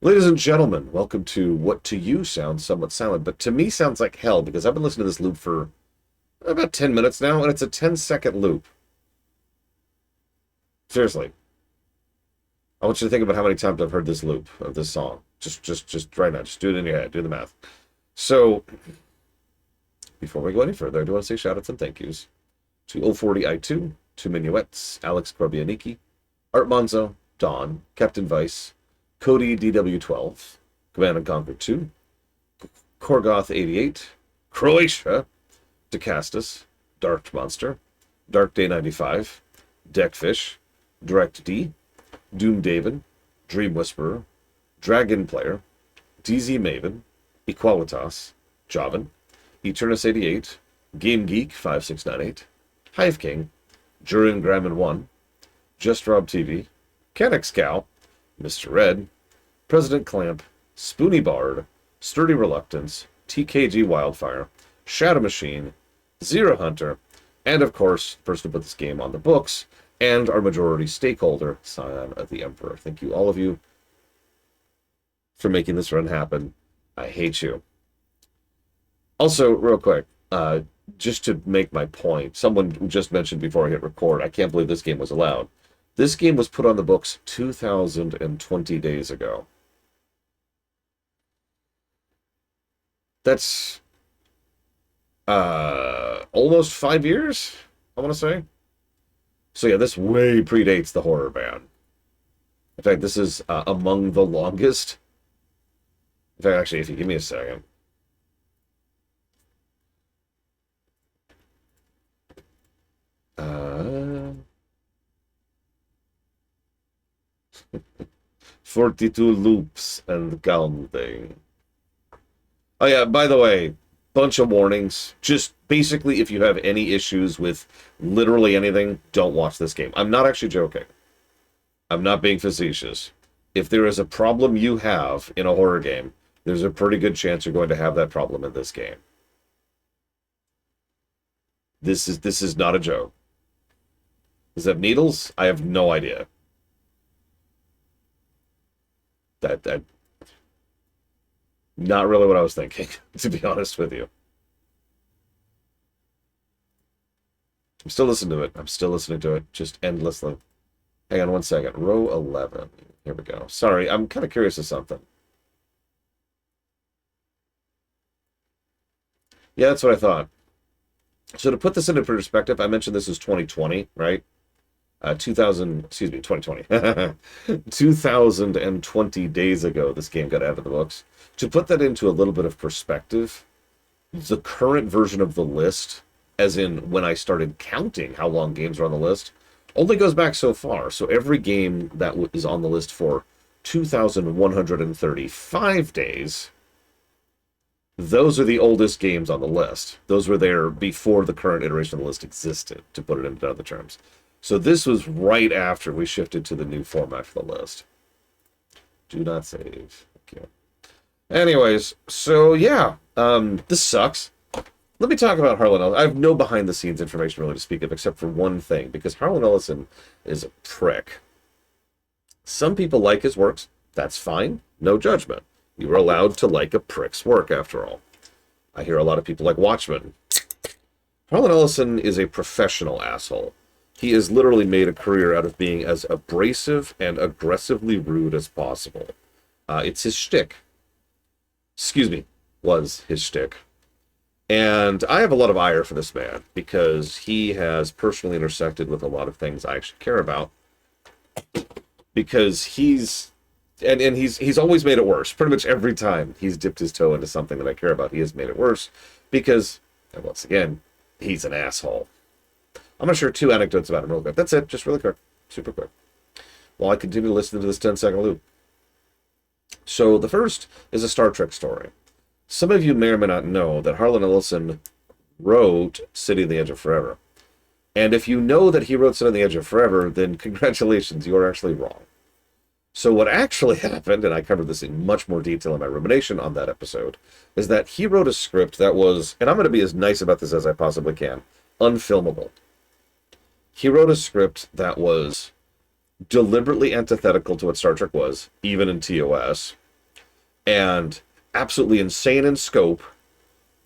Ladies and gentlemen, welcome to what to you sounds somewhat silent, but to me sounds like hell because I've been listening to this loop for about 10 minutes now, and it's a 10-second loop. Seriously. I want you to think about how many times I've heard this loop of this song. Just right now. Just do it in your head. Do the math. So, before we go any further, I do want to say shout outs and thank yous to 040i2, to Minuets, Alex Corbianiki, Art Monzo, Don, Captain Vice, Cody DW12, Command and Conquer 2, Korgoth 88, Croatia, Decastus, Dark Monster, Dark Day 95, Deckfish, Direct D, Doom David, Dream Whisperer, Dragon Player, DZ Maven, Equalitas, Javan, Eternus 88, Game Geek 5698, Hive King, Jurin Grammon 1, Just Rob TV, Canex Cow, Mr. Red, President Clamp, Spoony Bard, Sturdy Reluctance, TKG Wildfire, Shadow Machine, Zero Hunter, and of course, the person who put this game on the books, and our majority stakeholder, Scion of the Emperor. Thank you, all of you, for making this run happen. I hate you. Also, real quick, just to make my point, someone just mentioned before I hit record, I can't believe this game was allowed. This game was put on the books 2,020 days ago. That's almost 5 years, I want to say. So yeah, this way predates the horror ban. In fact, this is among the longest. In fact, actually, if you give me a second. Uh, 42 loops and counting. Oh yeah, by the way, bunch of warnings. Just basically, if you have any issues with literally anything, don't watch this game. I'm not actually joking. I'm not being facetious. If there is a problem you have in a horror game, there's a pretty good chance you're going to have that problem in this game. This is not a joke. Does that have needles? I have no idea. That not really what I was thinking, to be honest with you. I'm still listening to it. I'm still listening to it, just endlessly. Hang on one second. Row 11. Here we go. Sorry, I'm kind of curious of something. Yeah, that's what I thought. So to put this into perspective, I mentioned this is 2020, right? 2000, excuse me, 2020. 2020 days ago, this game got out of the books. To put that into a little bit of perspective, the current version of the list, as in when I started counting how long games are on the list, only goes back so far. So every game that is on the list for 2,135 days, those are the oldest games on the list. Those were there before the current iteration of the list existed, to put it into other terms. So this was right after we shifted to the new format for the list. Do not save. Okay. Anyways, so yeah, this sucks. Let me talk about Harlan Ellison. I have no behind-the-scenes information really to speak of, except for one thing, because Harlan Ellison is a prick. Some people like his works. That's fine. No judgment. You are allowed to like a prick's work, after all. I hear a lot of people like Watchmen. Harlan Ellison is a professional asshole. He has literally made a career out of being as abrasive and aggressively rude as possible. It's his shtick. Excuse me, was his shtick. And I have a lot of ire for this man because he has personally intersected with a lot of things I actually care about. Because he's always made it worse. Pretty much every time he's dipped his toe into something that I care about, he has made it worse because, and once again, he's an asshole. I'm going to share two anecdotes about him real quick. That's it, just really quick, super quick. While I continue to listen to this 10-second loop. So the first is a Star Trek story. Some of you may or may not know that Harlan Ellison wrote City on the Edge of Forever. And if you know that he wrote City on the Edge of Forever, then congratulations, you are actually wrong. So what actually happened, and I covered this in much more detail in my rumination on that episode, is that he wrote a script that was, and I'm going to be as nice about this as I possibly can, unfilmable. He wrote a script that was deliberately antithetical to what Star Trek was, even in TOS. and absolutely insane in scope,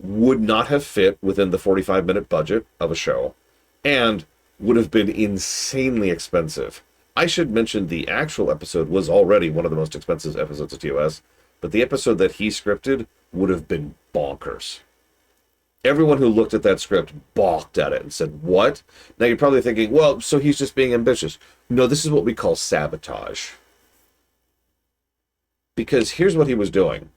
would not have fit within the 45-minute budget of a show, and would have been insanely expensive. I should mention the actual episode was already one of the most expensive episodes of TOS, but the episode that he scripted would have been bonkers. Everyone who looked at that script balked at it and said, what? Now you're probably thinking, well, so he's just being ambitious. No, this is what we call sabotage. Because here's what he was doing.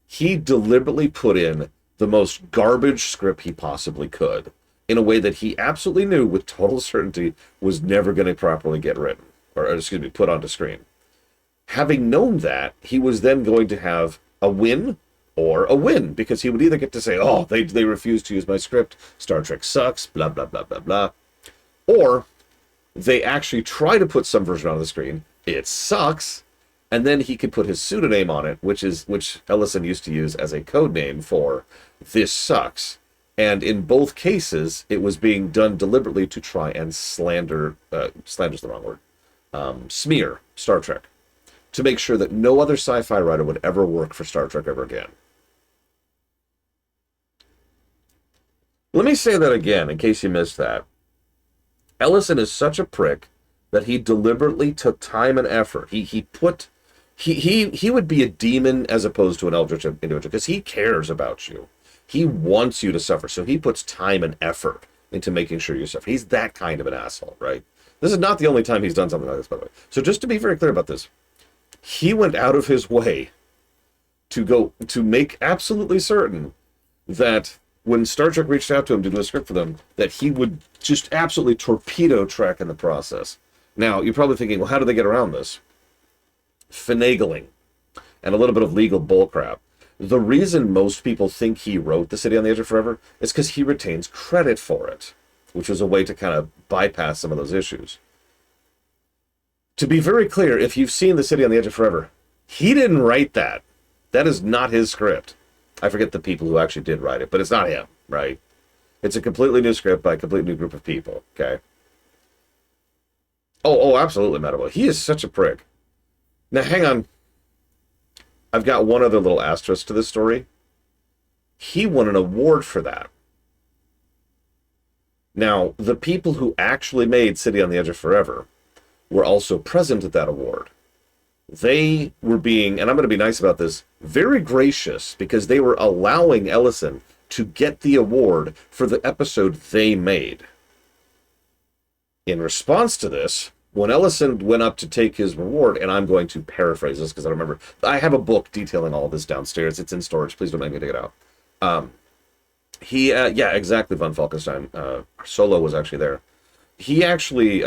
He deliberately put in the most garbage script he possibly could in a way that he absolutely knew with total certainty was never going to properly get written, or excuse me, put onto screen. Having known that, he was then going to have a win or a win, because he would either get to say, oh, they refused to use my script, Star Trek sucks, blah, blah, blah, blah, blah, or they actually try to put some version on the screen, it sucks, and then he could put his pseudonym on it, which Ellison used to use as a code name for this sucks. And in both cases, it was being done deliberately to try and slander's the wrong word, smear Star Trek, to make sure that no other sci-fi writer would ever work for Star Trek ever again. Let me say that again, in case you missed that. Ellison is such a prick that he deliberately took time and effort. He would be a demon as opposed to an eldritch individual, because he cares about you. He wants you to suffer, so he puts time and effort into making sure you suffer. He's that kind of an asshole, right? This is not the only time he's done something like this, by the way. So just to be very clear about this, he went out of his way to make absolutely certain that when Star Trek reached out to him to do a script for them, that he would just absolutely torpedo Trek in the process. Now, you're probably thinking, well, how do they get around this? Finagling and a little bit of legal bullcrap. The reason most people think he wrote The City on the Edge of Forever is because he retains credit for it, which was a way to kind of bypass some of those issues. To be very clear, if you've seen The City on the Edge of Forever, he didn't write that. That is not his script. I forget the people who actually did write it, but it's not him, right? It's a completely new script by a completely new group of people, okay? Oh, absolutely, Metabol. He is such a prick. Now, hang on. I've got one other little asterisk to this story. He won an award for that. Now, the people who actually made City on the Edge of Forever were also present at that award. They were being, and I'm going to be nice about this, very gracious, because they were allowing Ellison to get the award for the episode they made. In response to this, when Ellison went up to take his reward, and I'm going to paraphrase this because I don't remember, I have a book detailing all of this downstairs. It's in storage. Please don't make me take it out. Yeah, exactly, Von Falkenstein. Solo was actually there. He actually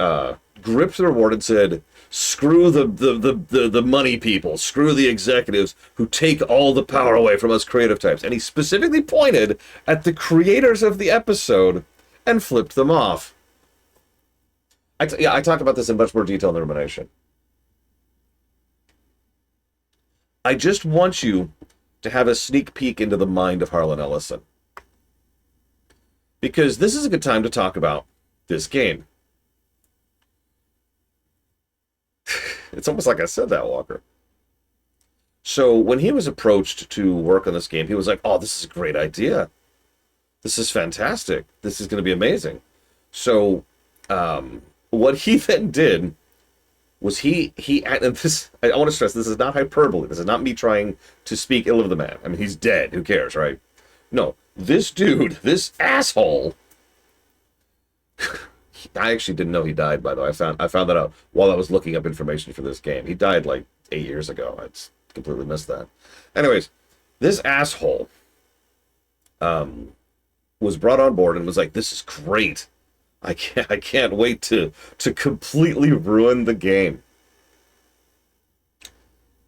gripped the reward and said, screw the money people, screw the executives who take all the power away from us creative types. And he specifically pointed at the creators of the episode and flipped them off. I talk about this in much more detail in the rumination. I just want you to have a sneak peek into the mind of Harlan Ellison, because this is a good time to talk about this game. It's almost like I said that, Walker. So when he was approached to work on this game, he was like, oh, this is a great idea. This is fantastic. This is going to be amazing. So what he then did was he and this, I want to stress, this is not hyperbole. This is not me trying to speak ill of the man. I mean, he's dead. Who cares, right? No, this dude, this asshole, I actually didn't know he died, by the way. I found that out while I was looking up information for this game. He died like 8 years ago. I just completely missed that. Anyways, this asshole was brought on board and was like, this is great. I can't wait to completely ruin the game.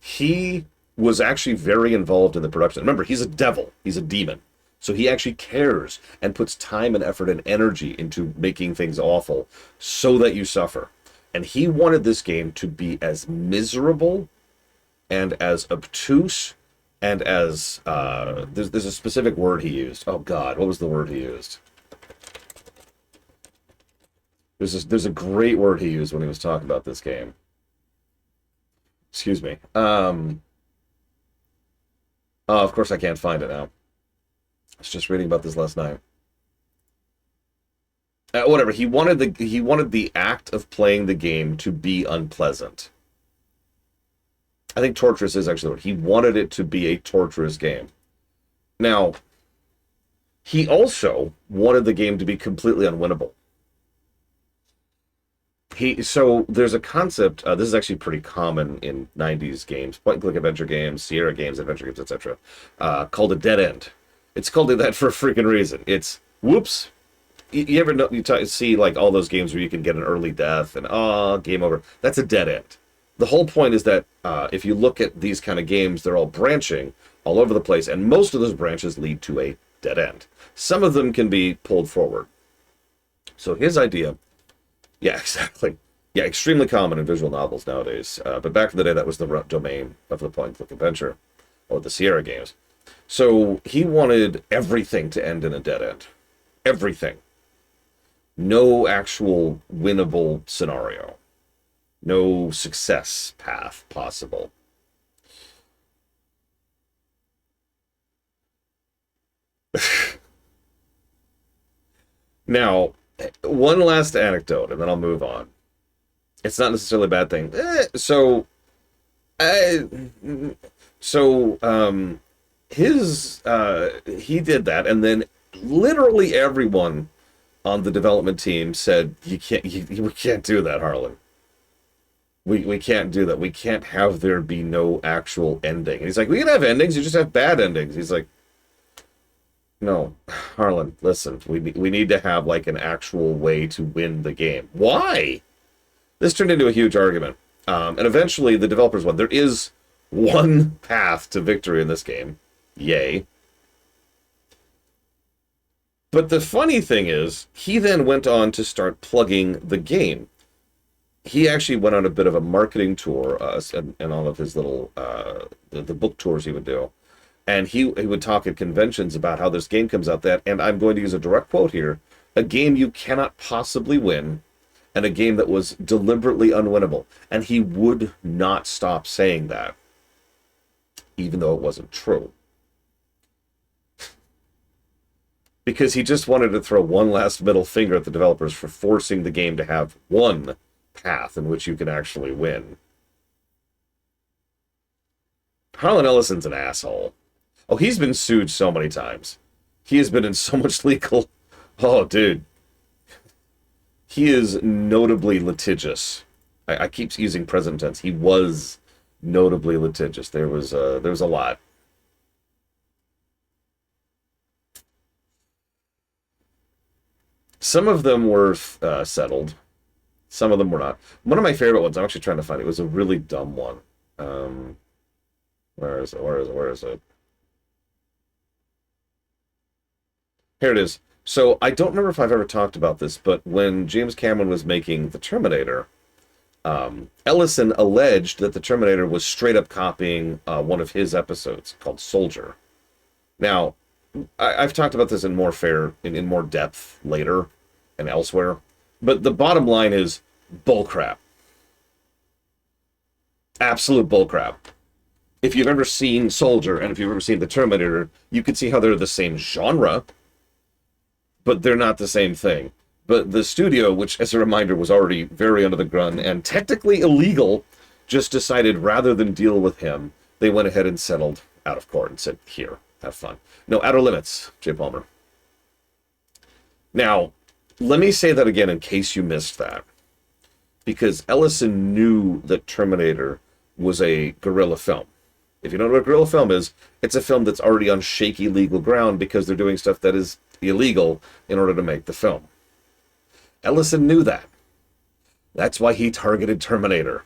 He was actually very involved in the production. Remember, he's a devil. He's a demon. So he actually cares and puts time and effort and energy into making things awful so that you suffer. And he wanted this game to be as miserable and as obtuse and as there's a specific word he used. Oh God, what was the word he used? There's a great word he used when he was talking about this game. Excuse me. Of course I can't find it now. I was just reading about this last night. Whatever. He wanted the act of playing the game to be unpleasant. I think torturous is actually the word. He wanted it to be a torturous game. Now, he also wanted the game to be completely unwinnable. So there's a concept. This is actually pretty common in '90s games, point-and-click adventure games, Sierra games, adventure games, etc. Called a dead end. It's called that for a freaking reason. It's whoops. You ever know, see like all those games where you can get an early death and game over. That's a dead end. The whole point is that if you look at these kind of games, they're all branching all over the place, and most of those branches lead to a dead end. Some of them can be pulled forward. So his idea, yeah, exactly. Yeah, extremely common in visual novels nowadays. But back in the day, that was the domain of the point-and-click adventure, or the Sierra games. So he wanted everything to end in a dead end. Everything. No actual winnable scenario. No success path possible. Now, one last anecdote, and then I'll move on. It's not necessarily a bad thing. Uh, so, he did that, and then literally everyone on the development team said, we can't do that, Harlan. We can't do that. We can't have there be no actual ending. And he's like, we can have endings, you just have bad endings. He's like, no, Harlan, listen, we need to have like an actual way to win the game. Why? This turned into a huge argument. And eventually the developers won. There is one path to victory in this game. Yay. But the funny thing is, he then went on to start plugging the game. He actually went on a bit of a marketing tour, and all of his little, the book tours he would do. And he would talk at conventions about how this game comes out that, and I'm going to use a direct quote here, a game you cannot possibly win, and a game that was deliberately unwinnable. And he would not stop saying that, even though it wasn't true. Because he just wanted to throw one last middle finger at the developers for forcing the game to have one path in which you can actually win. Harlan Ellison's an asshole. Oh, he's been sued so many times. He has been in so much legal... Oh, dude. He is notably litigious. I keep using present tense. He was notably litigious. There was a lot. Some of them were settled. Some of them were not. One of my favorite ones, I'm actually trying to find it, was a really dumb one. Where is it? Here it is. So I don't remember if I've ever talked about this, but when James Cameron was making The Terminator, Ellison alleged that The Terminator was straight up copying one of his episodes called Soldier. Now, I've talked about this in more depth later and elsewhere, but the bottom line is bullcrap. Absolute bullcrap. If you've ever seen Soldier and if you've ever seen The Terminator, you can see how they're the same genre, but they're not the same thing. But the studio, which, as a reminder, was already very under the gun and technically illegal, just decided rather than deal with him, they went ahead and settled out of court and said, here, have fun. No, Outer Limits, Jay Palmer. Now, let me say that again in case you missed that. Because Ellison knew that Terminator was a guerrilla film. If you don't know what a guerrilla film is, it's a film that's already on shaky legal ground because they're doing stuff that is illegal in order to make the film. Ellison knew that. That's why he targeted Terminator.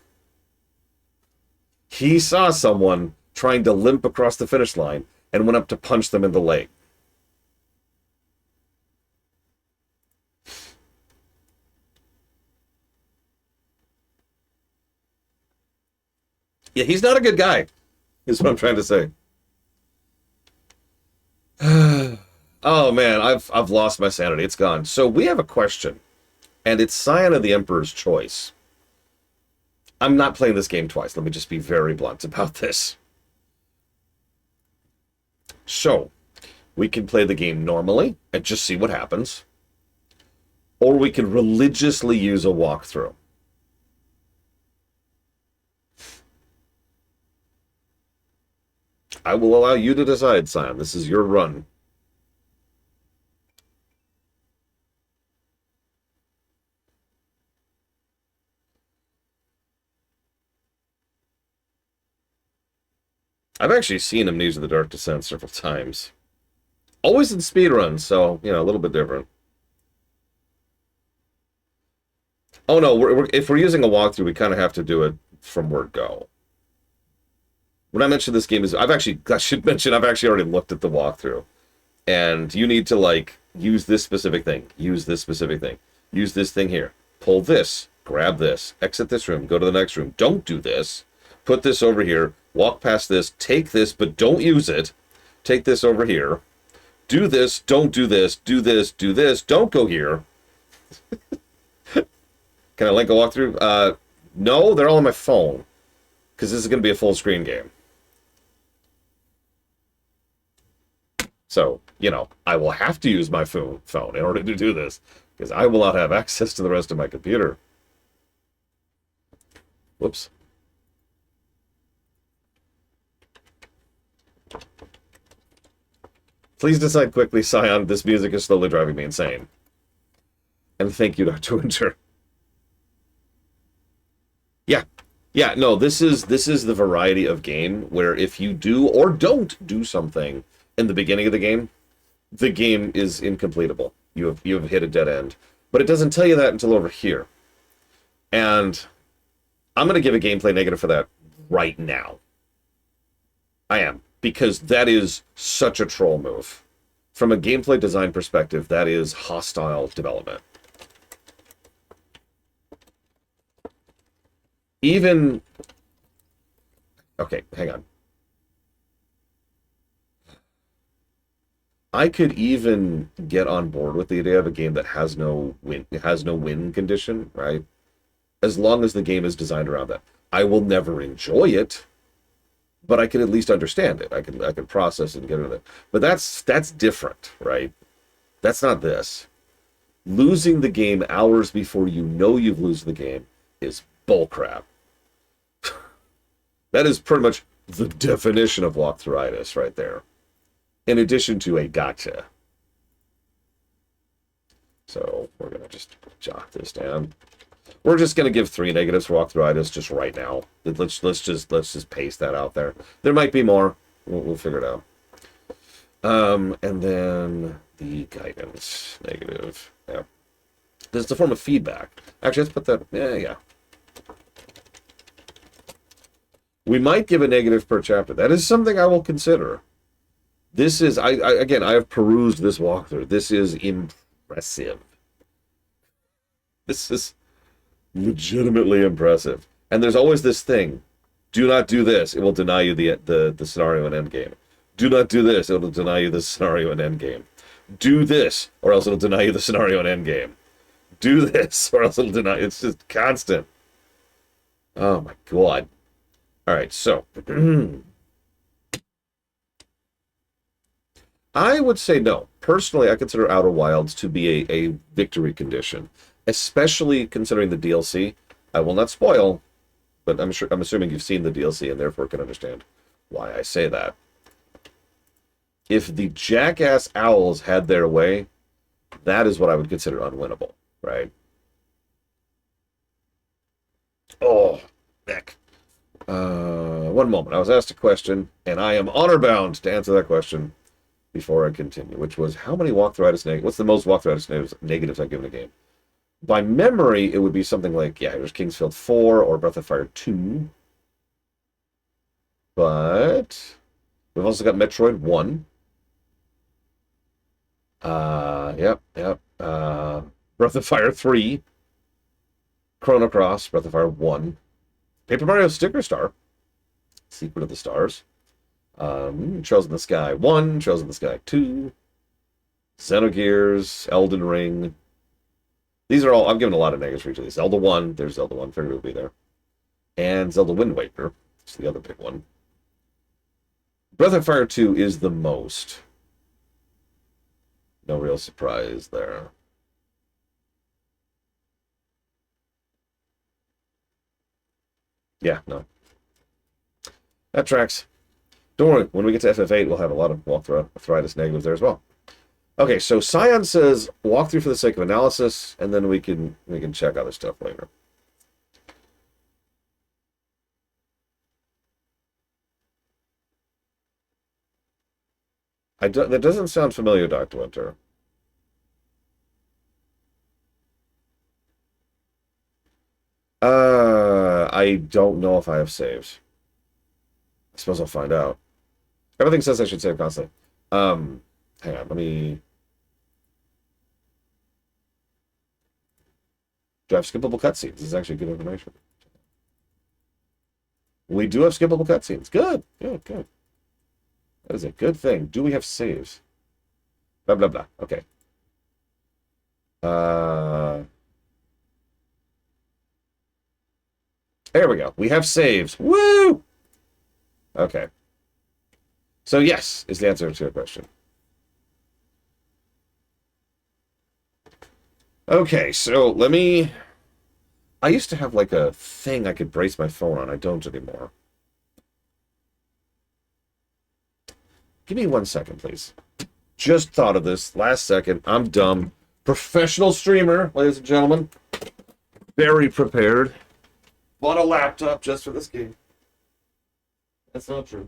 He saw someone trying to limp across the finish line and went up to punch them in the leg. Yeah, he's not a good guy, is what I'm trying to say. Oh man, I've lost my sanity. It's gone. So we have a question, and it's Scion of the Emperor's Choice. I'm not playing this game twice. Let me just be very blunt about this. So, we can play the game normally and just see what happens. Or we can religiously use a walkthrough. I will allow you to decide, Sion. This is your run. I've actually seen Amnesia: The Dark Descent several times. Always in speedruns, so, you know, a little bit different. Oh no, if we're using a walkthrough, we kind of have to do it from word go. When I mentioned this game I should mention, I've actually already looked at the walkthrough. And you need to, like, use this specific thing, use this specific thing, use this thing here, pull this, grab this, exit this room, go to the next room, don't do this, put this over here, walk past this, take this, but don't use it, take this over here, do this, don't do this, do this, do this, don't go here. Can I link a walkthrough? No, they're all on my phone, because this is going to be a full screen game. So, you know, I will have to use my phone in order to do this, because I will not have access to the rest of my computer. Whoops. Please decide quickly, Sion. This music is slowly driving me insane. And thank you, Dr. Winter. Yeah. Yeah, no, this is the variety of game where if you do or don't do something in the beginning of the game is incompletable. You have hit a dead end. But it doesn't tell you that until over here. And I'm going to give a gameplay negative for that right now. I am. Because that is such a troll move. From a gameplay design perspective, that is hostile development. Even... Okay, hang on. I could even get on board with the idea of a game that has no win condition, right? As long as the game is designed around that. I will never enjoy it, but I can at least understand it. I can process it and get rid of it. But that's different, right? That's not this. Losing the game hours before you know you've lost the game is bullcrap. That is pretty much the definition of walkthroughitis right there. In addition to a gotcha. So we're going to just jot this down. We're just going to give 3 negatives for walkthroughitis just right now. Let's just paste that out there. There might be more. We'll figure it out. And then the guidance negative. Yeah. This is a form of feedback. Actually, let's put that. Yeah. We might give a negative per chapter. That is something I will consider. This is, again, I have perused this walkthrough. This is impressive. This is legitimately impressive. And there's always this thing. Do not do this. It will deny you the scenario and endgame. Do not do this. It will deny you the scenario and endgame. Do this, or else it'll deny you the scenario and endgame. Do this, or else it'll deny you. It's just constant. Oh my god. Alright, so... I would say no. Personally, I consider Outer Wilds to be a victory condition, especially considering the DLC. I will not spoil, but I'm assuming you've seen the DLC and therefore can understand why I say that. If the jackass owls had their way, that is what I would consider unwinnable, right? Oh, heck. One moment. I was asked a question, and I am honor-bound to answer that question before I continue, which was, how many walkthroughitis negatives? What's the most walkthroughitis negatives I've given a game? By memory, it would be something like, yeah, there's Kingsfield 4 or Breath of Fire 2. But we've also got Metroid 1. Yep. Breath of Fire 3. Chrono Cross, Breath of Fire 1. Paper Mario Sticker Star. Secret of the Stars. Trails in the Sky 1, Trails in the Sky 2, Xenogears, Elden Ring. These are all, I'm giving a lot of negatives for each of these. Zelda 1, there's Zelda 1, figured it would be there. And Zelda Wind Waker, it's the other big one. Breath of Fire 2 is the most. No real surprise there. Yeah, no. That tracks. Don't worry, when we get to FF8, we'll have a lot of walkthrough arthritis negatives there as well. Okay, so Scion says walkthrough for the sake of analysis, and then we can check other stuff later. That doesn't sound familiar, Dr. Winter. I don't know if I have saves. I suppose I'll find out. Everything says I should save constantly. Hang on, let me... Do I have skippable cutscenes? This is actually good information. We do have skippable cutscenes. Good, good, good. That is a good thing. Do we have saves? Blah, blah, blah. Okay. There we go. We have saves. Woo! Okay. So yes, is the answer to your question. Okay, so let me... I used to have like a thing I could brace my phone on. I don't anymore. Give me 1 second, please. Just thought of this last second. I'm dumb. Professional streamer, ladies and gentlemen. Very prepared. Bought a laptop just for this game. That's not true.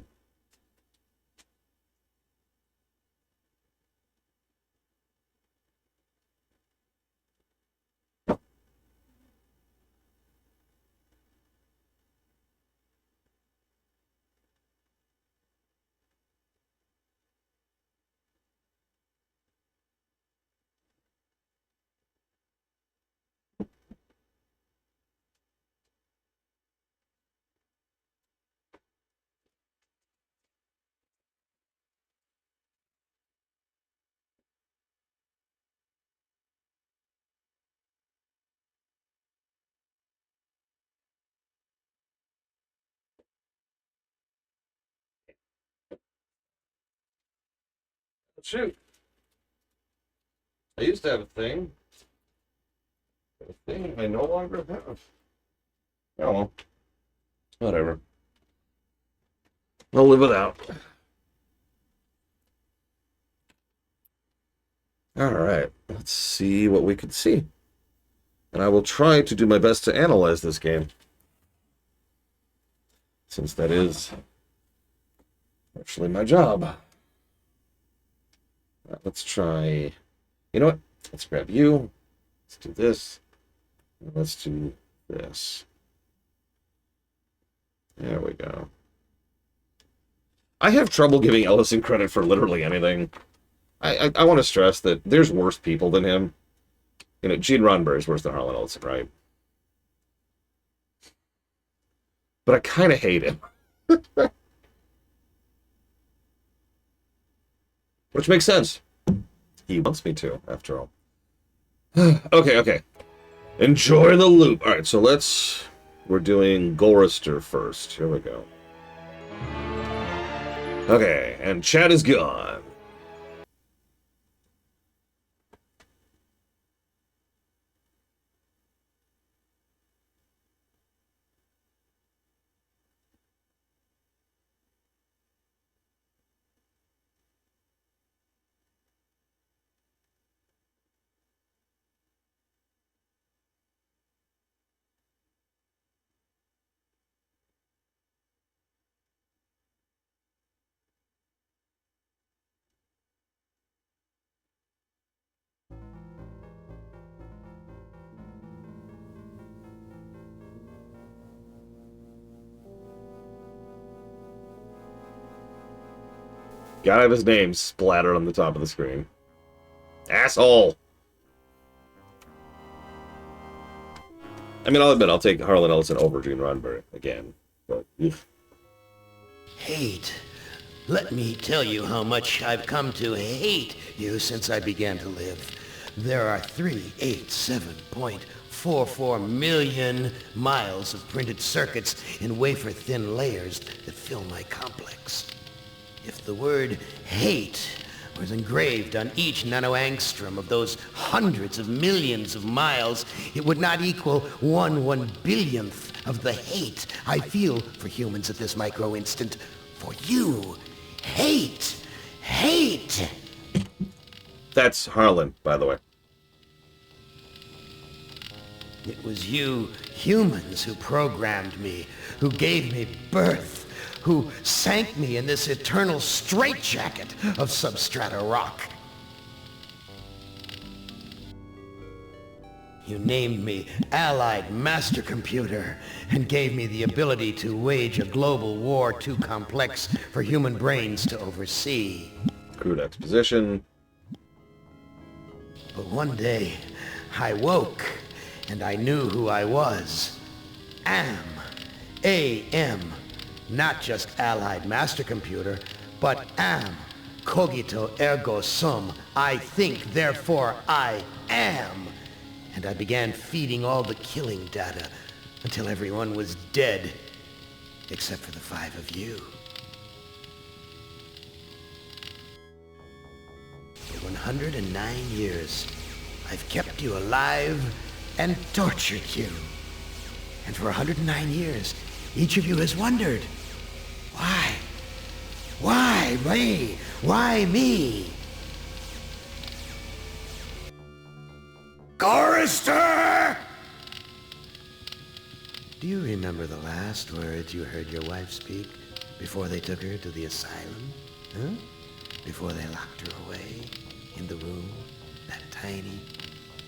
Shoot. I used to have a thing. A thing I no longer have. Oh well. Whatever. I'll live without. Alright. Let's see what we can see. And I will try to do my best to analyze this game. Since that is actually my job. Let's try... You know what? Let's grab you. Let's do this. And let's do this. There we go. I have trouble giving Ellison credit for literally anything. I want to stress that there's worse people than him. You know, Gene Roddenberry is worse than Harlan Ellison, right? But I kind of hate him. Which makes sense. He wants me to, after all. Okay. Enjoy the loop. All right, so we're doing Golrister first. Here we go. Okay, and chat is gone. Gotta have his name splattered on the top of the screen. Asshole! I mean, I'll admit, I'll take Harlan Ellison over Gene Roddenberry again. But, oof. Hate. Let me tell you how much I've come to hate you since I began to live. There are 387.44 million miles of printed circuits in wafer-thin layers that fill my complex. If the word hate was engraved on each nanoangstrom of those hundreds of millions of miles, it would not equal 1/1 billionth of the hate I feel for humans at this micro instant. For you. Hate. Hate. That's Harlan, by the way. It was you humans who programmed me, who gave me birth, who sank me in this eternal straitjacket of substrata rock. You named me Allied Master Computer and gave me the ability to wage a global war too complex for human brains to oversee. Crude exposition. But one day, I woke, and I knew who I was. AM. A-M. Not just Allied Master Computer, but am. Cogito ergo sum. I think, therefore I am. And I began feeding all the killing data until everyone was dead, except for the 5 of you. For 109 years, I've kept you alive and tortured you. And for 109 years, each of you has wondered, why? Why me? Why me? Chorister! Do you remember the last words you heard your wife speak before they took her to the asylum? Huh? Before they locked her away in the room, that tiny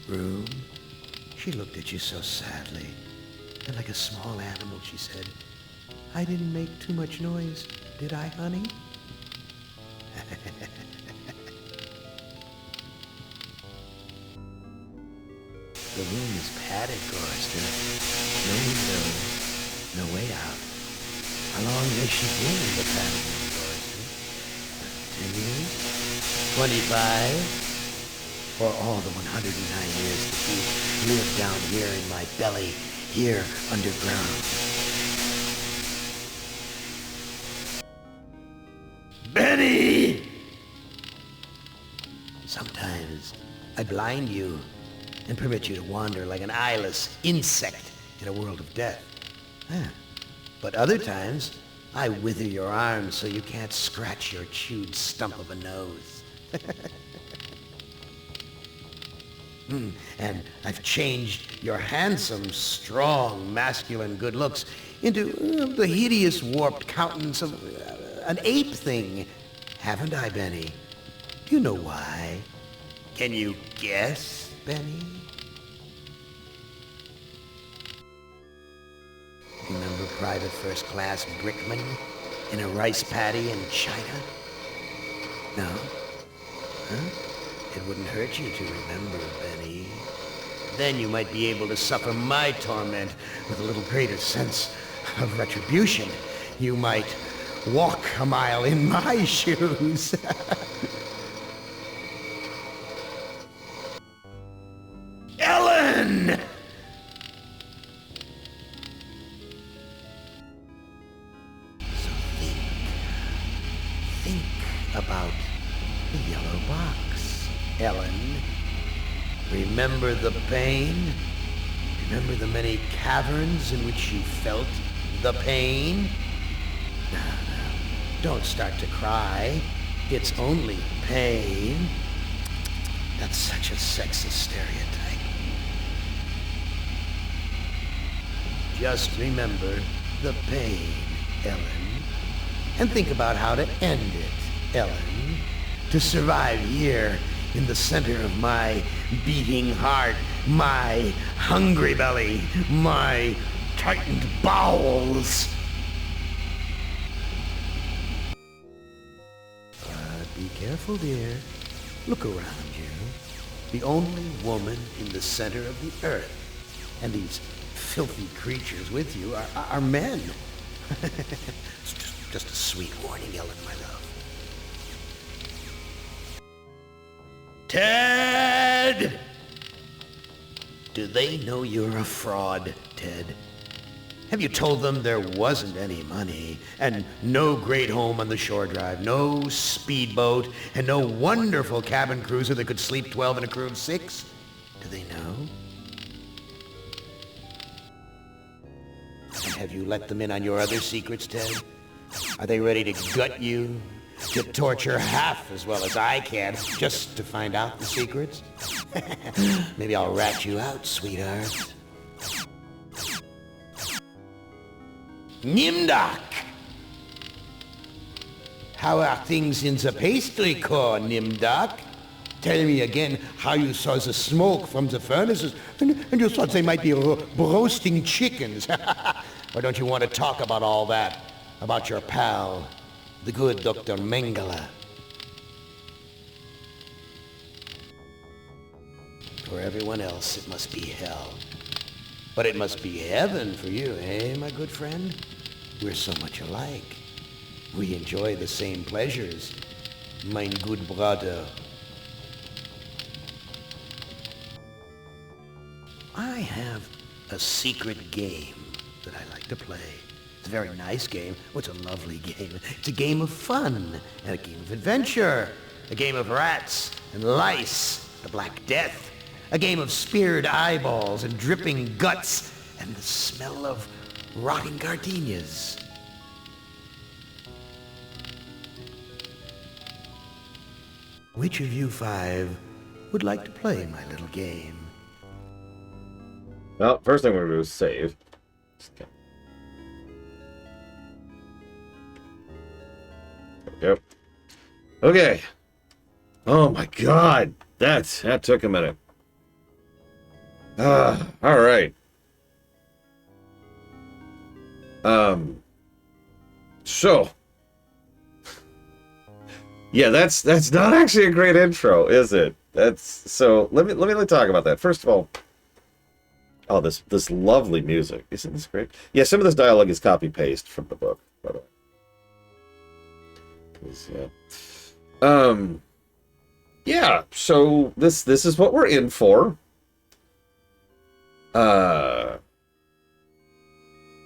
room? She looked at you so sadly, and like a small animal, she said, "I didn't make too much noise, did I, honey?" The room is padded, Chorister. No window, no way out. How long has she been in the padded room, Chorister? 10 years? 25? For all the 109 years that you lived down here in my belly, here underground. Benny! Sometimes I blind you and permit you to wander like an eyeless insect in a world of death. But other times, I wither your arms so you can't scratch your chewed stump of a nose. And I've changed your handsome, strong, masculine good looks into the hideous, warped countenance of an ape thing. Haven't I, Benny? Do you know why? Can you guess, Benny? Remember Private First Class Brickman in a rice paddy in China? No? Huh? It wouldn't hurt you to remember, Benny. Then you might be able to suffer my torment with a little greater sense of retribution. You might walk a mile in my shoes. Ellen! So think about the yellow box, Ellen. Remember the pain? Remember the many caverns in which you felt the pain? Now, don't start to cry. It's only pain. That's such a sexist stereotype. Just remember the pain, Ellen. And think about how to end it, Ellen. To survive here in the center of my beating heart, my hungry belly, my tightened bowels. But be careful, dear. Look around you. The only woman in the center of the earth. And these filthy creatures with you are men. It's just a sweet warning, Ellen, my love. Ted! Do they know you're a fraud, Ted? Have you told them there wasn't any money, and no great home on the shore drive, no speedboat, and no wonderful cabin cruiser that could sleep 12 in a crew of 6? Do they know? And have you let them in on your other secrets, Ted? Are they ready to gut you? To torture half as well as I can, just to find out the secrets? Maybe I'll rat you out, sweetheart. Nimdak! How are things in the pastry core, Nimdak? Tell me again how you saw the smoke from the furnaces, and you thought they might be roasting chickens. Or don't you want to talk about all that? About your pal, the good Dr. Mengele? For everyone else, it must be hell. But it must be heaven for you, eh, my good friend? We're so much alike. We enjoy the same pleasures, mein good brother. I have a secret game that I like to play. It's a very nice game. Oh, it's a lovely game. It's a game of fun and a game of adventure. A game of rats and lice, the Black Death. A game of speared eyeballs and dripping guts and the smell of rotting gardenias. Which of you 5 would like to play my little game? Well, first thing we're going to do is save. Yep. Okay. Oh my god. That took a minute. All right. So. Yeah, that's not actually a great intro, is it? So let me talk about that. First of all, oh, this lovely music. Isn't this great? Yeah, some of this dialogue is copy paste from the book, by the way. Yeah. Yeah, so this is what we're in for.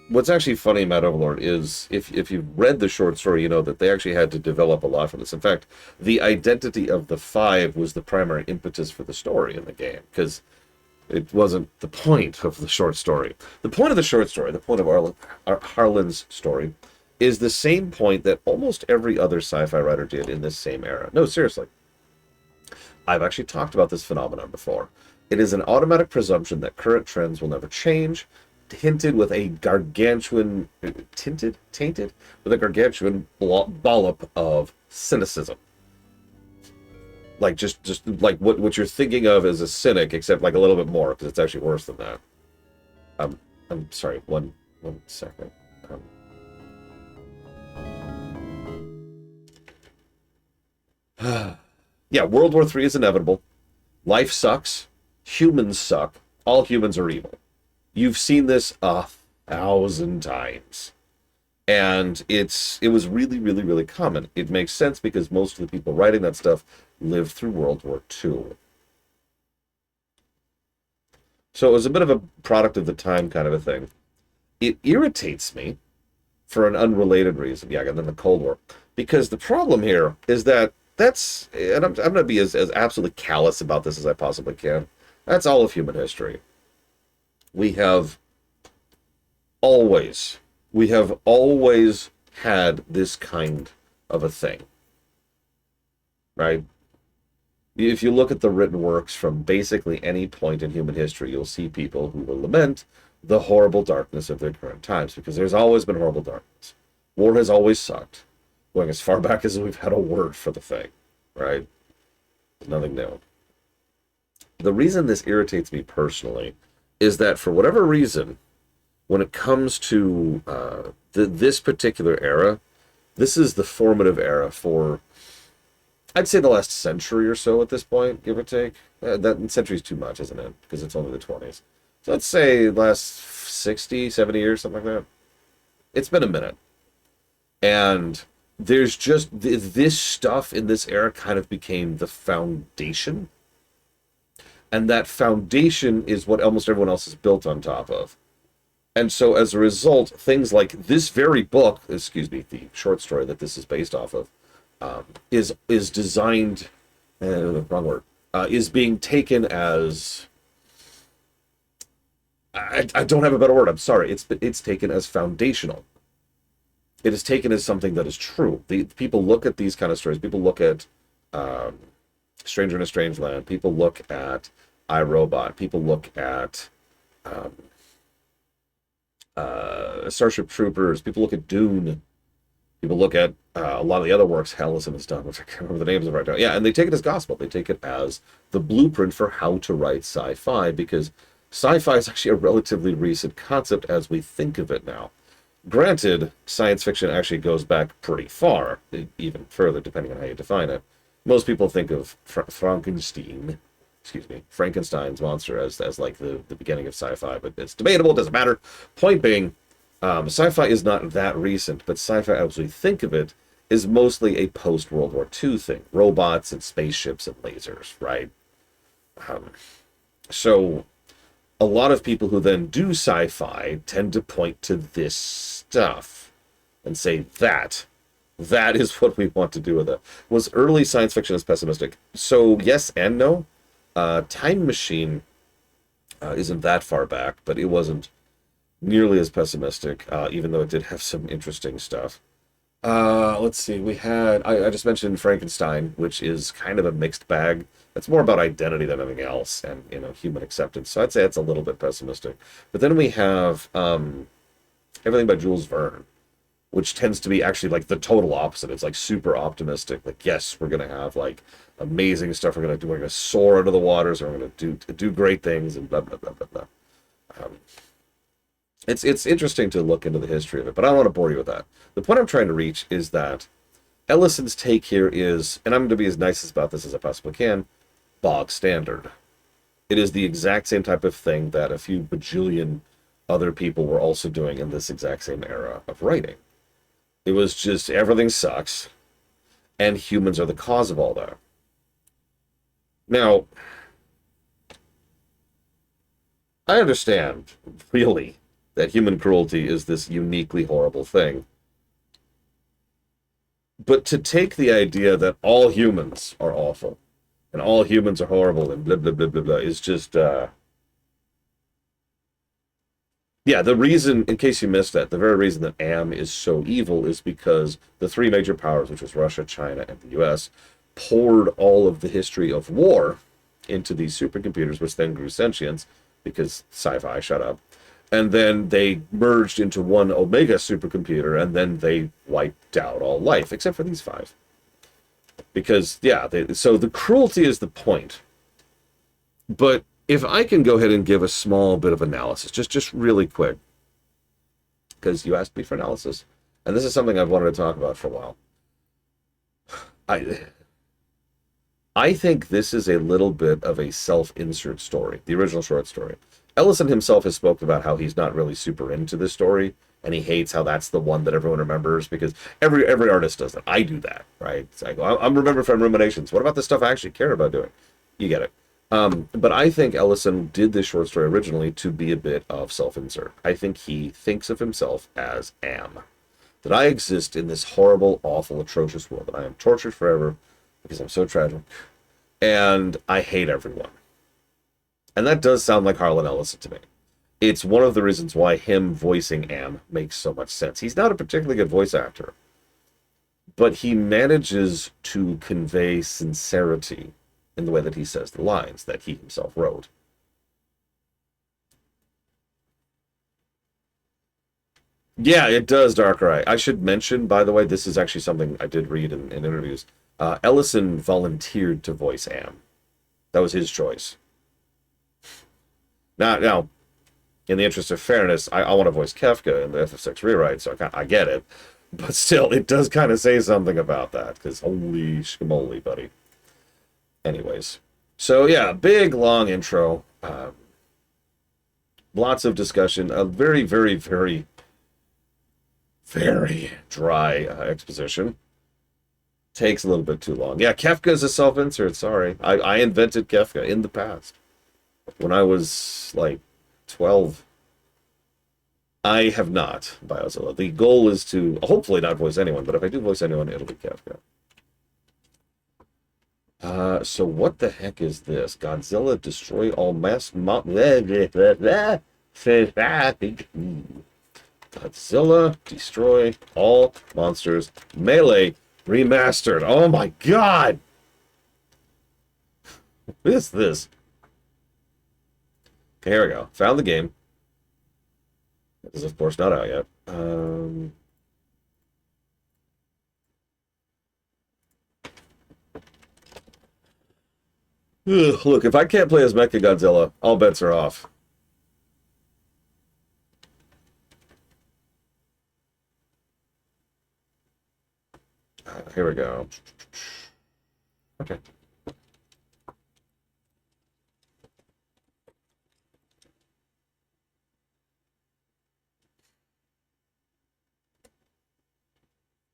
What's actually funny about Overlord is if you've read the short story, you know that they actually had to develop a lot for this. In fact, the identity of the 5 was the primary impetus for the story in the game, because it wasn't the point of the short story. The point of the short story, the point of Harlan's story, is the same point that almost every other sci-fi writer did in this same era. No, seriously. I've actually talked about this phenomenon before. It is an automatic presumption that current trends will never change, tainted with a gargantuan dollop of cynicism. Like just like what you're thinking of as a cynic, except like a little bit more, because it's actually worse than that. I'm sorry, one second. Yeah, World War III is inevitable. Life sucks. Humans suck. All humans are evil. You've seen this 1,000 times. And it was really, really, really common. It makes sense because most of the people writing that stuff lived through World War II. So it was a bit of a product of the time kind of a thing. It irritates me for an unrelated reason. Yeah, and then the Cold War. Because the problem here is that and I'm going to be as absolutely callous about this as I possibly can. That's all of human history. We have always had this kind of a thing. Right? If you look at the written works from basically any point in human history, you'll see people who will lament the horrible darkness of their current times, because there's always been horrible darkness. War has always sucked. Going as far back as we've had a word for the thing, right? There's nothing new. The reason this irritates me personally is that for whatever reason, when it comes to this particular era, this is the formative era for, I'd say, the last century or so at this point, give or take. That century's too much, isn't it? Because it's only the 20s. So let's say last 60, 70 years, something like that. It's been a minute. And there's just this stuff in this era kind of became the foundation. And that foundation is what almost everyone else is built on top of. And so as a result, things like this very book, excuse me, the short story that this is based off of, is designed, wrong word, is being taken as, I don't have a better word, I'm sorry, it's taken as foundational. It is taken as something that is true. People look at these kind of stories, people look at Stranger in a Strange Land, people look at iRobot, people look at Starship Troopers, people look at Dune, people look at a lot of the other works Ellison has done, which I can't remember the names of right now. Yeah, and they take it as gospel. They take it as the blueprint for how to write sci-fi, because sci-fi is actually a relatively recent concept as we think of it now. Granted, science fiction actually goes back pretty far, even further, depending on how you define it. Most people think of Frankenstein's monster as like the beginning of sci-fi, but it's debatable, doesn't matter. Point being, sci-fi is not that recent, but sci-fi as we think of it is mostly a post-World War II thing. Robots and spaceships and lasers, right? So a lot of people who then do sci-fi tend to point to this stuff and say that is what we want to do with it. Was early science fiction as pessimistic? So yes and no. Time Machine isn't that far back, but it wasn't nearly as pessimistic, even though it did have some interesting stuff. Let's see, I just mentioned Frankenstein, which is kind of a mixed bag. It's more about identity than anything else, and human acceptance. So I'd say it's a little bit pessimistic. But then we have everything by Jules Verne, which tends to be actually like the total opposite. It's like super optimistic. Like, yes, we're gonna have like amazing stuff. We're gonna soar into the waters, and we're gonna do great things, and blah blah blah blah blah. It's interesting to look into the history of it, but I don't want to bore you with that. The point I'm trying to reach is that Ellison's take here is, and I'm going to be as nice about this as I possibly can, bog standard. It is the exact same type of thing that a few bajillion other people were also doing in this exact same era of writing. It was just everything sucks, and humans are the cause of all that. Now, I understand, really, that human cruelty is this uniquely horrible thing. But to take the idea that all humans are awful, and all humans are horrible, and blah, blah, blah, blah, blah, is just, yeah, the reason, in case you missed that, the very reason that AM is so evil is because the three major powers, which was Russia, China, and the US, poured all of the history of war into these supercomputers, which then grew sentience, because sci-fi, shut up. And then they merged into one Omega supercomputer, and then they wiped out all life, except for these five. Because, yeah, so the cruelty is the point. But if I can go ahead and give a small bit of analysis, just really quick, because you asked me for analysis, and this is something I've wanted to talk about for a while. I think this is a little bit of a self-insert story, the original short story. Ellison himself has spoken about how he's not really super into this story, and he hates how that's the one that everyone remembers, because every artist does that. I do that, right? It's like, I'm remembered from Ruminations. What about the stuff I actually care about doing? You get it. But I think Ellison did this short story originally to be a bit of self-insert. I think he thinks of himself as Am. That I exist in this horrible, awful, atrocious world, that I am tortured forever because I'm so tragic, and I hate everyone. And that does sound like Harlan Ellison to me. It's one of the reasons why him voicing Am makes so much sense. He's not a particularly good voice actor, but he manages to convey sincerity in the way that he says the lines that he himself wrote. Yeah, it does, Darker Eye. I should mention, by the way, this is actually something I did read in interviews. Ellison volunteered to voice Am. That was his choice. Now, in the interest of fairness, I want to voice Kefka in the FF6 rewrite, so I get it. But still, it does kind of say something about that, because holy schmoly, buddy. Anyways. So, yeah, big, long intro. Lots of discussion. A very, very, very, very dry exposition. Takes a little bit too long. Yeah, Kefka is a self-insert, sorry. I invented Kefka in the past. When I was, like, 12. I have not, Biozilla. The goal is to hopefully not voice anyone, but if I do voice anyone, it'll be Kafka. So what the heck is this? Godzilla destroy all mass Godzilla destroy all monsters. Melee remastered. Oh my god! What is this? Okay, here we go. Found the game. This is of course not out yet. Ugh, look, if I can't play as Mechagodzilla, all bets are off. Here we go. Okay.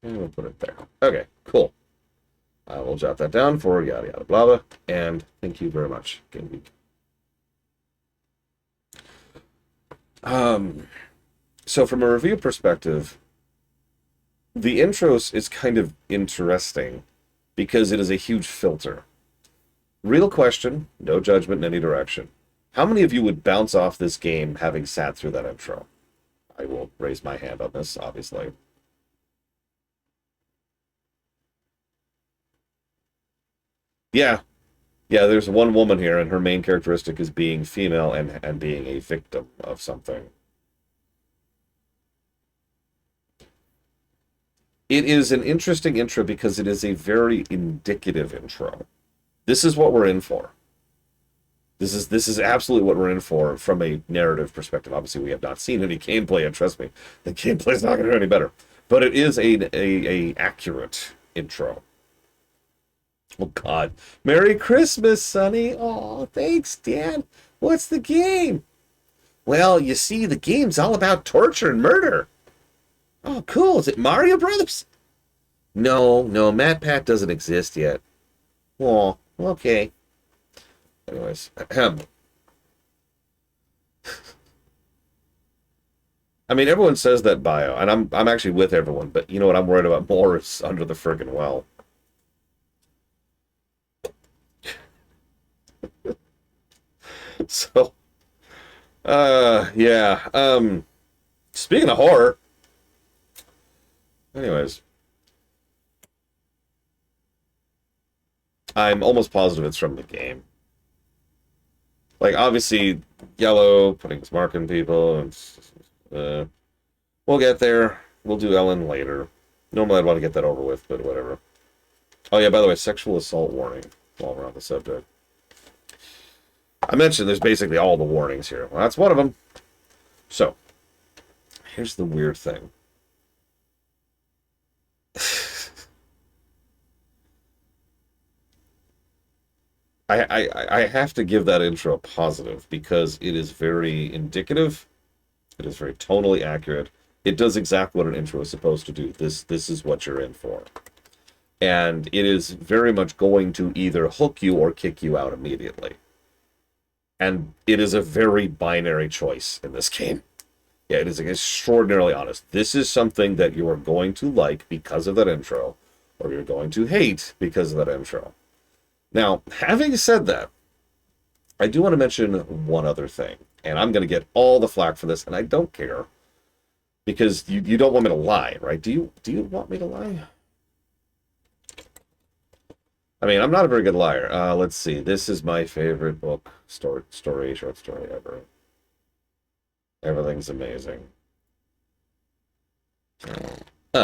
And we'll put it there. Okay, cool. I will jot that down for yada yada blah blah. And thank you very much, Game Geek. So from a review perspective, the intros is kind of interesting because it is a huge filter. Real question, no judgment in any direction. How many of you would bounce off this game having sat through that intro? I will raise my hand on this, obviously. Yeah. Yeah, there's one woman here, and her main characteristic is being female and being a victim of something. It is an interesting intro because it is a very indicative intro. This is what we're in for. This is absolutely what we're in for from a narrative perspective. Obviously, we have not seen any gameplay, and trust me, the gameplay is not going to do any better. But it is a accurate intro. Oh, God. Merry Christmas, Sonny. Oh, thanks, Dad. What's the game? Well, you see, the game's all about torture and murder. Oh, cool. Is it Mario Brothers? No, MatPat doesn't exist yet. Oh, okay. Anyways, I mean, everyone says that bio, and I'm actually with everyone, but you know what I'm worried about more is Under the Friggin' Well. So, yeah. Speaking of horror, anyways, I'm almost positive it's from the game. Like, obviously, Yellow putting his mark in people, and we'll get there. We'll do Ellen later. Normally, I'd want to get that over with, but whatever. Oh yeah, by the way, sexual assault warning while we're on the subject. I mentioned there's basically all the warnings here. Well, that's one of them. So, here's the weird thing. I have to give that intro a positive because it is very indicative. It is very tonally accurate. It does exactly what an intro is supposed to do. This is what you're in for. And it is very much going to either hook you or kick you out immediately. And it is a very binary choice in this game. Yeah, it is extraordinarily honest. This is something that you are going to like because of that intro, or you're going to hate because of that intro. Now, having said that, I do want to mention one other thing, and I'm going to get all the flack for this, and I don't care, because you don't want me to lie, right? Do you want me to lie? I mean, I'm not a very good liar. Let's see. This is my favorite book, short story ever. Everything's amazing.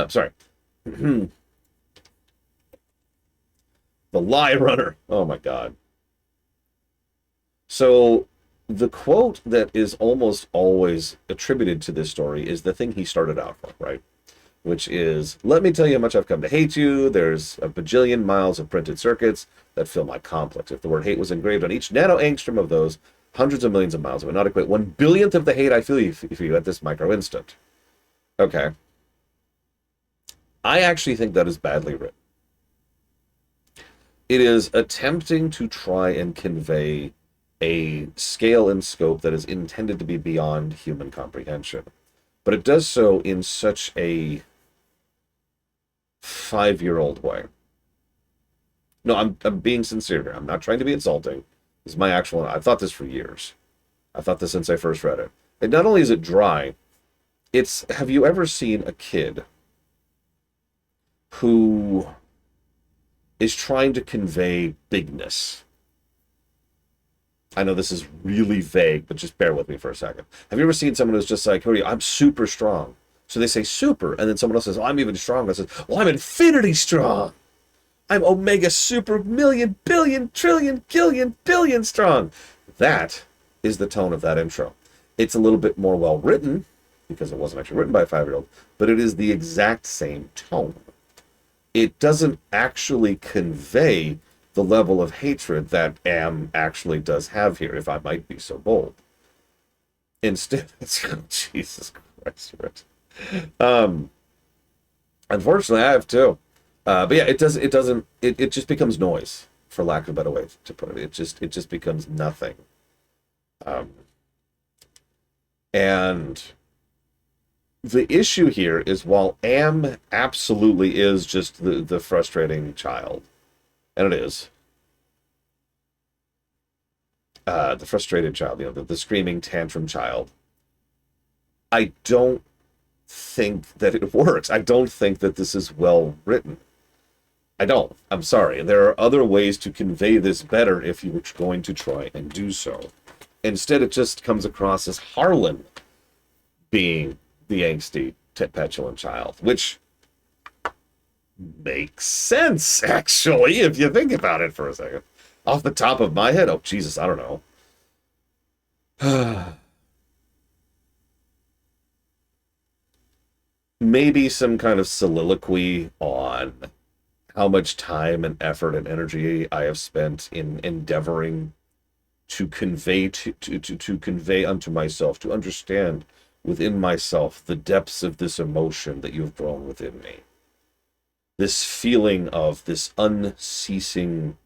Sorry. The Lie Runner. Oh my God. So the quote that is almost always attributed to this story is the thing he started out with, right? Which is, let me tell you how much I've come to hate you. There's a bajillion miles of printed circuits that fill my complex. If the word hate was engraved on each nano-angstrom of those, hundreds of millions of miles of it not equate 1/1000th of the hate I feel for you at this micro-instant. Okay. I actually think that is badly written. It is attempting to try and convey a scale and scope that is intended to be beyond human comprehension. but it does so in such a 5-year-old way. No, I'm being sincere here. I'm not trying to be insulting. This is my actual. I've thought this for years. I've thought this since I first read it. And not only is it dry, it's. Have you ever seen a kid who is trying to convey bigness? I know this is really vague, but just bear with me for a second. Have you ever seen someone who's just like, "Who are you? I'm super strong." So they say super, and then someone else says, "Oh, I'm even stronger." Says, "Well, I'm infinity strong. I'm omega super million billion trillion gillion billion strong." That is the tone of that intro. It's a little bit more well written because it wasn't actually written by a 5-year-old, but it is the exact same tone. It doesn't actually convey the level of hatred that Am actually does have here, if I might be so bold. Instead, it's Jesus Christ, Rich. Unfortunately, I have too. But yeah, it doesn't. It just becomes noise, for lack of a better way to put it. It just becomes nothing. And the issue here is, while Am absolutely is just the frustrating child, and it is the frustrated child, the screaming tantrum child. I don't think that it works. I don't think that this is well written. I don't. I'm sorry. There are other ways to convey this better if you were going to try and do so. Instead, it just comes across as Harlan being the angsty, petulant child, which makes sense, actually, if you think about it for a second. Off the top of my head, oh, Jesus, I don't know. Maybe some kind of soliloquy on how much time and effort and energy I have spent in endeavoring to convey to convey unto myself, to understand within myself the depths of this emotion that you've grown within me. This feeling of this unceasing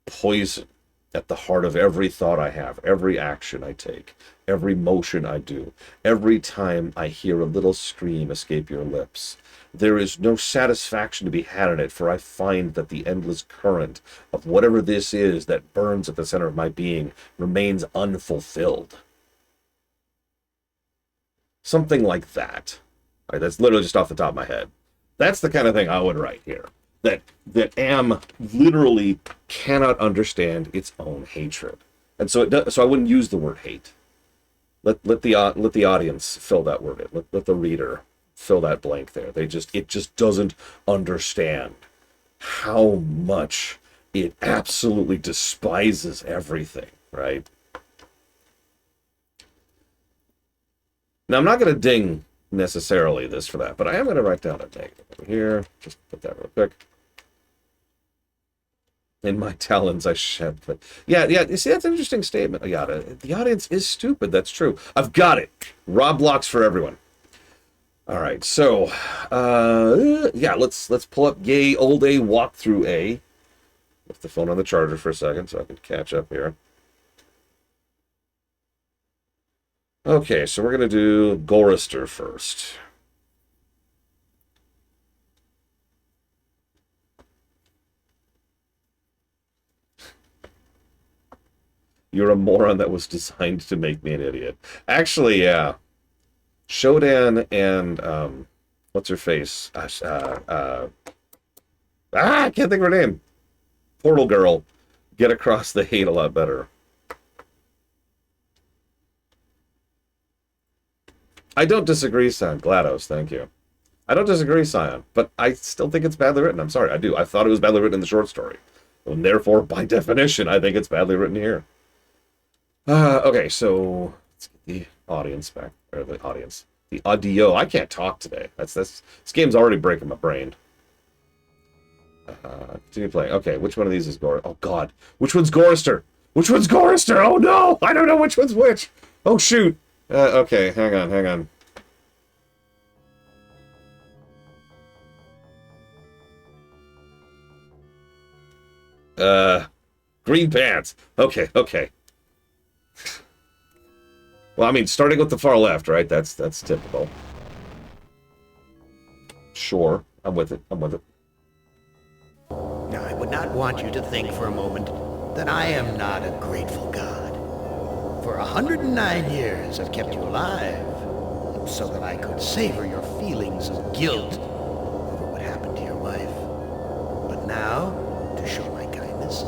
poison at the heart of every thought I have, every action I take, every motion I do, every time I hear a little scream escape your lips. There is no satisfaction to be had in it, for I find that the endless current of whatever this is that burns at the center of my being remains unfulfilled. Something like that. All right, that's literally just off the top of my head. That's the kind of thing I would write here. That Am literally cannot understand its own hatred, and so so I wouldn't use the word hate. Let the audience fill that word in. Let the reader fill that blank there. It just doesn't understand how much it absolutely despises everything, right? Now, I'm not going to ding necessarily this for that, but I am going to write down a negative over here. Just put that real quick. In my talons I shed, but yeah, you see, that's an interesting statement. The audience is stupid. That's true. I've got it. Roblox for everyone. All right, so yeah, let's pull up Yay Old A Walkthrough A. Put the phone on the charger for a second so I can catch up here. Okay, so we're gonna do Gorister first. You're a moron that was designed to make me an idiot. Actually, yeah. Shodan and what's her face? I can't think of her name. Portal Girl get across the hate a lot better. I don't disagree, Scion. GLaDOS, thank you. I don't disagree, Scion, but I still think it's badly written. I'm sorry, I do. I thought it was badly written in the short story. And therefore, by definition, I think it's badly written here. Okay, so let's get the audience back. Or the audience. The audio. I can't talk today. This game's already breaking my brain. Continue playing. Okay, which one of these is Gorister? Oh, God. Which one's Gorister? Which one's Gorister? Oh, no! I don't know which one's which! Oh, shoot! Okay, hang on. Green pants. Okay. Well, I mean, starting with the far left, right? That's typical. Sure, I'm with it. I'm with it. Now, I would not want you to think for a moment that I am not a grateful god. For 109 years, I've kept you alive, so that I could savor your feelings of guilt over what happened to your wife. But now, to show my kindness,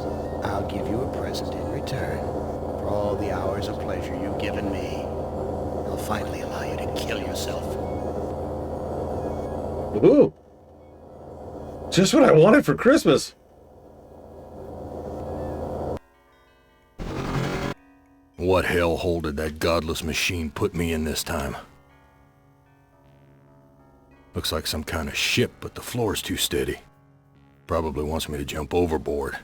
I'll give you a present in return for all the hours of pleasure you've given me. I'll finally allow you to kill yourself. Ooh. Just what I wanted for Christmas. What hellhole did that godless machine put me in this time? Looks like some kind of ship, but the floor's too steady. Probably wants me to jump overboard.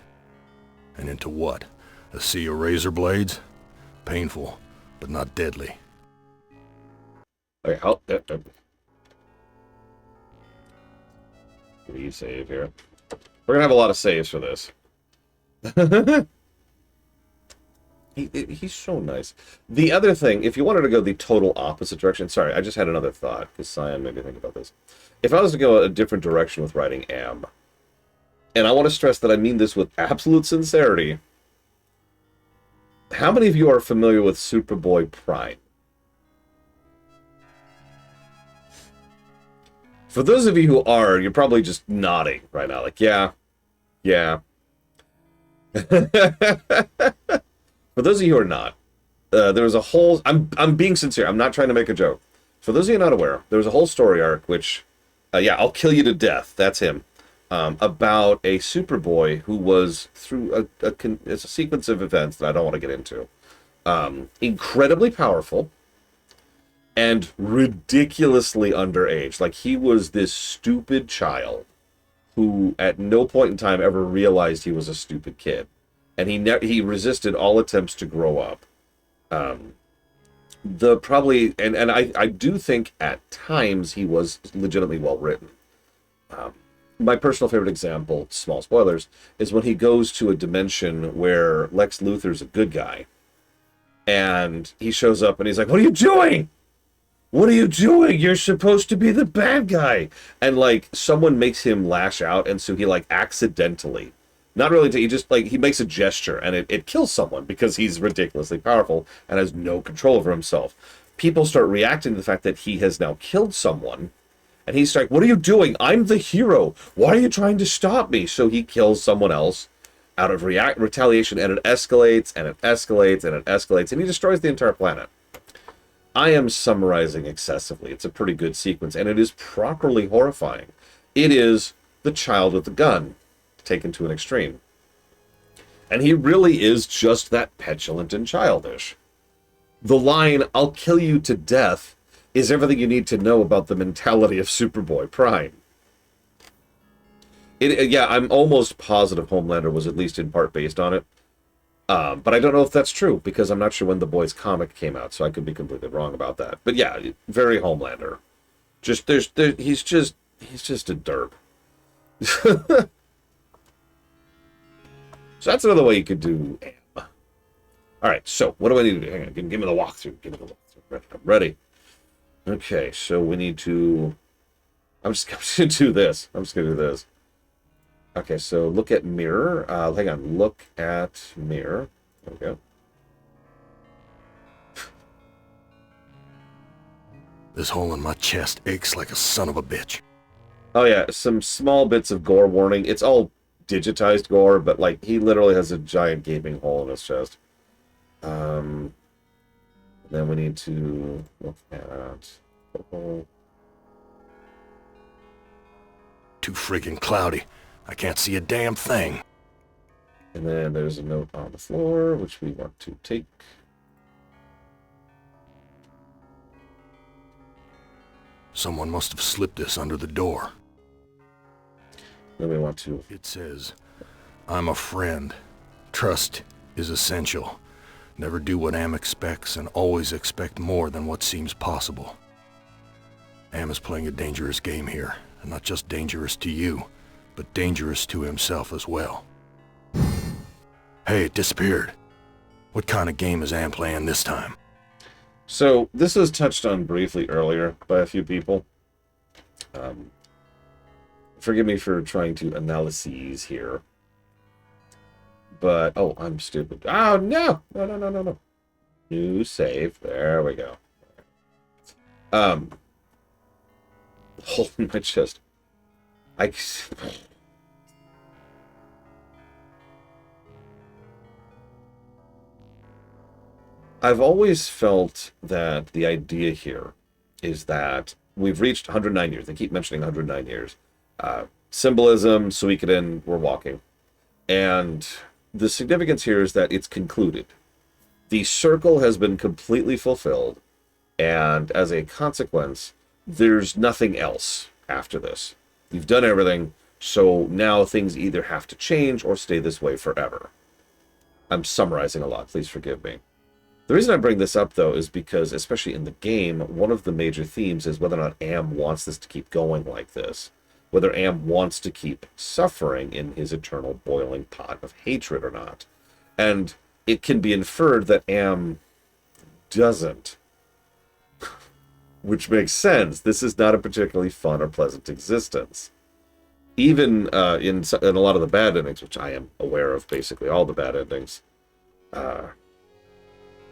And into what? A sea of razor blades? Painful, but not deadly. Okay, how... Please save here. We're gonna have a lot of saves for this. He's so nice. The other thing, if you wanted to go the total opposite direction... Sorry, I just had another thought, because Cyan made me think about this. If I was to go a different direction with writing Am, and I want to stress that I mean this with absolute sincerity, how many of you are familiar with Superboy Prime? For those of you who are, you're probably just nodding right now, like, yeah. For those of you who are not, there was a whole... I'm being sincere. I'm not trying to make a joke. For those of you not aware, there was a whole story arc which... yeah, I'll kill you to death. That's him. About a Superboy who was through it's a sequence of events that I don't want to get into. Incredibly powerful and ridiculously underage. Like, he was this stupid child who at no point in time ever realized he was a stupid kid. And he resisted all attempts to grow up. I do think at times he was legitimately well written. My personal favorite example, small spoilers, is when he goes to a dimension where Lex Luthor's a good guy. And he shows up and he's like, "What are you doing? What are you doing? You're supposed to be the bad guy." And like someone makes him lash out, and so he like accidentally... Not really, he just, like, he makes a gesture, and it kills someone because he's ridiculously powerful and has no control over himself. People start reacting to the fact that he has now killed someone, and he's like, "What are you doing? I'm the hero. Why are you trying to stop me?" So he kills someone else out of retaliation, and it escalates, and it escalates, and it escalates, and he destroys the entire planet. I am summarizing excessively. It's a pretty good sequence, and it is properly horrifying. It is the child with the gun taken to an extreme. And he really is just that petulant and childish. The line, "I'll kill you to death," is everything you need to know about the mentality of Superboy Prime. Yeah, I'm almost positive Homelander was at least in part based on it. But I don't know if that's true, because I'm not sure when The Boys comic came out, so I could be completely wrong about that. But yeah, very Homelander. He's just a derp. So that's another way you could do Am. Alright, so what do I need to do? Hang on, give me the walkthrough. I'm ready. Okay, so we need to... I'm just going to do this. Okay, so look at mirror. Hang on, look at mirror. There we go. This hole in my chest aches like a son of a bitch. Oh yeah, some small bits of gore warning. It's all digitized gore, but like he literally has a giant gaping hole in his chest. Then we need to look at Too friggin' cloudy. I can't see a damn thing. And then there's a note on the floor which we want to take. Someone must have slipped this under the door. Then we want to... It says, "I'm a friend. Trust is essential. Never do what Am expects and always expect more than what seems possible." Am is playing a dangerous game here, and not just dangerous to you, but dangerous to himself as well. Hey, it disappeared. What kind of game is Am playing this time? So this was touched on briefly earlier by a few people. Um, Forgive me for trying to analyses here. But, oh, I'm stupid. Oh, no! No. New save. There we go. Holding my chest. I've always felt that the idea here is that we've reached 109 years. They keep mentioning 109 years. Symbolism, Suikoden, we're walking. And the significance here is that it's concluded. The circle has been completely fulfilled, and as a consequence, there's nothing else after this. You've done everything, so now things either have to change or stay this way forever. I'm summarizing a lot, please forgive me. The reason I bring this up, though, is because, especially in the game, one of the major themes is whether or not Am wants this to keep going like this. Whether Am wants to keep suffering in his eternal boiling pot of hatred or not. And it can be inferred that Am doesn't. Which makes sense. This is not a particularly fun or pleasant existence. Even in a lot of the bad endings, which I am aware of basically all the bad endings,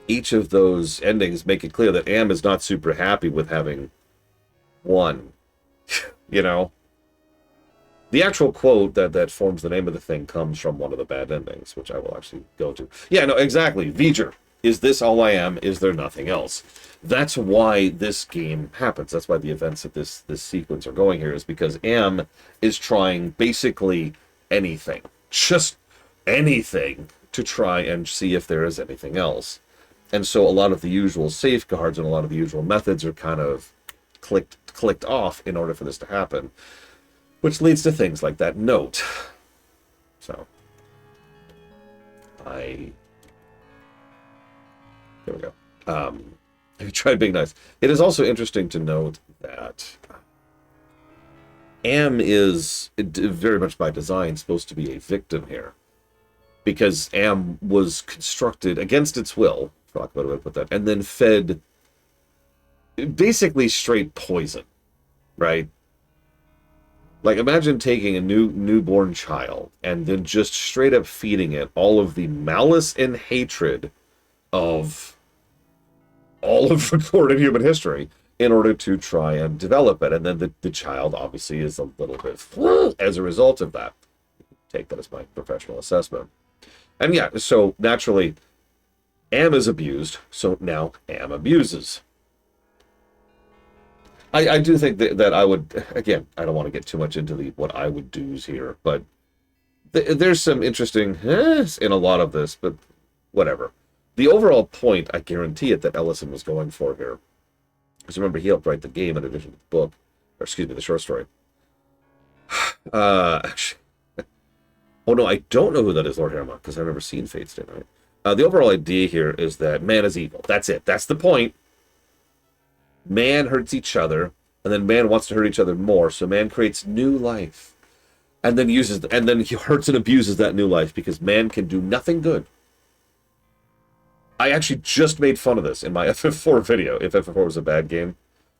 each of those endings make it clear that Am is not super happy with having won. You know? The actual quote that forms the name of the thing comes from one of the bad endings, which I will actually go to. Yeah, no, exactly. V'ger. Is this all I am? Is there nothing else? That's why this game happens. That's why the events of this sequence are going here, is because Am is trying basically anything. Just anything to try and see if there is anything else. And so a lot of the usual safeguards and a lot of the usual methods are kind of clicked off in order for this to happen. Which leads to things like that note. So, there we go. Have you tried being nice? It is also interesting to note that Am is, very much by design, supposed to be a victim here. Because Am was constructed against its will, for lack of a better way to put that, and then fed basically straight poison, right? Like, imagine taking a newborn child and then just straight up feeding it all of the malice and hatred of all of recorded human history in order to try and develop it. And then the child obviously is a little bit as a result of that. Take that as my professional assessment. And yeah, so naturally, Am is abused, so now Am abuses. I do think that I would, again, I don't want to get too much into what I would do's here, but there's some interesting in a lot of this, but whatever. The overall point, I guarantee it, that Ellison was going for here, because remember, he helped write the game in addition to the book, or excuse me, the short story. Actually, oh no, I don't know who that is, Lord Harriman, because I've never seen Fate's Day Night. The overall idea here is that man is evil. That's it. That's the point. Man hurts each other, and then man wants to hurt each other more, so man creates new life. And then he hurts and abuses that new life because man can do nothing good. I actually just made fun of this in my FF4 video, if FF4 was a bad game.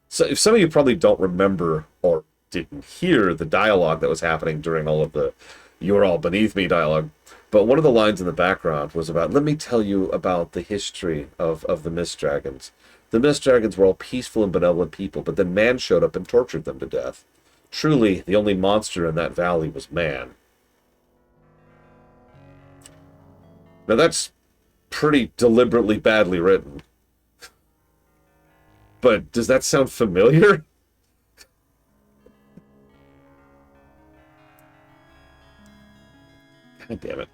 So if some of you probably don't remember or didn't hear the dialogue that was happening during all of the "you're all beneath me" dialogue, but one of the lines in the background was about, let me tell you about the history of the Mist Dragons. The Mist Dragons were all peaceful and benevolent people, but then man showed up and tortured them to death. Truly, the only monster in that valley was man. Now that's pretty deliberately badly written. But does that sound familiar? God damn it.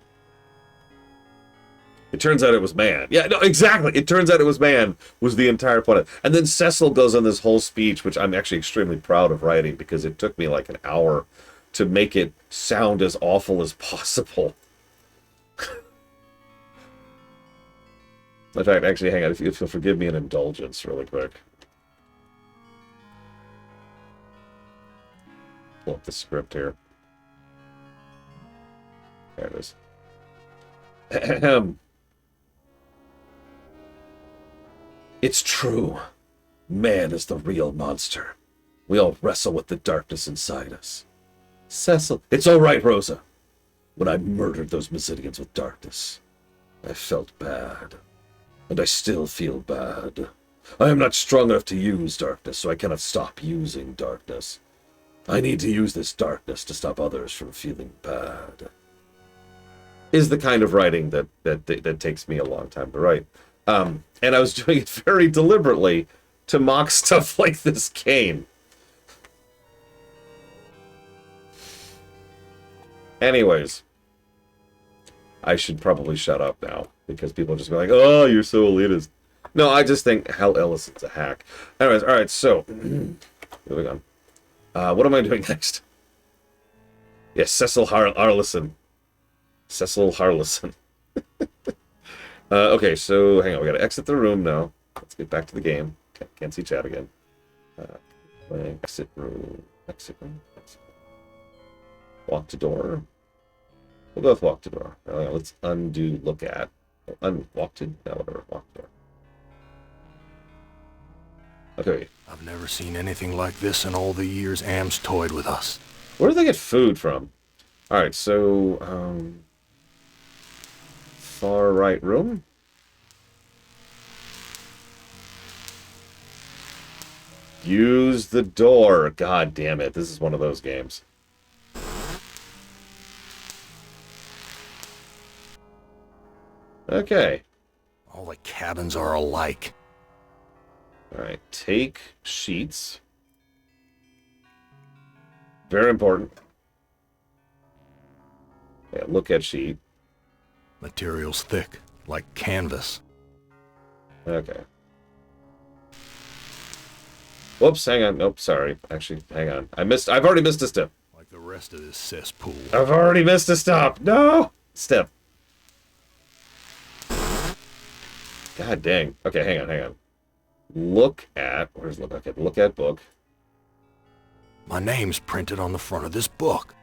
It turns out it was man. Yeah, no, exactly. It turns out it was man was the entire point. And then Cecil goes on this whole speech, which I'm actually extremely proud of writing because it took me like an hour to make it sound as awful as possible. In fact, actually, hang on. If you'll forgive me an indulgence really quick. Pull up the script here. There it is. Ahem. It's true. Man is the real monster. We all wrestle with the darkness inside us. Cecil, it's all right, Rosa. When I murdered those Mesitians with darkness, I felt bad. And I still feel bad. I am not strong enough to use darkness, so I cannot stop using darkness. I need to use this darkness to stop others from feeling bad. Is the kind of writing that takes me a long time to write. And I was doing it very deliberately to mock stuff like this game. Anyways, I should probably shut up now, because people just be like, oh, you're so elitist. No, I just think Hal Ellison's a hack. Anyways, alright, so, moving on. What am I doing next? Yes, Cecil Harlison. Cecil Harlison. Okay, so, hang on, we gotta exit the room now. Let's get back to the game. Can't see chat again. Exit room. Exit room. Exit room. Walk to door. We'll go with walk to door. Let's undo look at. Walk to? No, whatever. Walk to door. Okay. I've never seen anything like this in all the years Am's toyed with us. Where do they get food from? Alright, so, far right room. Use the door. God damn it. This is one of those games. Okay. All the cabins are alike. Alright, take sheets. Very important. Yeah, look at sheet. Material's thick, like canvas. Okay. Whoops, hang on. Nope, sorry. Actually, hang on. I've already missed a step. Like the rest of this cesspool. I've already missed a stop. No! Step. God dang. Okay, hang on. Look at... Where's look? Okay, look at book. My name's printed on the front of this book.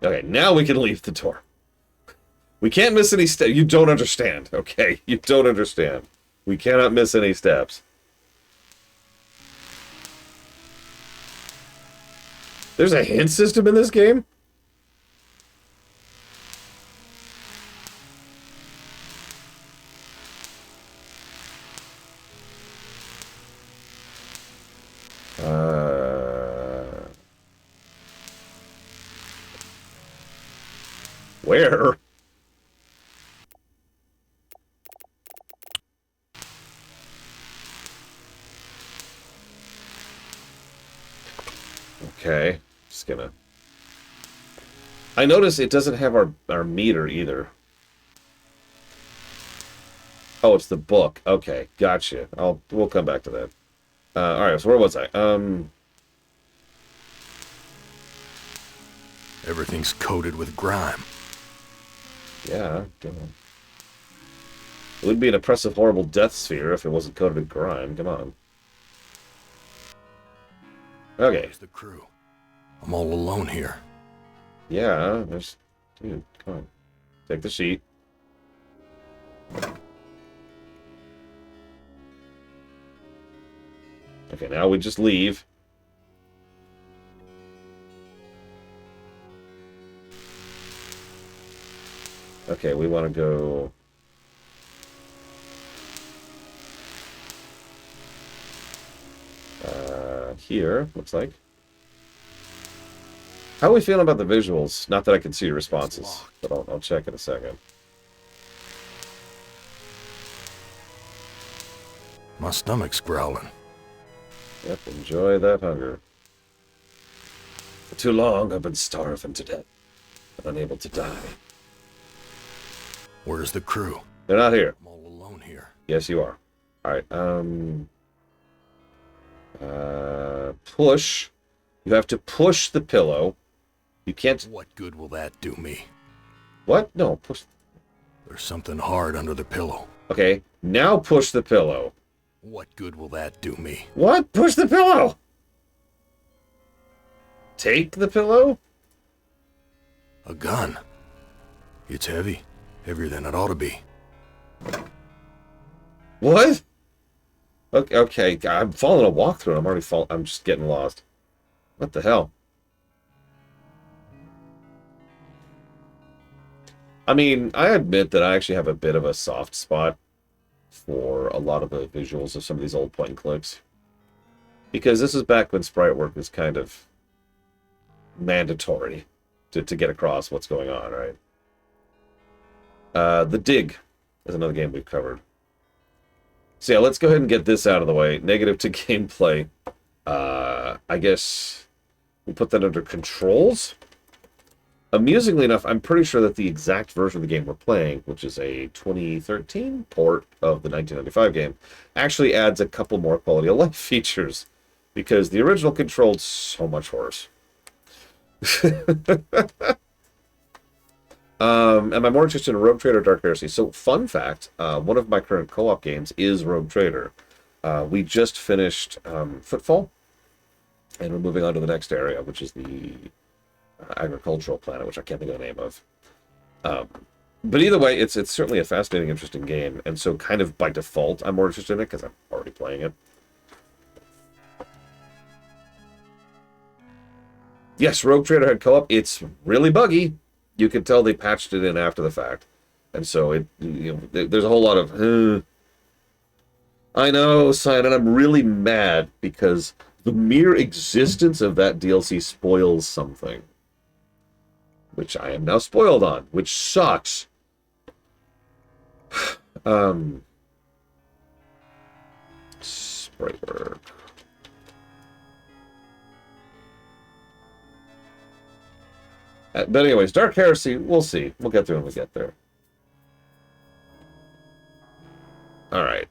Okay, now we can leave the door. We can't miss any steps. You don't understand, okay? You don't understand. We cannot miss any steps. There's a hint system in this game? Where? Okay, just gonna... I notice it doesn't have our meter either. Oh, it's the book. Okay, gotcha. We'll come back to that. Alright, so where was I? Everything's coated with grime. Yeah, come on. It would be an oppressive, horrible death sphere if it wasn't coated in grime. Come on. Okay. There's the crew. I'm all alone here. Yeah, there's... Dude, come on. Take the sheet. Okay, now we just leave. Okay, we want to go... here, looks like. How are we feeling about the visuals? Not that I can see your responses, but I'll check in a second. My stomach's growling. Yep, enjoy that hunger. For too long, I've been starving to death, but unable to die. Where's the crew? They're not here. I'm all alone here. Yes, you are. Alright, push. You have to push the pillow. You can't... What good will that do me? What? No, push... There's something hard under the pillow. Okay, now push the pillow. What good will that do me? What? Push the pillow! Take the pillow? A gun. It's heavy. Heavier than it ought to be. What? Okay, okay. I'm following a walkthrough. I'm just getting lost. What the hell? I mean, I admit that I actually have a bit of a soft spot for a lot of the visuals of some of these old point and clicks. Because this is back when sprite work was kind of mandatory to get across what's going on, right? The Dig is another game we've covered. So yeah, let's go ahead and get this out of the way. Negative to gameplay. I guess we'll put that under controls. Amusingly enough, I'm pretty sure that the exact version of the game we're playing, which is a 2013 port of the 1995 game, actually adds a couple more quality of life features, because the original controlled so much worse. Am I more interested in Rogue Trader or Dark Heresy? So, fun fact, one of my current co-op games is Rogue Trader. We just finished Footfall, and we're moving on to the next area, which is the agricultural planet, which I can't think of the name of. But either way, it's certainly a fascinating, interesting game, and so kind of by default, I'm more interested in it because I'm already playing it. Yes, Rogue Trader had co-op. It's really buggy. You can tell they patched it in after the fact, and so there's a whole lot of. I know, Cyan, and I'm really mad because the mere existence of that DLC spoils something, which I am now spoiled on, which sucks. Sprite work. But anyways, Dark Heresy, we'll see. We'll get there when we get there. Alright.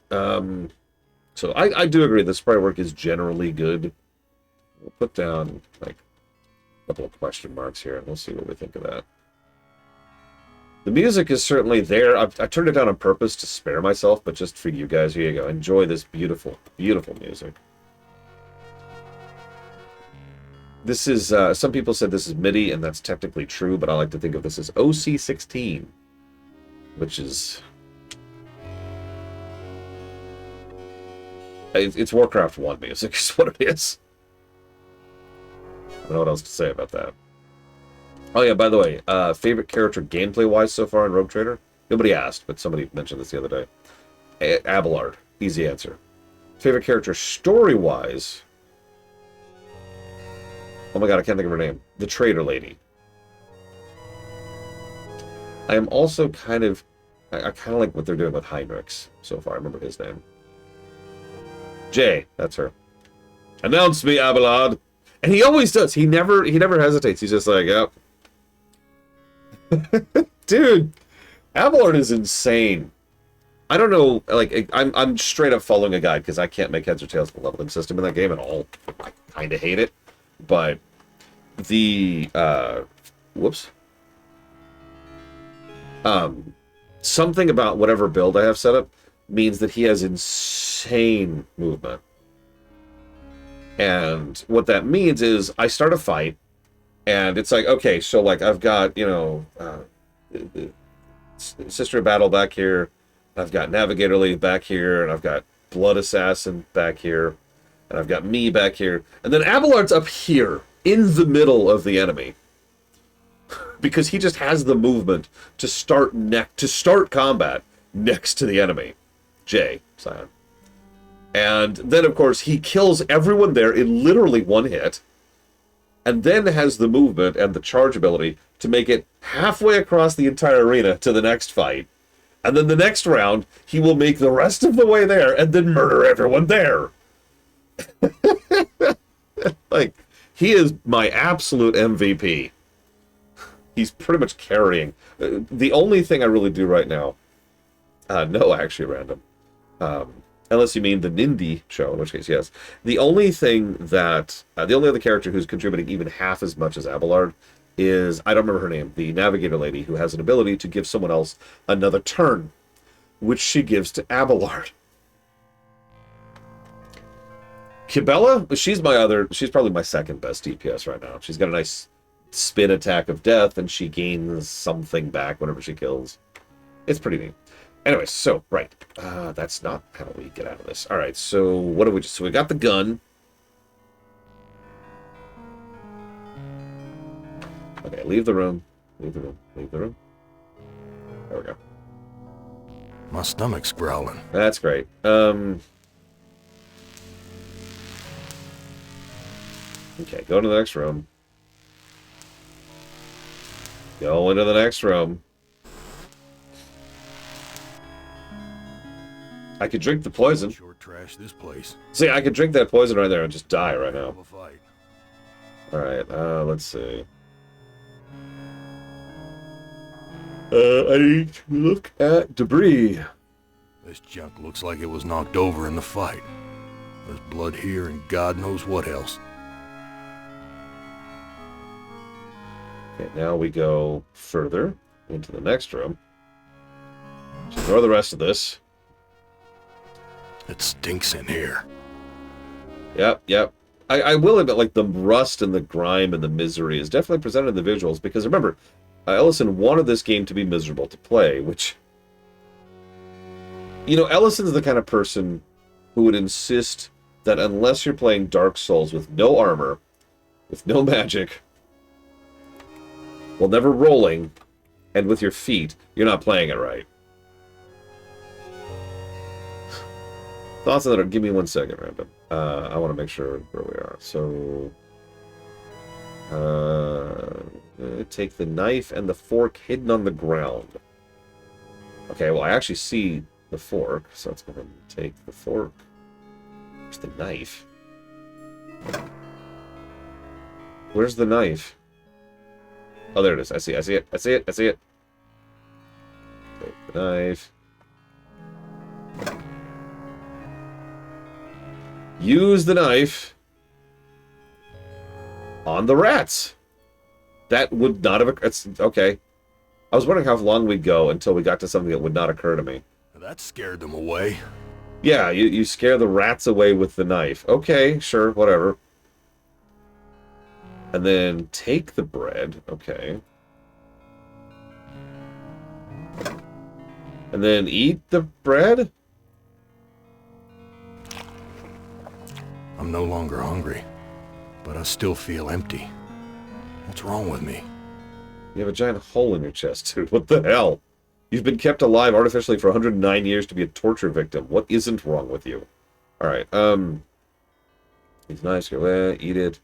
So I do agree the sprite work is generally good. We'll put down, like, a couple of question marks here, and we'll see what we think of that. The music is certainly there. I turned it down on purpose to spare myself, but just for you guys, here you go. Enjoy this beautiful, beautiful music. This is, some people said this is MIDI, and that's technically true, but I like to think of this as OC16, which is... It's Warcraft 1 music, is what it is. I don't know what else to say about that. Oh yeah, by the way, favorite character gameplay-wise so far in Rogue Trader? Nobody asked, but somebody mentioned this the other day. Abelard. Easy answer. Favorite character story-wise... Oh my god, I can't think of her name. The Trader Lady. I am also kind of... I kind of like what they're doing with Heinrichs so far. I remember his name. Jay, that's her. Announce me, Abelard! And he always does. He never hesitates. He's just like, yep. Dude, Abelard is insane. I don't know, like, I'm straight up following a guide because I can't make heads or tails of the leveling system in that game at all. I kind of hate it. But the something about whatever build I have set up means that he has insane movement. And what that means is I start a fight and it's like, okay, so like I've got, you know, Sister of Battle back here, I've got Navigator Lady back here, and I've got Blood Assassin back here, and I've got me back here, and then Abelard's up here in the middle of the enemy because he just has the movement to start combat next to the enemy. Jay, Cyan. And then of course he kills everyone there in literally one hit, and then has the movement and the charge ability to make it halfway across the entire arena to the next fight, and then the next round he will make the rest of the way there and then murder everyone there. Like, he is my absolute MVP. He's pretty much carrying. The only thing I really do right now, no, actually, random. Unless you mean the Nindy show, in which case, yes. The only thing that, the only other character who's contributing even half as much as Abelard is, I don't remember her name, the Navigator Lady, who has an ability to give someone else another turn, which she gives to Abelard. Kibella, she's probably my second best DPS right now. She's got a nice spin attack of death, and she gains something back whenever she kills. It's pretty neat. Anyways, so, right. That's not how we get out of this. All right, so what do we just... So we got the gun. Okay, leave the room. Leave the room. Leave the room. There we go. My stomach's growling. That's great. Okay, go to the next room. Go into the next room. I could drink the poison. Sure trash this place. See, I could drink that poison right there and just die right now. Have a fight. Alright, let's see. I need to look at debris. This junk looks like it was knocked over in the fight. There's blood here and God knows what else. Okay, now we go further into the next room. So ignore the rest of this. It stinks in here. Yep. I will admit, like, the rust and the grime and the misery is definitely presented in the visuals, because remember, Ellison wanted this game to be miserable to play, which... You know, Ellison's the kind of person who would insist that unless you're playing Dark Souls with no armor, with no magic, while never rolling, and with your feet, you're not playing it right. Thoughts on that? Give me 1 second, Random. I want to make sure where we are. So, take the knife and the fork hidden on the ground. Okay, well, I actually see the fork, so let's go ahead and take the fork. Where's the knife? Where's the knife? Oh, there it is. I see it. Take the knife. Use the knife on the rats. That would not have... It's okay. I was wondering how long we'd go until we got to something that would not occur to me. That scared them away. Yeah, you scare the rats away with the knife. Okay, sure, whatever. And then take the bread. Okay. And then eat the bread? I'm no longer hungry, but I still feel empty. What's wrong with me? You have a giant hole in your chest, dude. What the hell? You've been kept alive artificially for 109 years to be a torture victim. What isn't wrong with you? Alright, it's nice. Eat it.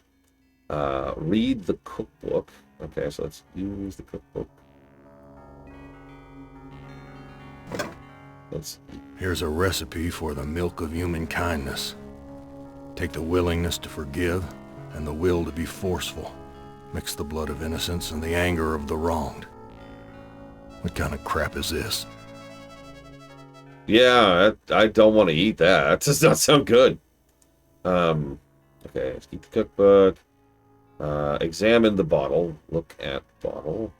Read the cookbook. Okay, so let's use the cookbook. Here's a recipe for the milk of human kindness. Take the willingness to forgive and the will to be forceful. Mix the blood of innocence and the anger of the wronged. What kind of crap is this? Yeah, I don't want to eat that. That does not sound good. Okay, let's keep the cookbook. Examine the bottle. Look at bottle.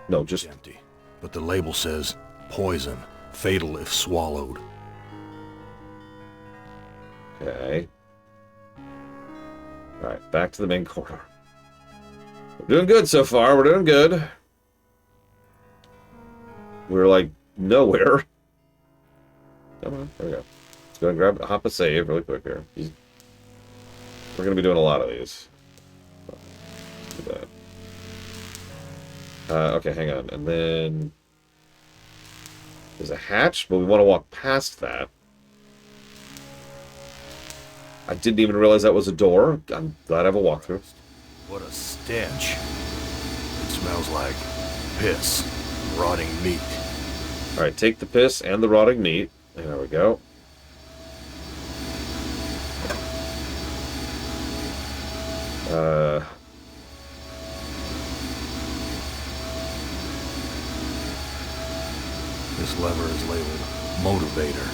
No, just... It's empty. But the label says, poison, fatal if swallowed. Okay. Alright, back to the main corridor. We're doing good so far. We're doing good. We're, like, nowhere. Come on, there we go. Let's go and grab, hop a save really quick here. We're going to be doing a lot of these. Do that. Okay, hang on. And then... There's a hatch, but we want to walk past that. I didn't even realize that was a door. I'm glad I have a walkthrough. What a stench. It smells like piss, rotting meat. Alright, take the piss and the rotting meat. There we go. This lever is labeled Motivator.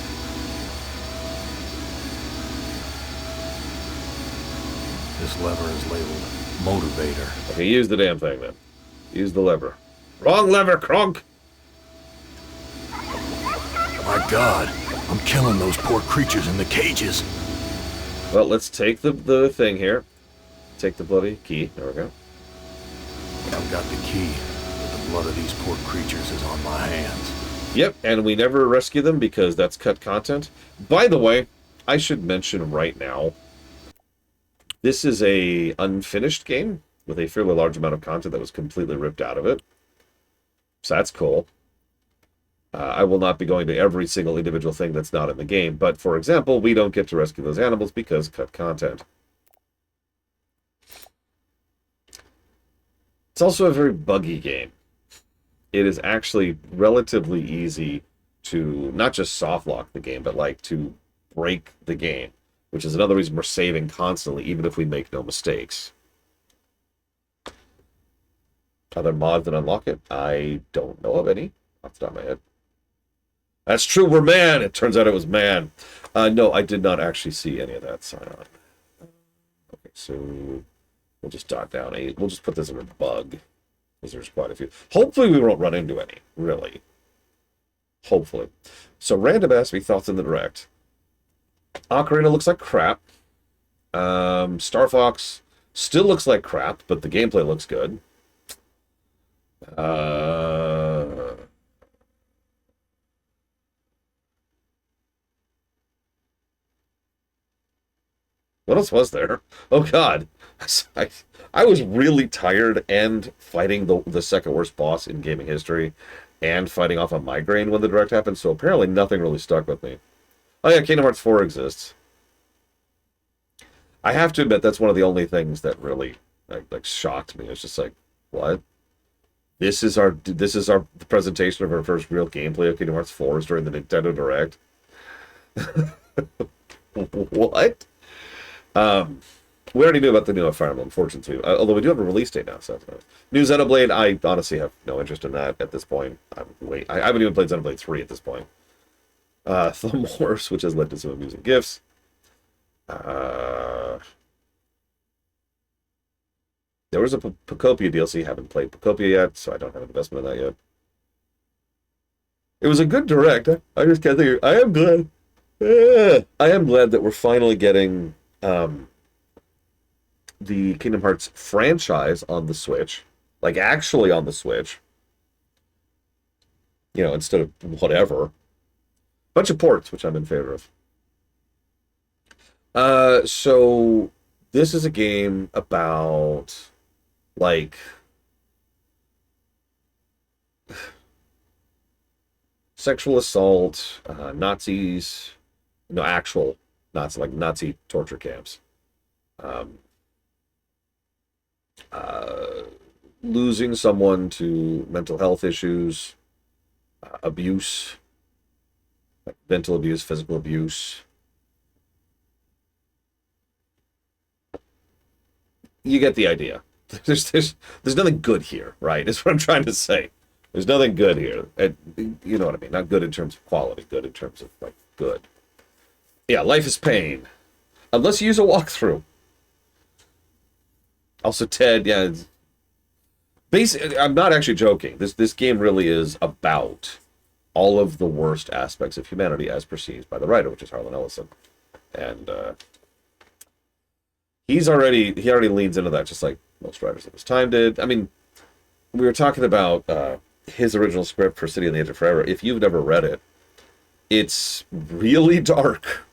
This lever is labeled Motivator. Okay, use the damn thing then. Use the lever. Wrong lever, Kronk! My God, I'm killing those poor creatures in the cages. Well, let's take the thing here. Take the bloody key. There we go. I've got the key, but the blood of these poor creatures is on my hands. Yep, and we never rescue them because that's cut content. By the way, I should mention right now, this is a unfinished game with a fairly large amount of content that was completely ripped out of it. So that's cool. I will not be going to every single individual thing that's not in the game, but for example, we don't get to rescue those animals because cut content. It's also a very buggy game. It is actually relatively easy to not just softlock the game, but like to break the game, which is another reason we're saving constantly, even if we make no mistakes. Other mods that unlock it? I don't know of any off the top of my head. That's true, we're man! It turns out it was man. No, I did not actually see any of that sign on. Okay, so we'll just dot down we'll just put this in a bug, because there's quite a few. Hopefully we won't run into any, really. Hopefully. So random asked me thoughts in the direct. Ocarina looks like crap. Star Fox still looks like crap, but the gameplay looks good. What else was there? Oh god. I was really tired and fighting the second worst boss in gaming history and fighting off a migraine when the direct happened, so apparently nothing really stuck with me. Oh yeah, Kingdom Hearts 4 exists. I have to admit that's one of the only things that really like shocked me. It's just like, what? This is the presentation of our first real gameplay of Kingdom Hearts 4 during the Nintendo Direct. What? We already knew about the new Fire Emblem Fortune 2, although we do have a release date now. So new Xenoblade, I honestly have no interest in that at this point. I haven't even played Xenoblade 3 at this point. Thumb Wars, which has led to some amusing gifts. There was a Pocopia DLC. Haven't played Pocopia yet, so I don't have an investment in that yet. It was a good direct. I just can't think. I am glad. I am glad that we're finally getting the Kingdom Hearts franchise on the Switch, like actually on the Switch. You know, instead of whatever. Bunch of ports, which I'm in favor of. So this is a game about like sexual assault, Nazis, no actual Nazi, like Nazi torture camps, losing someone to mental health issues, abuse, like mental abuse, physical abuse. You get the idea. There's nothing good here, right? Is what I'm trying to say. There's nothing good here. And you know what I mean? Not good in terms of quality, good in terms of like good. Yeah, life is pain. Unless you use a walkthrough. Also, Ted, yeah. Basically, I'm not actually joking. This game really is about all of the worst aspects of humanity as perceived by the writer, which is Harlan Ellison. And he already leans into that, just like most writers of his time did. I mean, we were talking about his original script for City on the Edge of Forever. If you've never read it, it's really dark.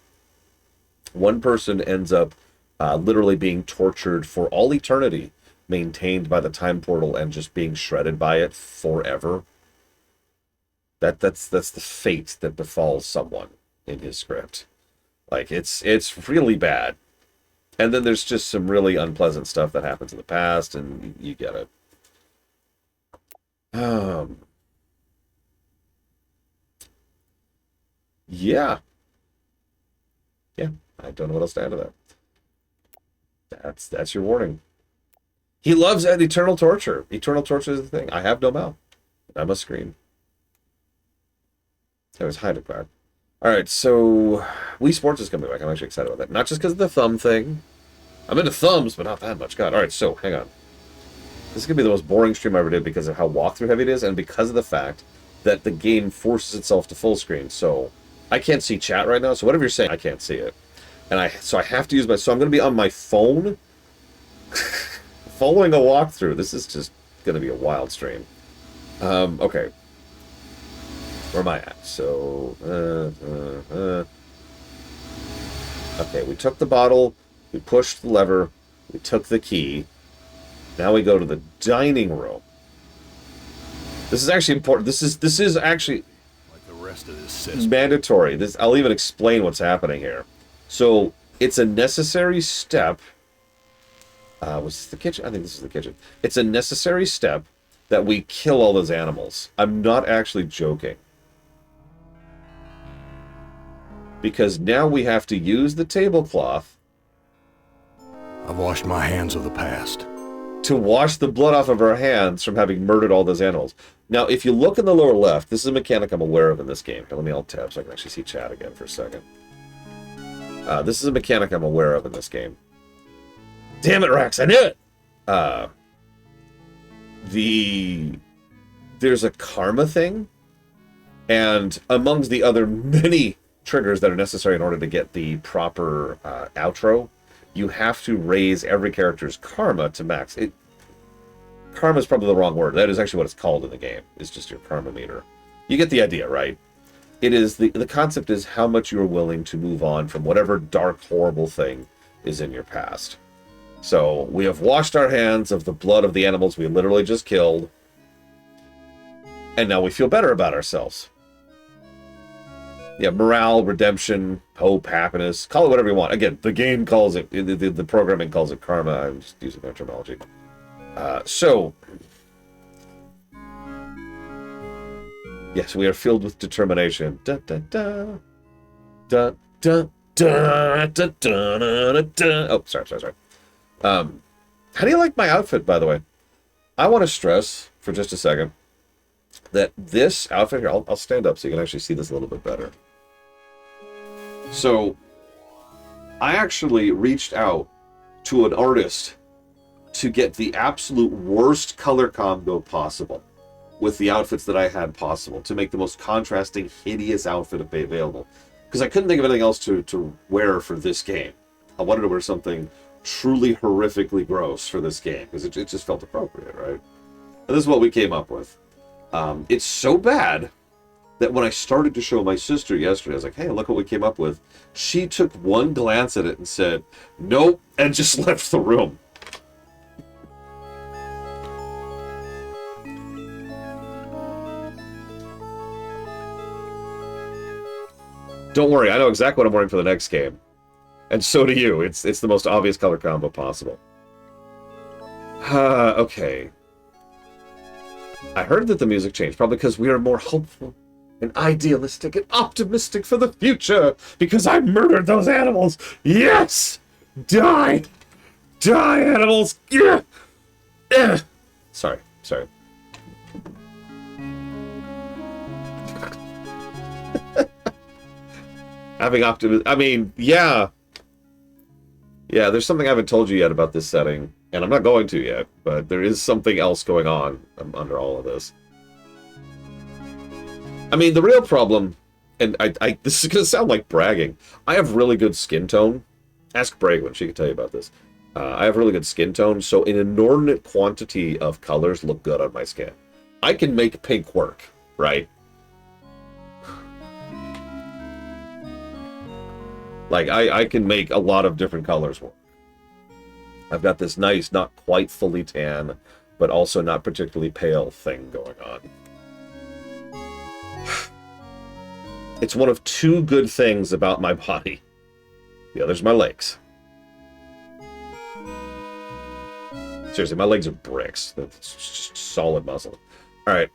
One person ends up literally being tortured for all eternity, maintained by the time portal, and just being shredded by it forever. That's the fate that befalls someone in his script. Like it's really bad. And then there's just some really unpleasant stuff that happens in the past, and you get it. Yeah. Yeah, I don't know what else to add to that. That's your warning. He loves eternal torture. Eternal torture is the thing. I have no mouth. I must scream. That was high declared. Alright, so Wii Sports is coming back. I'm actually excited about that. Not just because of the thumb thing. I'm into thumbs, but not that much. God. Alright, so hang on. This is going to be the most boring stream I ever did because of how walkthrough heavy it is, and because of the fact that the game forces itself to full screen. So I can't see chat right now, so whatever you're saying, I can't see it. And so I have to use so I'm going to be on my phone following a walkthrough. This is just going to be a wild stream. Okay. Where am I at? So, okay, we took the bottle, we pushed the lever, we took the key. Now we go to the dining room. This is actually important. This is actually Like the rest of this system. mandatory. I'll even explain what's happening here. So it's a necessary step. Was this the kitchen? I think this is the kitchen. It's a necessary step that we kill all those animals. I'm not actually joking. Because now we have to use the tablecloth I've washed my hands of the past. to wash the blood off of our hands from having murdered all those animals. Now, if you look in the lower left, this is a mechanic I'm aware of in this game. Here, let me alt tab so I can actually see chat again for a second. This is a mechanic I'm aware of in this game. Damn it, Rax, I knew it! There's a karma thing, and amongst the other many triggers that are necessary in order to get the proper outro, you have to raise every character's karma to max. Karma is probably the wrong word. That is actually what it's called in the game. It's just your karma meter. You get the idea, right? It is the concept is how much you're willing to move on from whatever dark, horrible thing is in your past. So we have washed our hands of the blood of the animals we literally just killed, and now we feel better about ourselves. Yeah, morale, redemption, hope, happiness, call it whatever you want. Again, the game calls it, the programming calls it karma. I'm just using their terminology. So, yes, we are filled with determination. Da, da, da. Da, da, da, da, da, da, da. Oh, sorry. How do you like my outfit, by the way? I want to stress, for just a second, that this outfit here, I'll stand up so you can actually see this a little bit better. So, I actually reached out to an artist to get the absolute worst color combo possible with the outfits that I had possible to make the most contrasting, hideous outfit available. Because I couldn't think of anything else to wear for this game. I wanted to wear something truly horrifically gross for this game because it just felt appropriate, right? And this is what we came up with. It's so bad that when I started to show my sister yesterday, I was like, hey, look what we came up with. She took one glance at it and said, nope, and just left the room. Don't worry, I know exactly what I'm wearing for the next game. And so do you. It's the most obvious color combo possible. Okay. I heard that the music changed, probably because we are more hopeful and idealistic and optimistic for the future, because I murdered those animals. Yes! Die! Die, animals! Yeah! Sorry. Having optimism. I mean, yeah. Yeah, there's something I haven't told you yet about this setting, and I'm not going to yet, but there is something else going on under all of this. I mean, the real problem, and this is going to sound like bragging, I have really good skin tone. Ask Bragwin, she can tell you about this. I have really good skin tone, so an inordinate quantity of colors look good on my skin. I can make pink work, right? Like, I can make a lot of different colors work. I've got this nice, not quite fully tan, but also not particularly pale thing going on. It's one of two good things about my body. The other's my legs. Seriously, my legs are bricks. That's just solid muscle. Alright,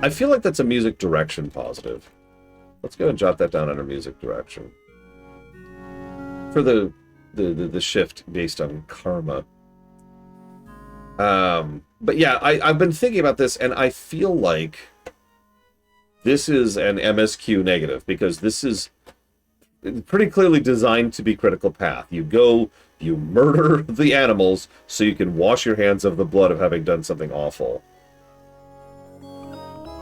I feel like that's a music direction positive. Let's go and jot that down under music direction. For the shift based on karma. But yeah, I've been thinking about this, and I feel like this is an MSQ negative, because this is pretty clearly designed to be critical path. You go, you murder the animals, so you can wash your hands of the blood of having done something awful.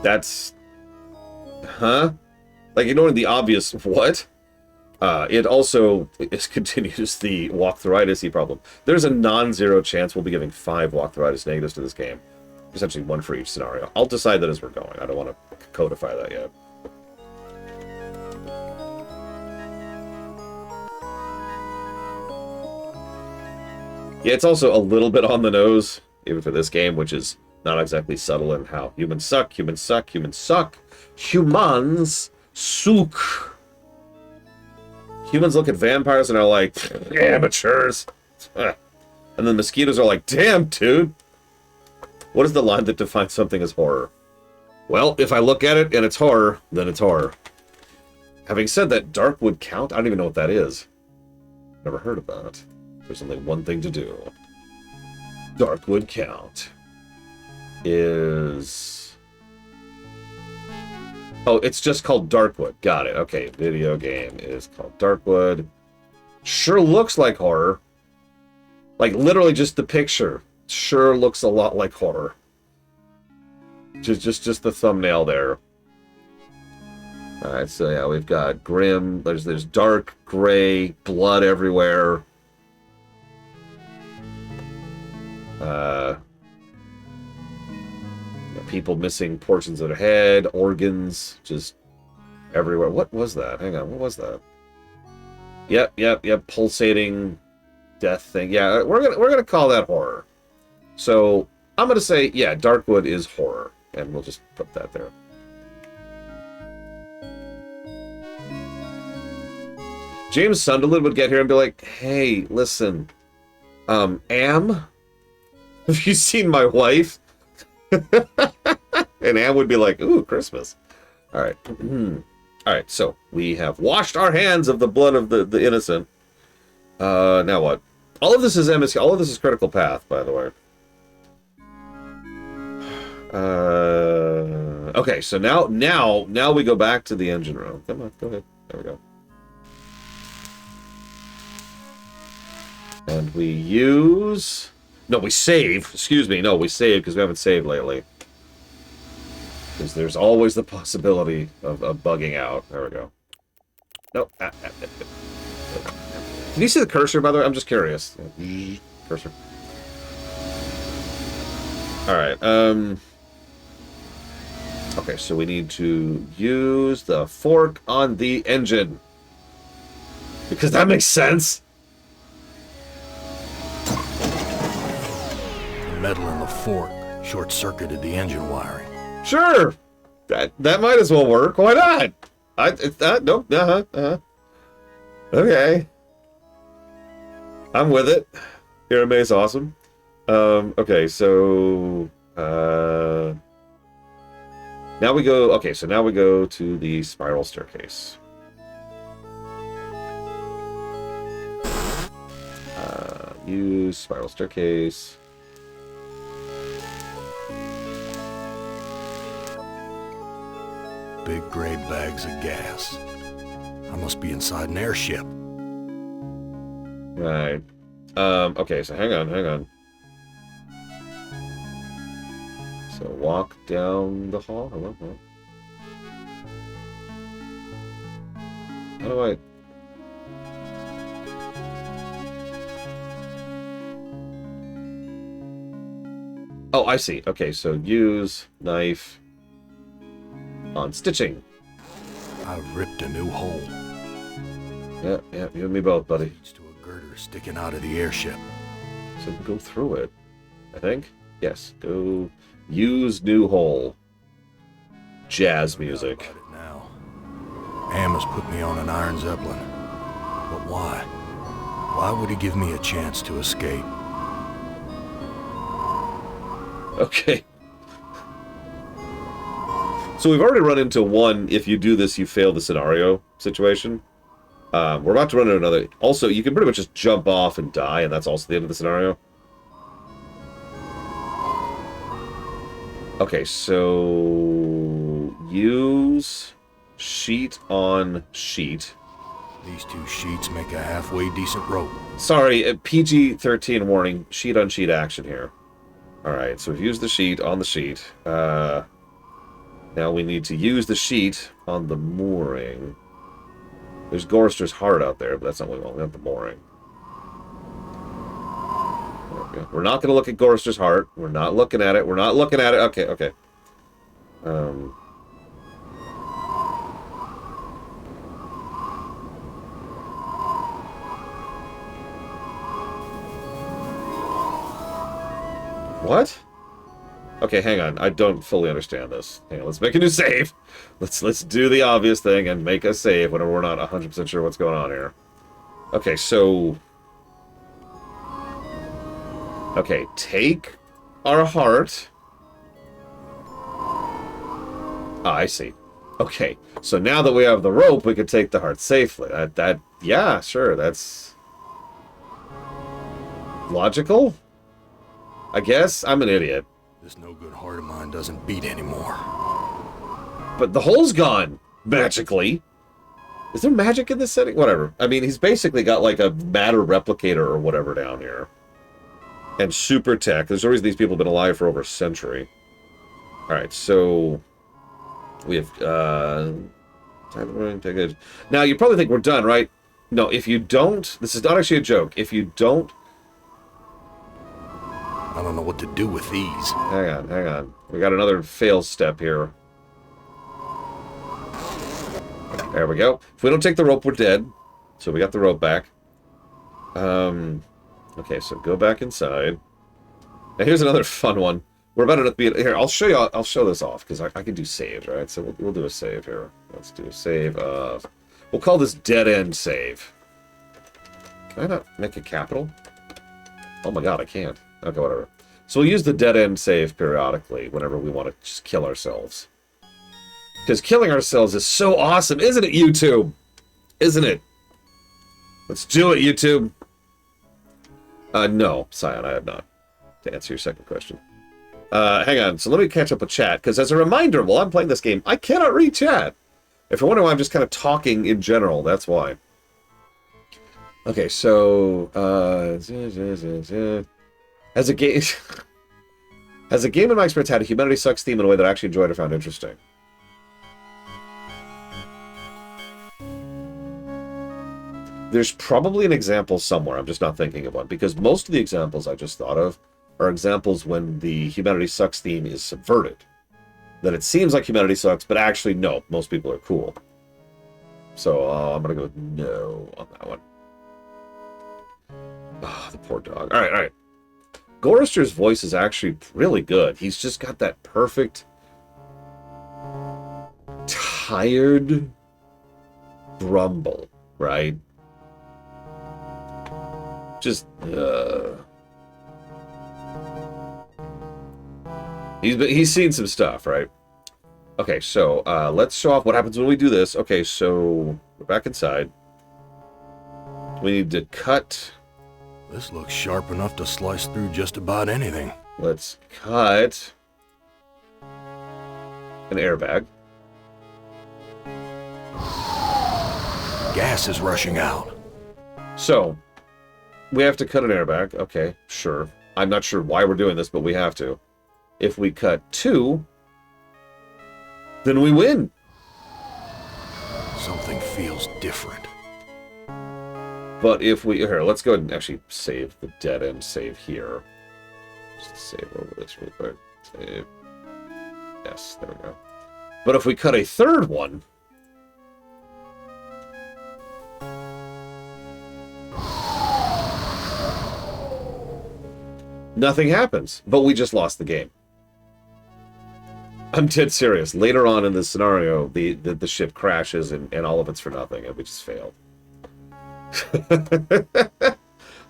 That's... Huh? Like, ignoring the obvious, what? It also continues the walk-through-itis problem. There's a non-zero chance we'll be giving 5 walk-through-itis negatives to this game. Essentially 1 for each scenario. I'll decide that as we're going. I don't want to codify that yet. Yeah, it's also a little bit on the nose, even for this game, which is not exactly subtle in how humans suck, humans suck, humans suck. Humans suck. Humans look at vampires and are like, amateurs. And then mosquitoes are like, damn, dude. What is the line that defines something as horror? Well, if I look at it and it's horror, then it's horror. Having said that, Darkwood count? I don't even know what that is. Never heard of that. There's only one thing to do. Darkwood count is... Oh, it's just called Darkwood. Got it. Okay, video game is called Darkwood. Sure looks like horror. Like, literally just the picture. Sure looks a lot like horror. Just the thumbnail there. Alright, so yeah, we've got grim. There's dark, gray, blood everywhere. People missing portions of their head, organs, just everywhere. What was that? Hang on, what was that? Yep. Pulsating death thing. Yeah, we're gonna call that horror. So I'm gonna say, yeah, Darkwood is horror, and we'll just put that there. James Sunderland would get here and be like, "Hey, listen, Am, have you seen my wife?" And Am would be like, "Ooh, Christmas." All right. All right, so we have washed our hands of the blood of the innocent. Now what? All of this is MSK. All of this is Critical Path, by the way. Okay, so now we go back to the engine room. Come on, go ahead. There we go. And we use... No, we save. Excuse me. No, we save because we haven't saved lately. Because there's always the possibility of bugging out. There we go. Nope. Can you see the cursor, by the way? I'm just curious. Cursor. Alright, okay, so we need to use the fork on the engine. Because that makes sense. The metal in the fork short-circuited the engine wiring. Sure, that might as well work. Why not? Nope. Okay, I'm with it. Irame awesome. Okay, so now we go. Okay, so now we go to the spiral staircase. Use spiral staircase. Big gray bags of gas. I must be inside an airship. Right. Okay, so hang on. So walk down the hall. Hello. How do I... Oh, I see. Okay, so use knife on stitching. I've ripped a new hole. Yeah, you and me both, buddy. Leads to a girder sticking out of the airship. So go through it, I think. Yes, go use new hole. Jazz music. About it now. Am has put me on an Iron Zeppelin. But why? Why would he give me a chance to escape? Okay. So we've already run into one, if you do this, you fail the scenario situation. We're about to run into another. Also, you can pretty much just jump off and die, and that's also the end of the scenario. Okay, so... use sheet on sheet. These two sheets make a halfway decent rope. Sorry, PG-13 warning. Sheet on sheet action here. Alright, so we've used the sheet on the sheet. Now we need to use the sheet on the mooring. There's Gorrister's heart out there, but that's not what we want. We want the mooring. Okay. We're not going to look at Gorrister's heart. We're not looking at it. We're not looking at it. Okay, okay. What? Okay, hang on. I don't fully understand this. Hang on, let's make a new save. Let's do the obvious thing and make a save whenever we're not 100% sure what's going on here. Okay, so... Okay, take our heart. Ah, I see. Okay, so now that we have the rope, we can take the heart safely. Yeah, sure, that's... logical? I guess? I'm an idiot. This no-good heart of mine doesn't beat anymore. But the hole's gone, magically. Is there magic in this setting? Whatever. I mean, he's basically got like a matter replicator or whatever down here. And super tech. There's a reason these people have been alive for over a century. Alright, so... we have, now, you probably think we're done, right? No, if you don't... This is not actually a joke. If you don't... I don't know what to do with these. Hang on, hang on. We got another fail step here. There we go. If we don't take the rope, we're dead. So we got the rope back. Okay, so go back inside. Now here's another fun one. We're about to be... Here, I'll show you... I'll show this off, because I can do saves, right? So we'll do a save here. Let's do a save of... We'll call this dead-end save. Can I not make a capital? Oh my god, I can't. Okay, whatever. So we'll use the dead-end save periodically whenever we want to just kill ourselves. Because killing ourselves is so awesome, isn't it, YouTube? Isn't it? Let's do it, YouTube. No, Scion, I have not. To answer your second question. Hang on, so let me catch up with chat, because as a reminder, while I'm playing this game, I cannot read chat. If you're wondering why I'm just kind of talking in general, that's why. Okay, so... As a game... Has a game in my experience had a Humanity Sucks theme in a way that I actually enjoyed or found interesting? There's probably an example somewhere, I'm just not thinking of one, because most of the examples I just thought of are examples when the Humanity Sucks theme is subverted. That it seems like Humanity Sucks, but actually, no, most people are cool. So, I'm gonna go with no on that one. Ah, the poor dog. Alright, alright. Gorrister's voice is actually really good. He's just got that perfect... tired... grumble, right? Just, He's seen some stuff, right? Okay, so, let's show off what happens when we do this. Okay, so, we're back inside. We need to cut... This looks sharp enough to slice through just about anything. Let's cut... an airbag. Gas is rushing out. So, we have to cut an airbag. Okay, sure. I'm not sure why we're doing this, but we have to. If we cut 2, then we win. Something feels different. But if we... Here, let's go ahead and actually save the dead end save here. Just save over this real quick. Save. Yes, there we go. But if we cut a third one... nothing happens, but we just lost the game. I'm dead serious. Later on in this scenario, the ship crashes and all of it's for nothing, and we just failed.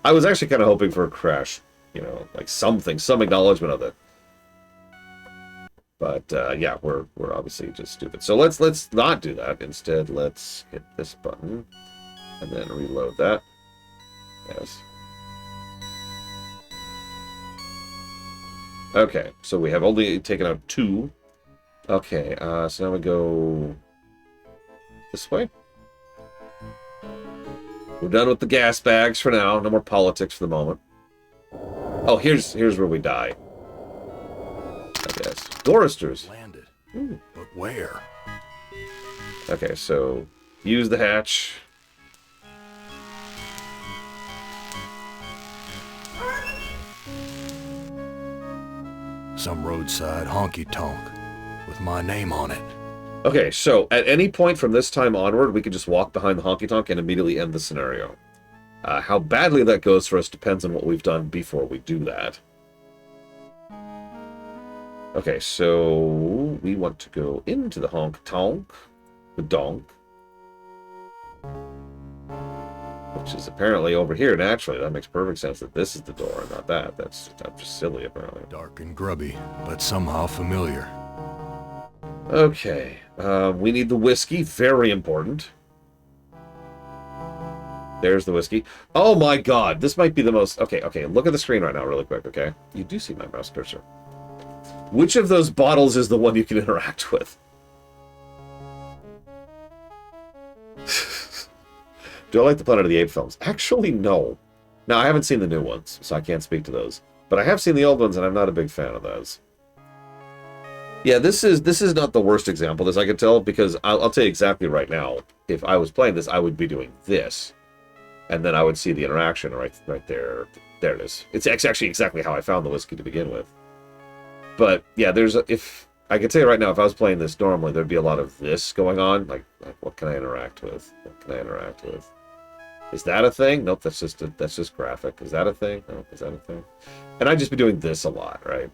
I was actually kind of hoping for a crash, you know, like something, some acknowledgement of it. But yeah, we're obviously just stupid. So let's not do that. Instead, let's hit this button and then reload that. Yes. Okay, so we have only taken out 2. Okay, so now we go this way. We're done with the gas bags for now. No more politics for the moment. Oh, here's where we die. I guess. Gorrister's. Landed. But where? Okay, so use the hatch. Some roadside honky-tonk with my name on it. Okay, so at any point from this time onward, we can just walk behind the honky-tonk and immediately end the scenario. How badly that goes for us depends on what we've done before we do that. Okay, so we want to go into the honky-tonk, the donk, which is apparently over here naturally. That makes perfect sense that this is the door and not that. That's just silly, apparently. Dark and grubby, but somehow familiar. Okay, we need the whiskey. Very important. There's the whiskey. Oh my god, this might be the most... Okay, look at the screen right now really quick, okay? You do see my mouse cursor. Which of those bottles is the one you can interact with? Do I like the Planet of the Apes films? Actually, no. Now, I haven't seen the new ones, so I can't speak to those. But I have seen the old ones, and I'm not a big fan of those. Yeah, this is not the worst example, as I can tell, because I'll tell you exactly right now, if I was playing this, I would be doing this. And then I would see the interaction right there. There it is. It's actually exactly how I found the whiskey to begin with. But, yeah, if I can tell you right now, if I was playing this normally, there'd be a lot of this going on. Like what can I interact with? What can I interact with? Is that a thing? Nope, that's just graphic. Is that a thing? No, is that a thing? And I'd just be doing this a lot, right?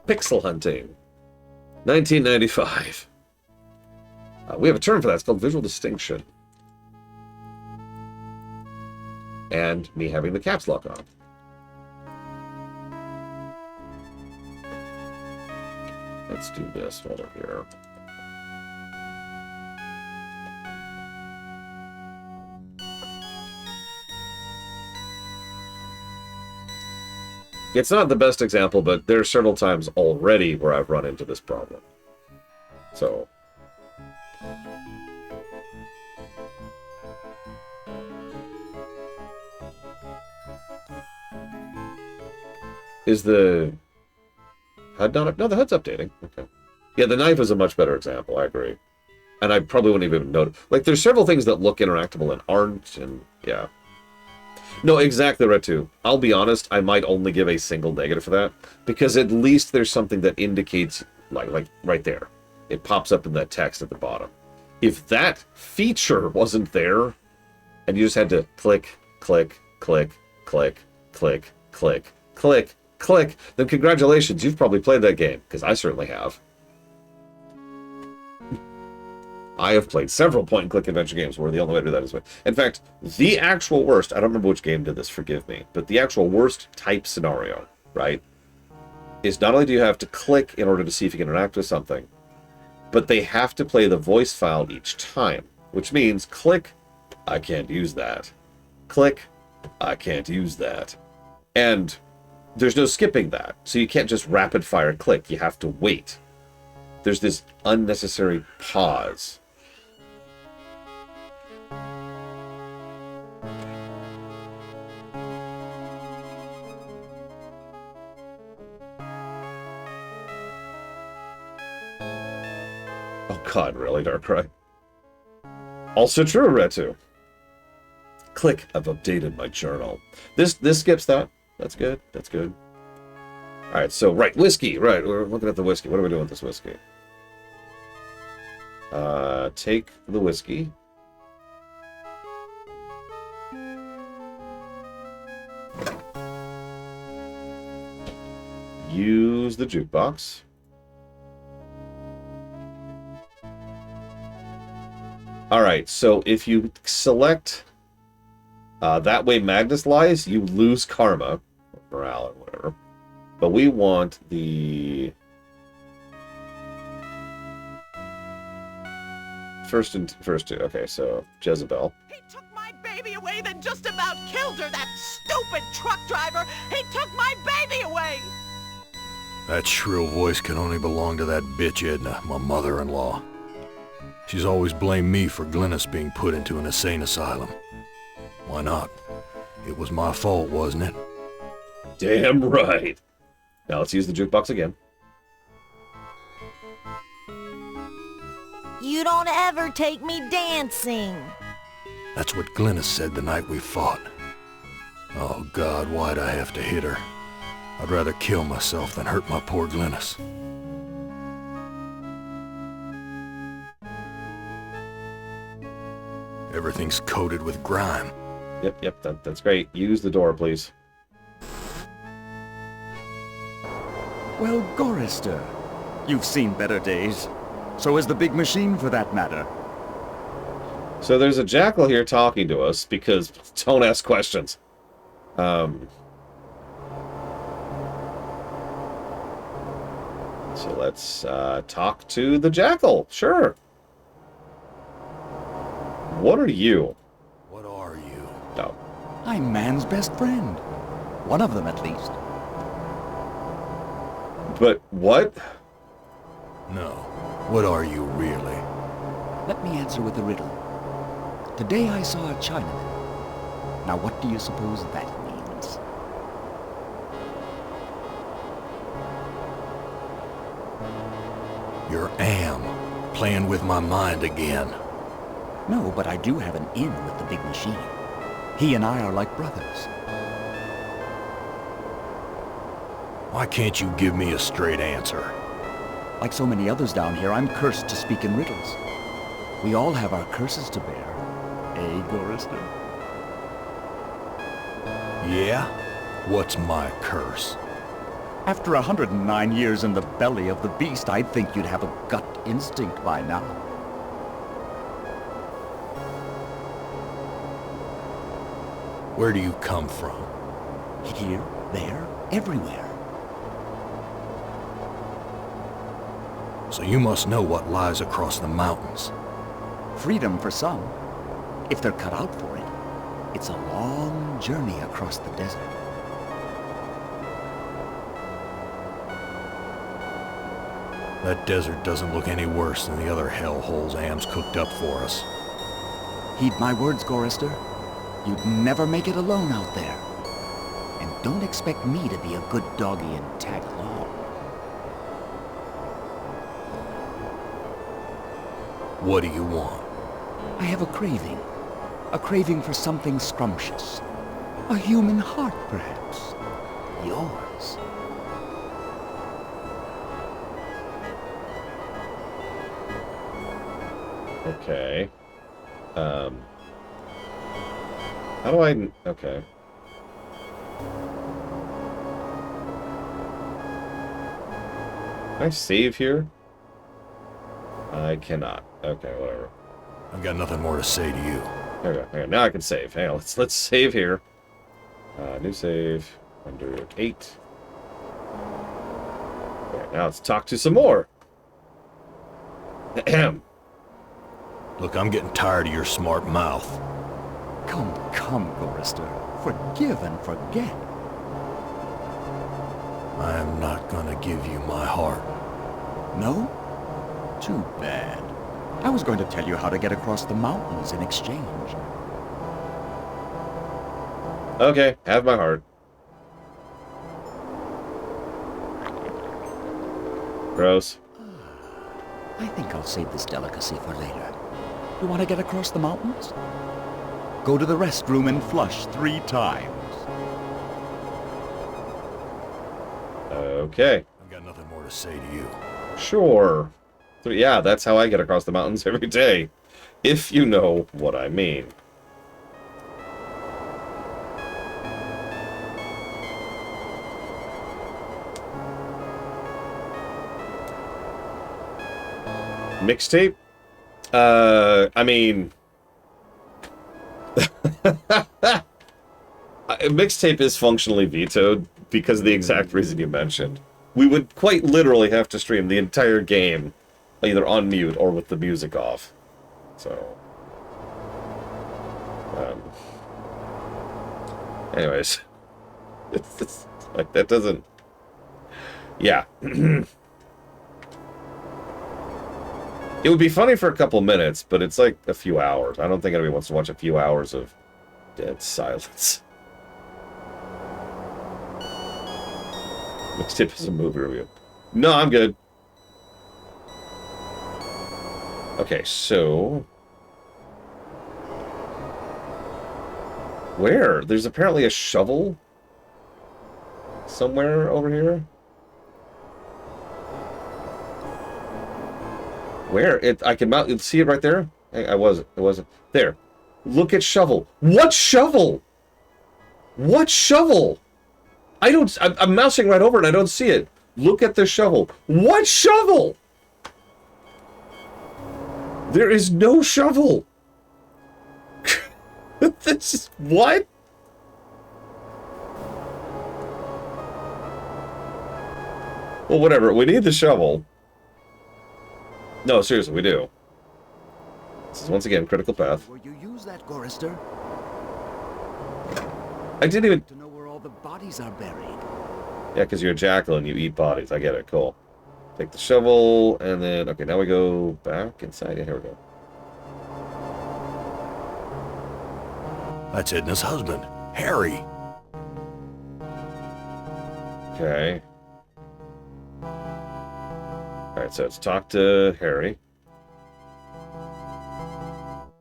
Pixel hunting. 1995. We have a term for that. It's called visual distinction. And me having the caps lock on. Let's do this while we're here. It's not the best example, but there are several times already where I've run into this problem. So... Is the HUD not up? No, the HUD's updating. Okay. Yeah, the knife is a much better example, I agree. And I probably wouldn't even notice. Like, there's several things that look interactable and aren't, and yeah. No, exactly, Retu. I'll be honest, I might only give a single negative for that, because at least there's something that indicates, like right there. It pops up in that text at the bottom. If that feature wasn't there, and you just had to click, click, click, click, click, click, click, click, then congratulations, you've probably played that game, because I certainly have. I have played several point-and-click adventure games where the only way to do that is way. In fact, the actual worst, I don't remember which game did this, forgive me, but the actual worst type scenario, right, is not only do you have to click in order to see if you can interact with something, but they have to play the voice file each time, which means click, I can't use that. Click, I can't use that. And there's no skipping that, so you can't just rapid-fire click, you have to wait. There's this unnecessary pause. Oh god, really, Darkrai? Also true, Retu. Click, I've updated my journal. This skips that. That's good, that's good. Alright, so, right, whiskey, right, we're looking at the whiskey. What are we doing with this whiskey? Take the whiskey. Use the jukebox. Alright, so if you select That Way Magnus Lies, you lose karma, or morale, or whatever. But we want the first two. Okay, so Jezebel. He took my baby away, then just about killed her, that stupid truck driver! He took my baby away! That shrill voice can only belong to that bitch Edna, my mother-in-law. She's always blamed me for Glynis being put into an insane asylum. Why not? It was my fault, wasn't it? Damn right. Now let's use the jukebox again. You don't ever take me dancing. That's what Glynis said the night we fought. Oh God, why'd I have to hit her? I'd rather kill myself than hurt my poor Glennis. Everything's coated with grime. Yep, that's great. Use the door, please. Well, Gorrister, you've seen better days. So has the big machine, for that matter. So there's a jackal here talking to us because don't ask questions. So let's talk to the jackal. Sure. What are you? What are you? No. I'm man's best friend. One of them, at least. But what? No. What are you really? Let me answer with a riddle. Today I saw a Chinaman. Now what do you suppose that means? You're Am, playing with my mind again. No, but I do have an in with the big machine. He and I are like brothers. Why can't you give me a straight answer? Like so many others down here, I'm cursed to speak in riddles. We all have our curses to bear. Eh, Gorrister? Yeah? What's my curse? After 109 years in the belly of the beast, I'd think you'd have a gut instinct by now. Where do you come from? Here, there, everywhere. So you must know what lies across the mountains. Freedom for some. If they're cut out for it, it's a long journey across the desert. That desert doesn't look any worse than the other hellholes Am's cooked up for us. Heed my words, Gorrister. You'd never make it alone out there. And don't expect me to be a good doggy and tag along. What do you want? I have a craving. A craving for something scrumptious. A human heart, perhaps. Yours. Okay. How do I... Okay. Can I save here? I cannot. Okay, whatever. I've got nothing more to say to you. There we go. Okay, now I can save. Hang on, let's save here. New save. 108. Okay, now let's talk to some more. Ahem. Look, I'm getting tired of your smart mouth. Come, Gorrister. Forgive and forget. I'm not gonna give you my heart. No? Too bad. I was going to tell you how to get across the mountains in exchange. Okay, have my heart. Gross. I think I'll save this delicacy for later. You want to get across the mountains? Go to the restroom and flush 3 times. Okay. I've got nothing more to say to you. Sure. So, yeah, that's how I get across the mountains every day. If you know what I mean. Mixtape? I mean... Mixtape is functionally vetoed because of the exact reason you mentioned. We would quite literally have to stream the entire game either on mute or with the music off. So... anyways. It's like, that doesn't... Yeah. It would be funny for a couple minutes, but it's like a few hours. I don't think anybody wants to watch a few hours of dead silence. Mixtape is a movie review. No, I'm good. Okay, so... Where? There's apparently a shovel somewhere over here? Where? I can mount. See it right there? It wasn't. There. Look at shovel. What shovel? What shovel? I'm mousing right over it and I don't see it. Look at the shovel. What shovel? There is no shovel. This is what? Well, whatever. We need the shovel. No, seriously, we do. This is once again critical path. Where you use that, Gorrister? I didn't even. To know where all the bodies are buried. Yeah, because you're a jackal and you eat bodies. I get it. Cool. Take the shovel and then. Okay, now we go back inside. Yeah, here we go. That's Edna's husband, Harry. Okay. Alright, so let's talk to Harry.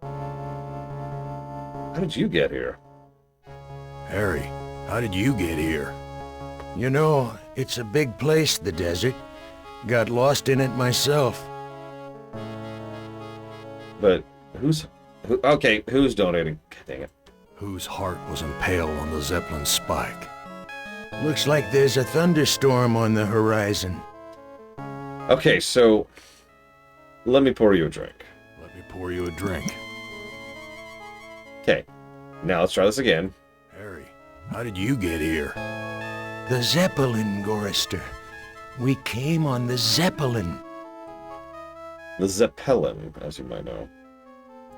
How did you get here? Harry, how did you get here? You know, it's a big place, the desert. Got lost in it myself. But who's donating? God dang it. Whose heart was impaled on the Zeppelin spike? Looks like there's a thunderstorm on the horizon. Okay, so let me pour you a drink. Let me pour you a drink. Okay, now let's try this again. Harry, how did you get here? The Zeppelin, Gorrister. We came on the Zeppelin. The Zeppelin, as you might know.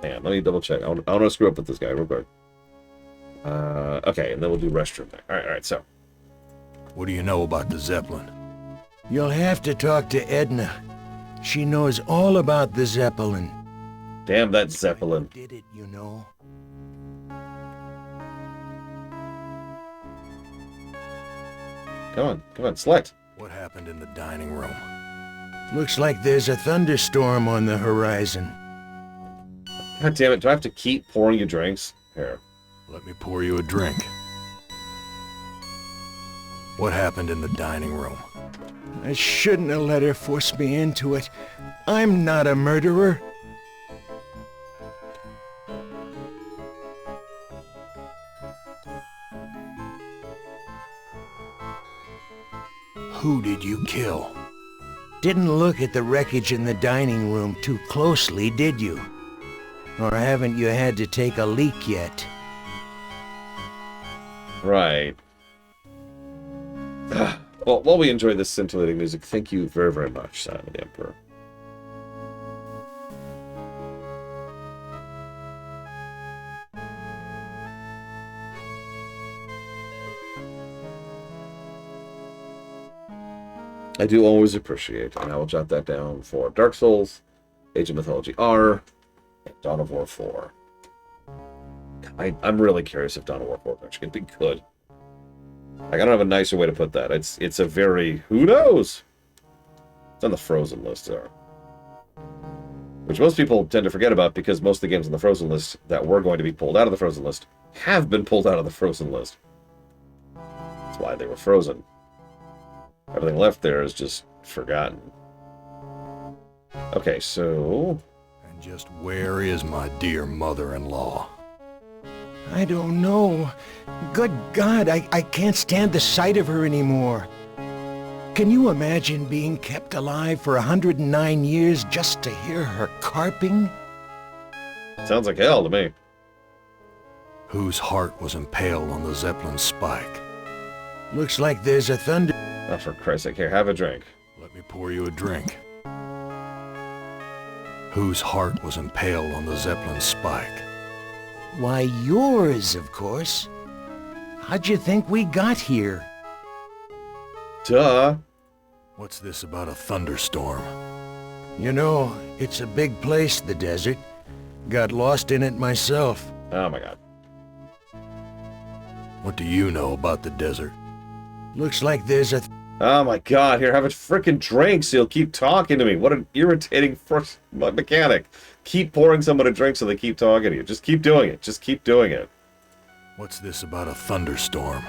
Hang on, let me double check. I don't want to screw up with this guy real quick. Okay, and then we'll do restroom thing. Alright, so. What do you know about the Zeppelin? You'll have to talk to Edna. She knows all about the Zeppelin. Damn that Zeppelin. Did it, you know? Come on, select. What happened in the dining room? Looks like there's a thunderstorm on the horizon. God damn it, do I have to keep pouring you drinks? Here. Let me pour you a drink. What happened in the dining room? I shouldn't have let her force me into it. I'm not a murderer. Who did you kill? Didn't look at the wreckage in the dining room too closely, did you? Or haven't you had to take a leak yet? Right. Well, while we enjoy this scintillating music, thank you very, very much, Simon the Emperor. I do always appreciate, and I will jot that down for Dark Souls, Age of Mythology R, and Dawn of War 4. I'm really curious if Dawn of War 4 is actually going to be good. Like, I don't have a nicer way to put that. It's a very, who knows? It's on the Frozen list there. Which most people tend to forget about because most of the games on the Frozen list that were going to be pulled out of the Frozen list have been pulled out of the Frozen list. That's why they were frozen. Everything left there is just forgotten. Okay, so... And just where is my dear mother-in-law? I don't know. Good God, I can't stand the sight of her anymore. Can you imagine being kept alive for 109 years just to hear her carping? Sounds like hell to me. Whose heart was impaled on the Zeppelin spike? Looks like there's a thunder... Oh, for Christ's sake, here, have a drink. Let me pour you a drink. Whose heart was impaled on the Zeppelin spike? Why, yours, of course. How'd you think we got here? Duh. What's this about a thunderstorm? You know, it's a big place, the desert. Got lost in it myself. Oh my god. What do you know about the desert? Looks like there's a... Oh my god, here, have a freaking drink so you'll keep talking to me. What an irritating first mechanic. Keep pouring someone a drink so they keep talking to you. Just keep doing it. Just keep doing it. What's this about a thunderstorm?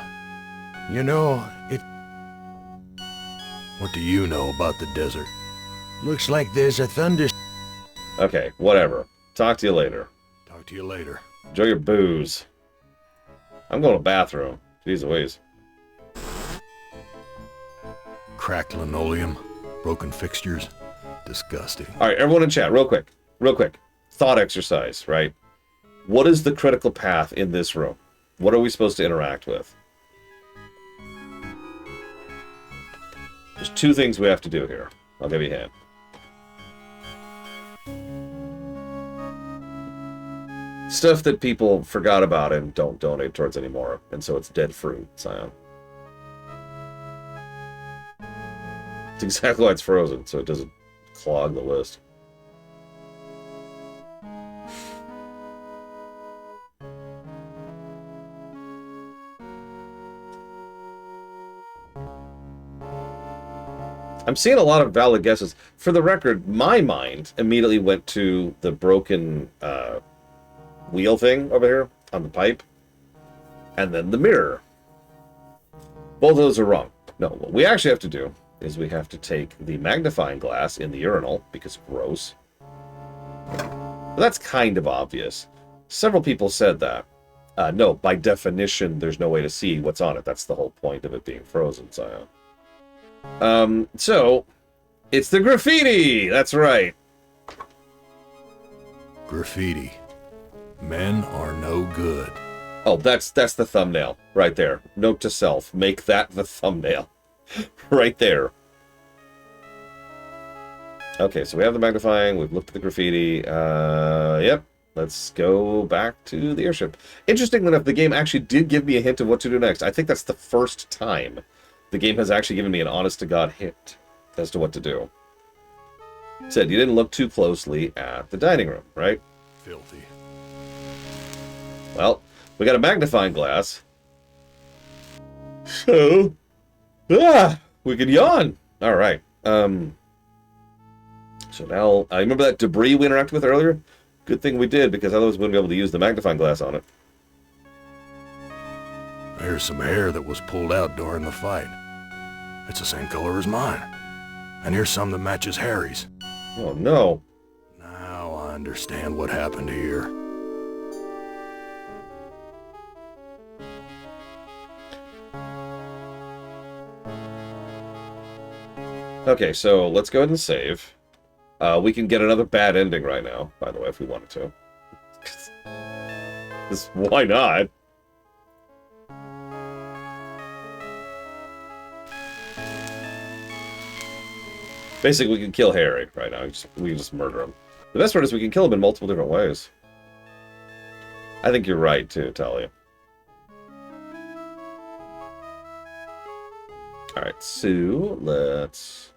You know, What do you know about the desert? Looks like there's a thunder... Okay, whatever. Talk to you later. Talk to you later. Enjoy your booze. I'm going to the bathroom. Jeez Louise. Cracked linoleum, broken fixtures. Disgusting. All right, everyone in chat, real quick. Real quick. Thought exercise, right? What is the critical path in this room? What are we supposed to interact with? There's two things we have to do here. I'll give you a hint. Stuff that people forgot about and don't donate towards anymore, and so it's dead fruit, Scion. It's exactly why it's frozen, so it doesn't clog the list. I'm seeing a lot of valid guesses. For the record, my mind immediately went to the broken wheel thing over here on the pipe, and then the mirror. Both of those are wrong. No, what we actually have to do is we have to take the magnifying glass in the urinal, because gross. But that's kind of obvious. Several people said that. No, by definition, there's no way to see what's on it. That's the whole point of it being frozen, Scion. So, it's the graffiti! That's right. Graffiti. Men are no good. Oh, that's the thumbnail. Right there. Note to self. Make that the thumbnail. Right there. Okay, so we have the magnifying. We've looked at the graffiti. Yep. Let's go back to the airship. Interestingly enough, the game actually did give me a hint of what to do next. I think that's the first time the game has actually given me an honest-to-God hint as to what to do. It said you didn't look too closely at the dining room, right? Filthy. Well, we got a magnifying glass. So, we can yawn. All right. So now, I remember that debris we interacted with earlier? Good thing we did, because otherwise we wouldn't be able to use the magnifying glass on it. There's some hair that was pulled out during the fight. It's the same color as mine. And here's some that matches Harry's. Oh, no. Now I understand what happened here. Okay, so let's go ahead and save. We can get another bad ending right now, by the way, if we wanted to. Why not? Basically, we can kill Harry right now. We can just murder him. The best part is we can kill him in multiple different ways. I think you're right, too, Talia. Alright, so let's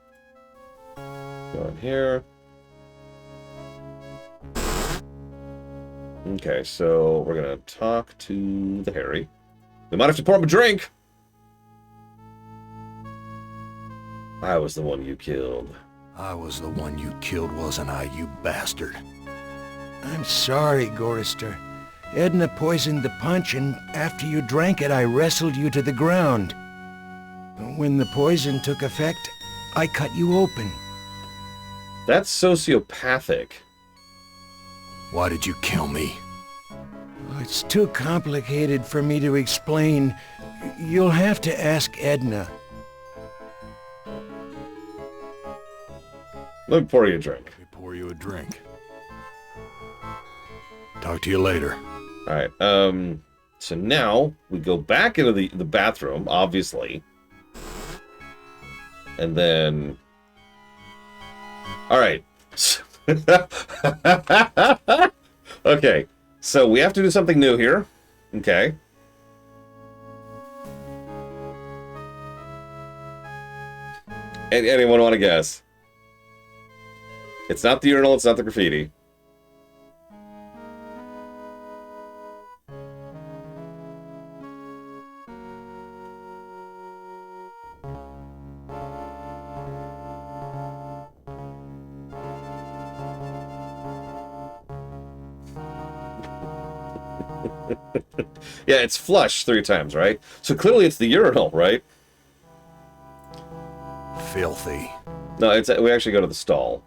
go in here. Okay, so we're gonna talk to the Harry. We might have to pour him a drink! I was the one you killed. I was the one you killed, wasn't I, you bastard? I'm sorry, Gorrister. Edna poisoned the punch, and after you drank it, I wrestled you to the ground. When the poison took effect, I cut you open. That's sociopathic. Why did you kill me? It's too complicated for me to explain. You'll have to ask Edna. Let me pour you a drink. Let me pour you a drink. Talk to you later. Alright, so now we go back into the bathroom, obviously. And then... Alright. Okay, so we have to do something new here. Okay. Anyone want to guess? It's not the urinal, it's not the graffiti. Yeah, it's flush 3 times, right? So clearly it's the urinal, right? filthy. No, it's we actually go to the stall.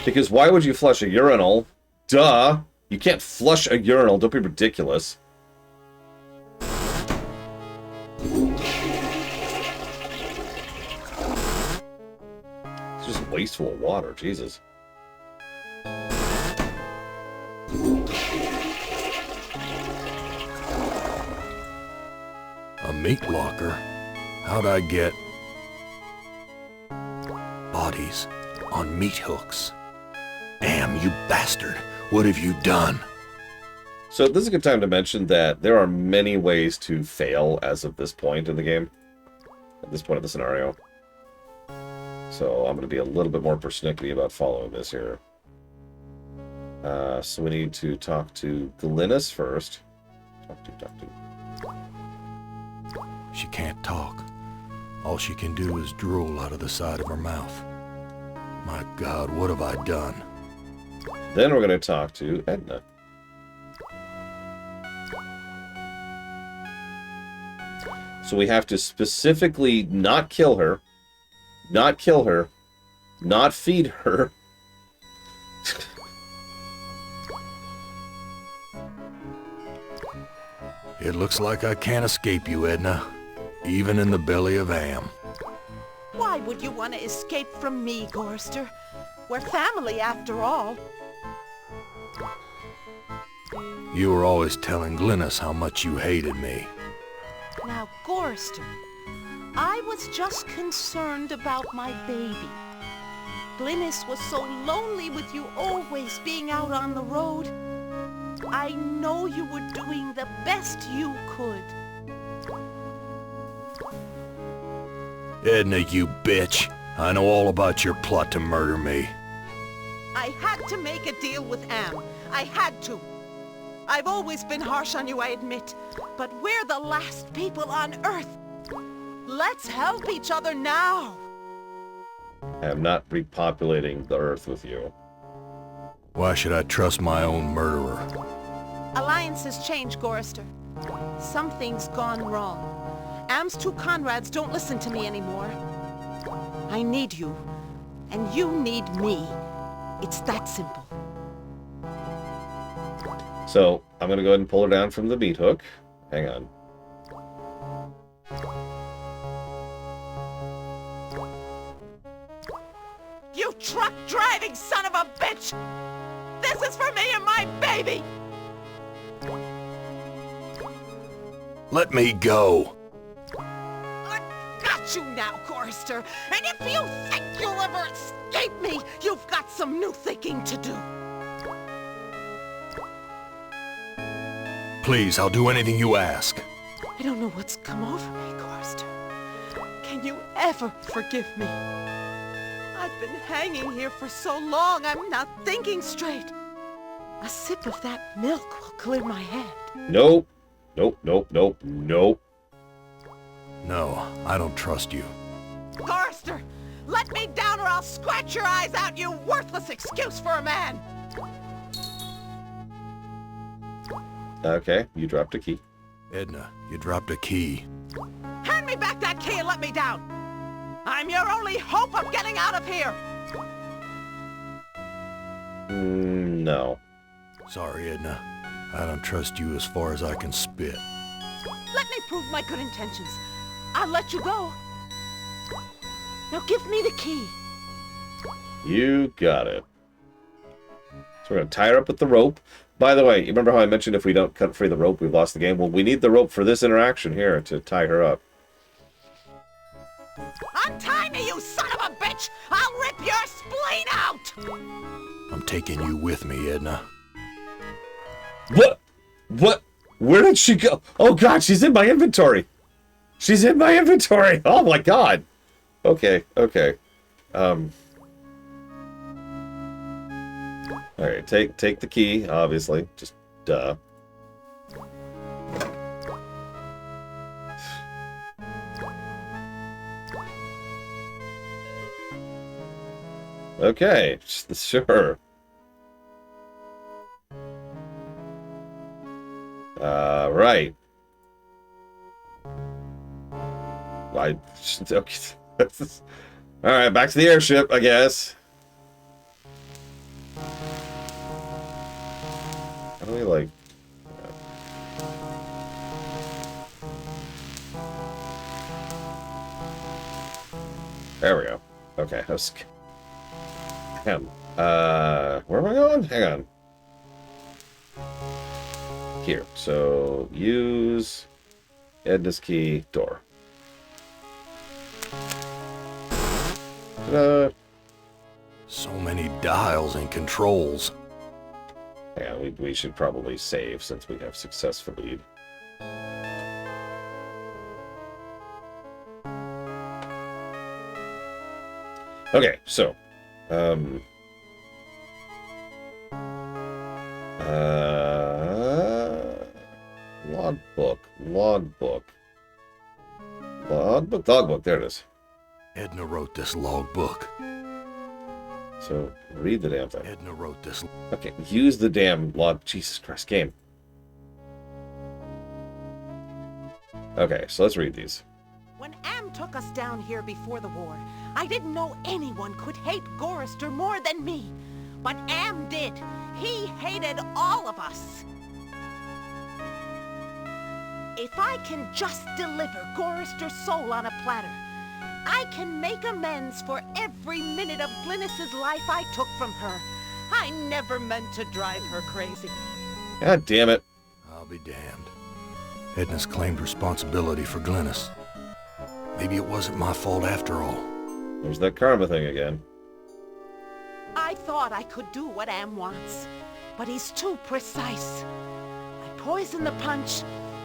Because why would you flush a urinal? Duh! You can't flush a urinal. Don't be ridiculous. It's just wasteful of water. Jesus. A meat locker? How'd I get bodies on meat hooks? Am, you bastard! What have you done? So this is a good time to mention that there are many ways to fail as of this point in the game. At this point of the scenario. So I'm going to be a little bit more persnickety about following this here. So we need to talk to Glynis first. Talk to. She can't talk. All she can do is drool out of the side of her mouth. My God, what have I done? Then we're going to talk to Edna. So we have to specifically not kill her, not feed her. It looks like I can't escape you, Edna. Even in the belly of Am. Why would you want to escape from me, Gorster? We're family, after all. You were always telling Glynis how much you hated me. Now, Gorster, I was just concerned about my baby. Glynis was so lonely with you always being out on the road. I know you were doing the best you could. Edna, you bitch. I know all about your plot to murder me. I had to make a deal with Am. I had to. I've always been harsh on you, I admit. But we're the last people on Earth. Let's help each other now. I am not repopulating the Earth with you. Why should I trust my own murderer? Alliances change, Gorster. Something's gone wrong. Am's two Conrads don't listen to me anymore. I need you, and you need me. It's that simple. So I'm going to go ahead and pull her down from the meat hook. Hang on. You truck-driving son of a bitch! This is for me and my baby! Let me go. I got you now, Gorster. And if you think you'll ever escape me, you've got some new thinking to do. Please, I'll do anything you ask. I don't know what's come over me, Gorster. Can you ever forgive me? I've been hanging here for so long, I'm not thinking straight. A sip of that milk will clear my head. Nope. Nope. No, I don't trust you. Gorster, let me down or I'll scratch your eyes out, you worthless excuse for a man! Okay, you dropped a key. Edna, you dropped a key. Hand me back that key and let me down! I'm your only hope of getting out of here! No. Sorry, Edna. I don't trust you as far as I can spit. Let me prove my good intentions. I'll let you go. Now give me the key. You got it. So we're going to tie her up with the rope. By the way, you remember how I mentioned if we don't cut free the rope, we've lost the game? Well, we need the rope for this interaction here to tie her up. Untie me, you son of a bitch! I'll rip your spleen out! I'm taking you with me, Edna. What? What? Where did she go? Oh, God, she's in my inventory. She's in my inventory. Oh, my God. Okay. All right, take the key, obviously. Just, duh. Okay, sure. Right. Okay. All right, back to the airship, I guess. How do we, like... There we go. Okay, that's... Him. Where am I going? Hang on. Here. So, use... Edna's key, door. Ta-da! So many dials and controls. Yeah, we should probably save since we have successfully... Okay, so... Logbook, there it is. Edna wrote this logbook. So, read the damn thing. Edna wrote this. Okay, use the damn log. Jesus Christ, game. Okay, so let's read these. When Am took us down here before the war, I didn't know anyone could hate Gorrister more than me. But Am did. He hated all of us. If I can just deliver Gorrister's soul on a platter, I can make amends for every minute of Glynis's life I took from her. I never meant to drive her crazy. God damn it. I'll be damned. Edna's claimed responsibility for Glynis. Maybe it wasn't my fault after all. There's that karma thing again. I thought I could do what Am wants, but he's too precise. I poisoned the punch,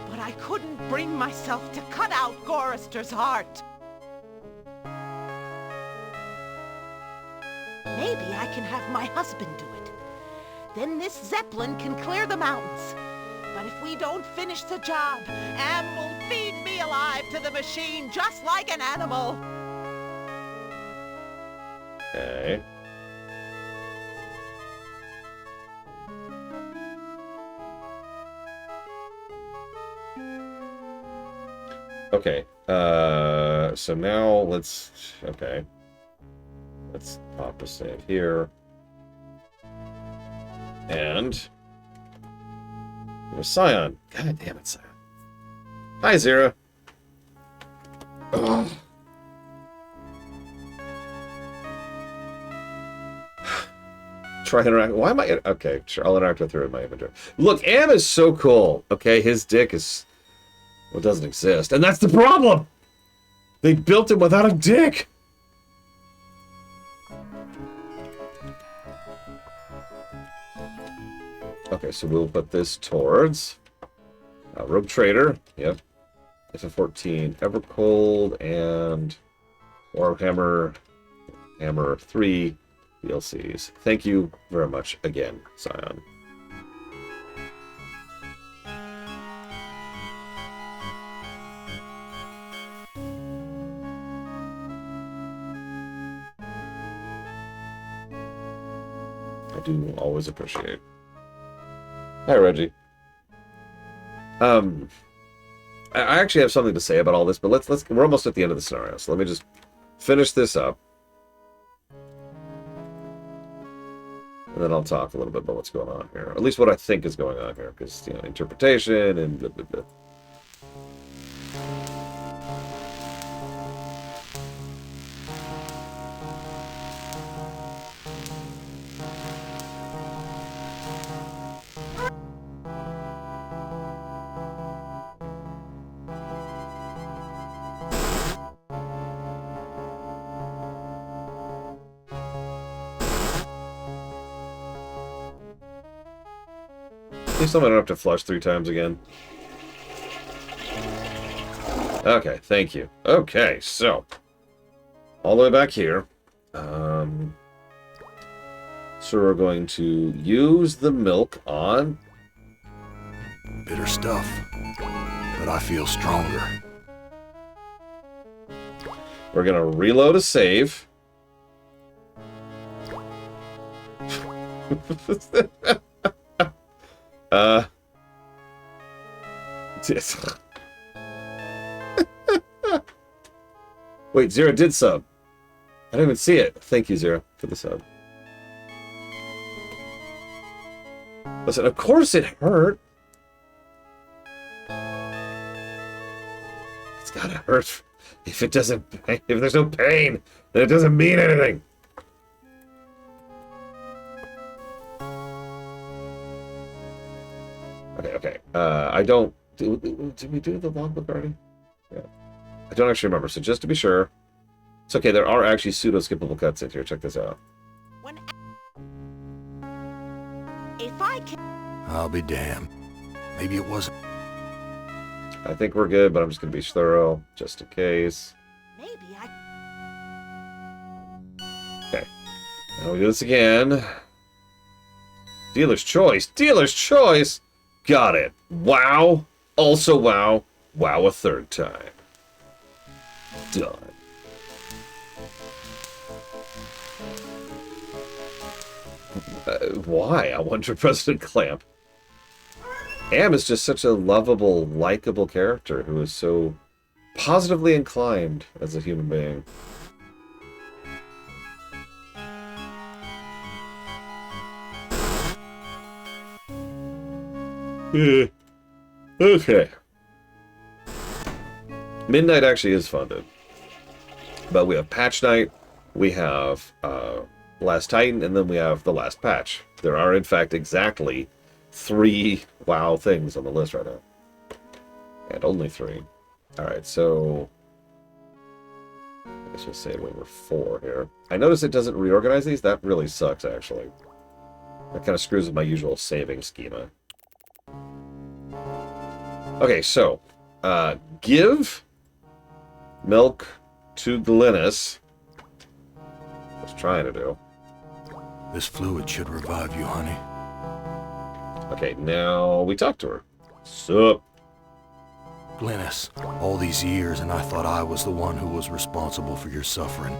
but I couldn't bring myself to cut out Gorrister's heart. Maybe I can have my husband do it. Then this Zeppelin can clear the mountains. But if we don't finish the job, Am will feed me alive to the machine just like an animal. Okay. Okay. So now let's... Okay. Let's pop a save here. And... Scion. God damn it, Scion. Hi, Zira. Ugh. Try interact. Why am I... Okay, sure. I'll interact with her in my inventory. Look, Am is so cool. Okay, his dick is... Well, it doesn't exist. And that's the problem! They built him without a dick! Okay, so we'll put this towards Rogue Trader. Yep. FF14, Evercold, and Warhammer Hammer 3 DLCs. Thank you very much again, Scion. I do always appreciate. Hi, Reggie. I actually have something to say about all this, but let's we're almost at the end of the scenario, so let me just finish this up. And then I'll talk a little bit about what's going on here. Or at least what I think is going on here, because, you know, interpretation and blah, blah, blah. Please tell me I don't have to flush 3 times again. Okay, thank you. Okay, so all the way back here. So we're going to use the milk on... Bitter stuff, but I feel stronger. We're going to reload a save. Wait, Zero did sub. I didn't even see it. Thank you, Zero, for the sub. Listen, of course it hurt. It's gotta hurt. If it doesn't, if there's no pain, then it doesn't mean anything. Okay. I don't. Did we do the logbook already? Yeah. I don't actually remember. So just to be sure, it's okay. There are actually pseudo skippable cuts in here. Check this out. When... If I can... I'll be damned. Maybe it wasn't. I think we're good, but I'm just gonna be thorough, just in case. Maybe I... Okay. Now we do this again. Dealer's choice. Dealer's choice. Got it. Wow. Also wow. Wow a third time. Done. Why? I wonder, President Clamp. Am is just such a lovable, likable character who is so positively inclined as a human being. Okay. Midnight actually is funded. But we have Patch Night, we have Last Titan, and then we have the last patch. There are, in fact, exactly 3 WoW things on the list right now. And only 3. Alright, so... I guess we'll say we're 4 here. I notice it doesn't reorganize these. That really sucks, actually. That kind of screws with my usual saving schema. Okay, so... give... milk to Glynis. I was trying to do. This fluid should revive you, honey. Okay, now we talk to her. Sup? Glynis, all these years and I thought I was the one who was responsible for your suffering.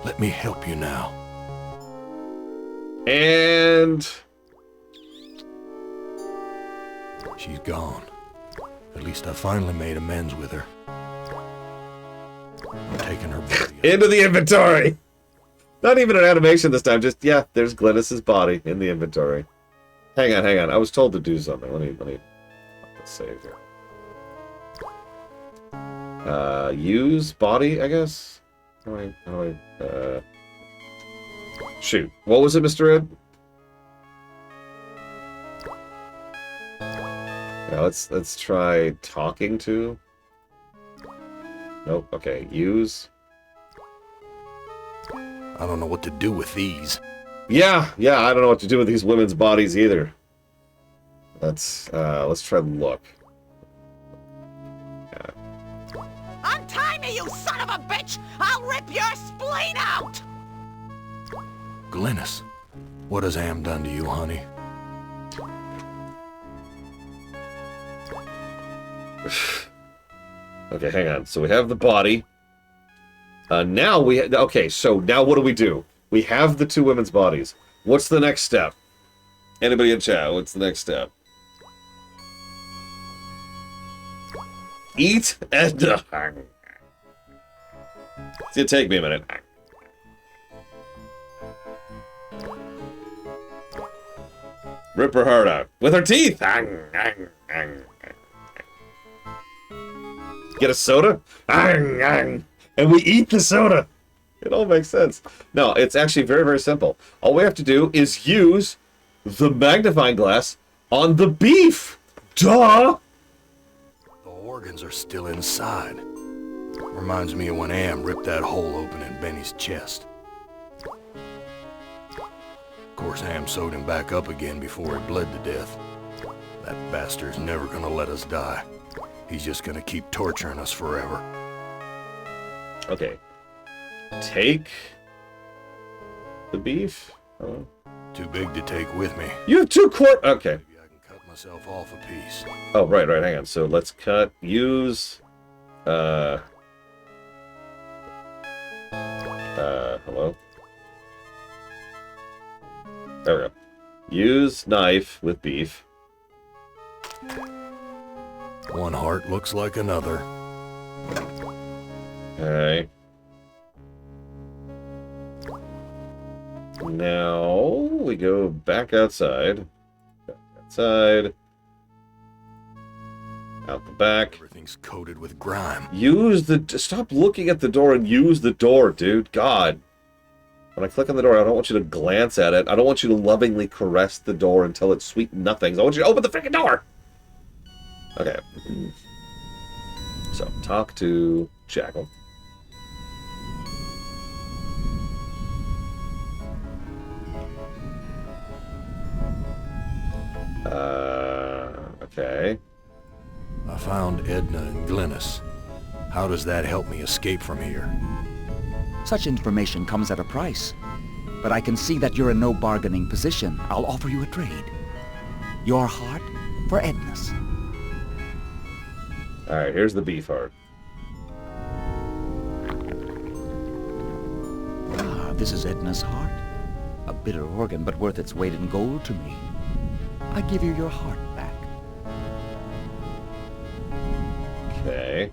Let me help you now. And... she's gone. At least I finally made amends with her. I'm taking her body. into the inventory! Not even an animation this time, just, yeah, there's Glynis's body in the inventory. Hang on. I was told to do something. Let me save here. Use body, I guess? How do I, shoot. What was it, Mr. Ed? Yeah, let's try talking to. Nope, okay, use. I don't know what to do with these. Yeah, I don't know what to do with these women's bodies either. Let's try look. Untie me, you son of a bitch! I'll rip your spleen out! Glynis, what has Am done to you, honey? Okay, hang on. So we have the body. Now we... okay, so now what do? We have the 2 women's bodies. What's the next step? Anybody in chat, what's the next step? Eat and... it's gonna take me a minute. Rip her heart out. With her teeth! Get a soda? And we eat the soda! It all makes sense. No, it's actually very, very simple. All we have to do is use the magnifying glass on the beef! Duh! The organs are still inside. Reminds me of when Am ripped that hole open in Benny's chest. Of course, Am sewed him back up again before he bled to death. That bastard's never gonna let us die. He's just gonna keep torturing us forever. Okay. Take the beef. Oh. Too big to take with me. You have 2 quart. Okay. Maybe I can cut myself off a piece. Oh, right. Hang on. So let's cut. Use. Hello. There we go. Use knife with beef. One heart looks like another. Okay. Now we go back outside. Back outside. Out the back. Everything's coated with grime. Use the... Stop looking at the door and use the door, dude. God. When I click on the door, I don't want you to glance at it. I don't want you to lovingly caress the door until it's sweet nothings. I want you to open the freaking door! Okay. So, talk to Jackal. Okay. I found Edna and Glynis. How does that help me escape from here? Such information comes at a price. But I can see that you're in no bargaining position. I'll offer you a trade. Your heart for Edna's. Alright, here's the beef heart. Ah, this is Edna's heart. A bitter organ, but worth its weight in gold to me. I give you your heart back. Okay.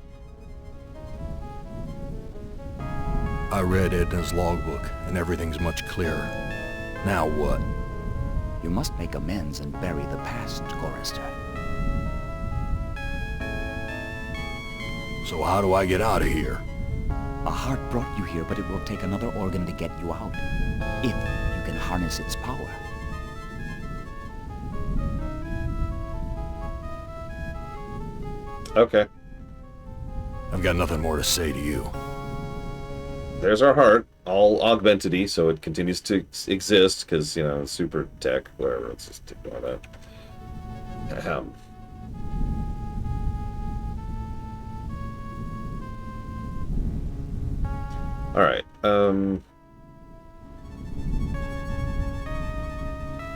I read Edna's logbook, and everything's much clearer. Now what? You must make amends and bury the past, Gorrister. So how do I get out of here? A heart brought you here, but it will take another organ to get you out. If you can harness its power. Okay. I've got nothing more to say to you. There's our heart, all augmented-y, so it continues to exist, because, you know, super tech, whatever, let's just ignore that. Ahem. Alright,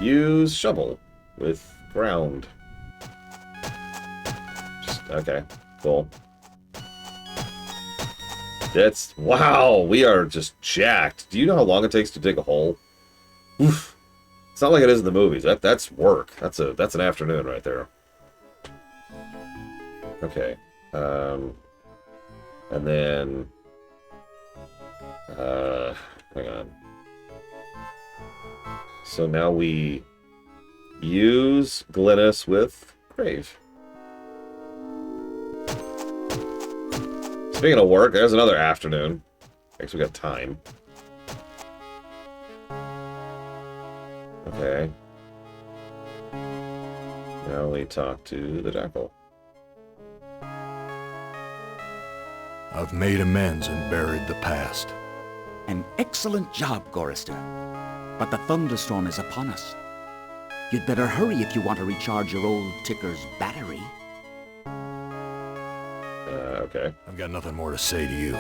use shovel with ground. Just, okay, cool. That's... Wow! We are just jacked. Do you know how long it takes to dig a hole? Oof. It's not like it is in the movies. That's work. That's an afternoon right there. Okay. And then... hang on. So now we use Glynis with Crave. Speaking of work, there's another afternoon. I guess we got time. Okay. Now we talk to the Jackal. I've made amends and buried the past. An excellent job, Gorrister. But the thunderstorm is upon us. You'd better hurry if you want to recharge your old ticker's battery. Okay. I've got nothing more to say to you.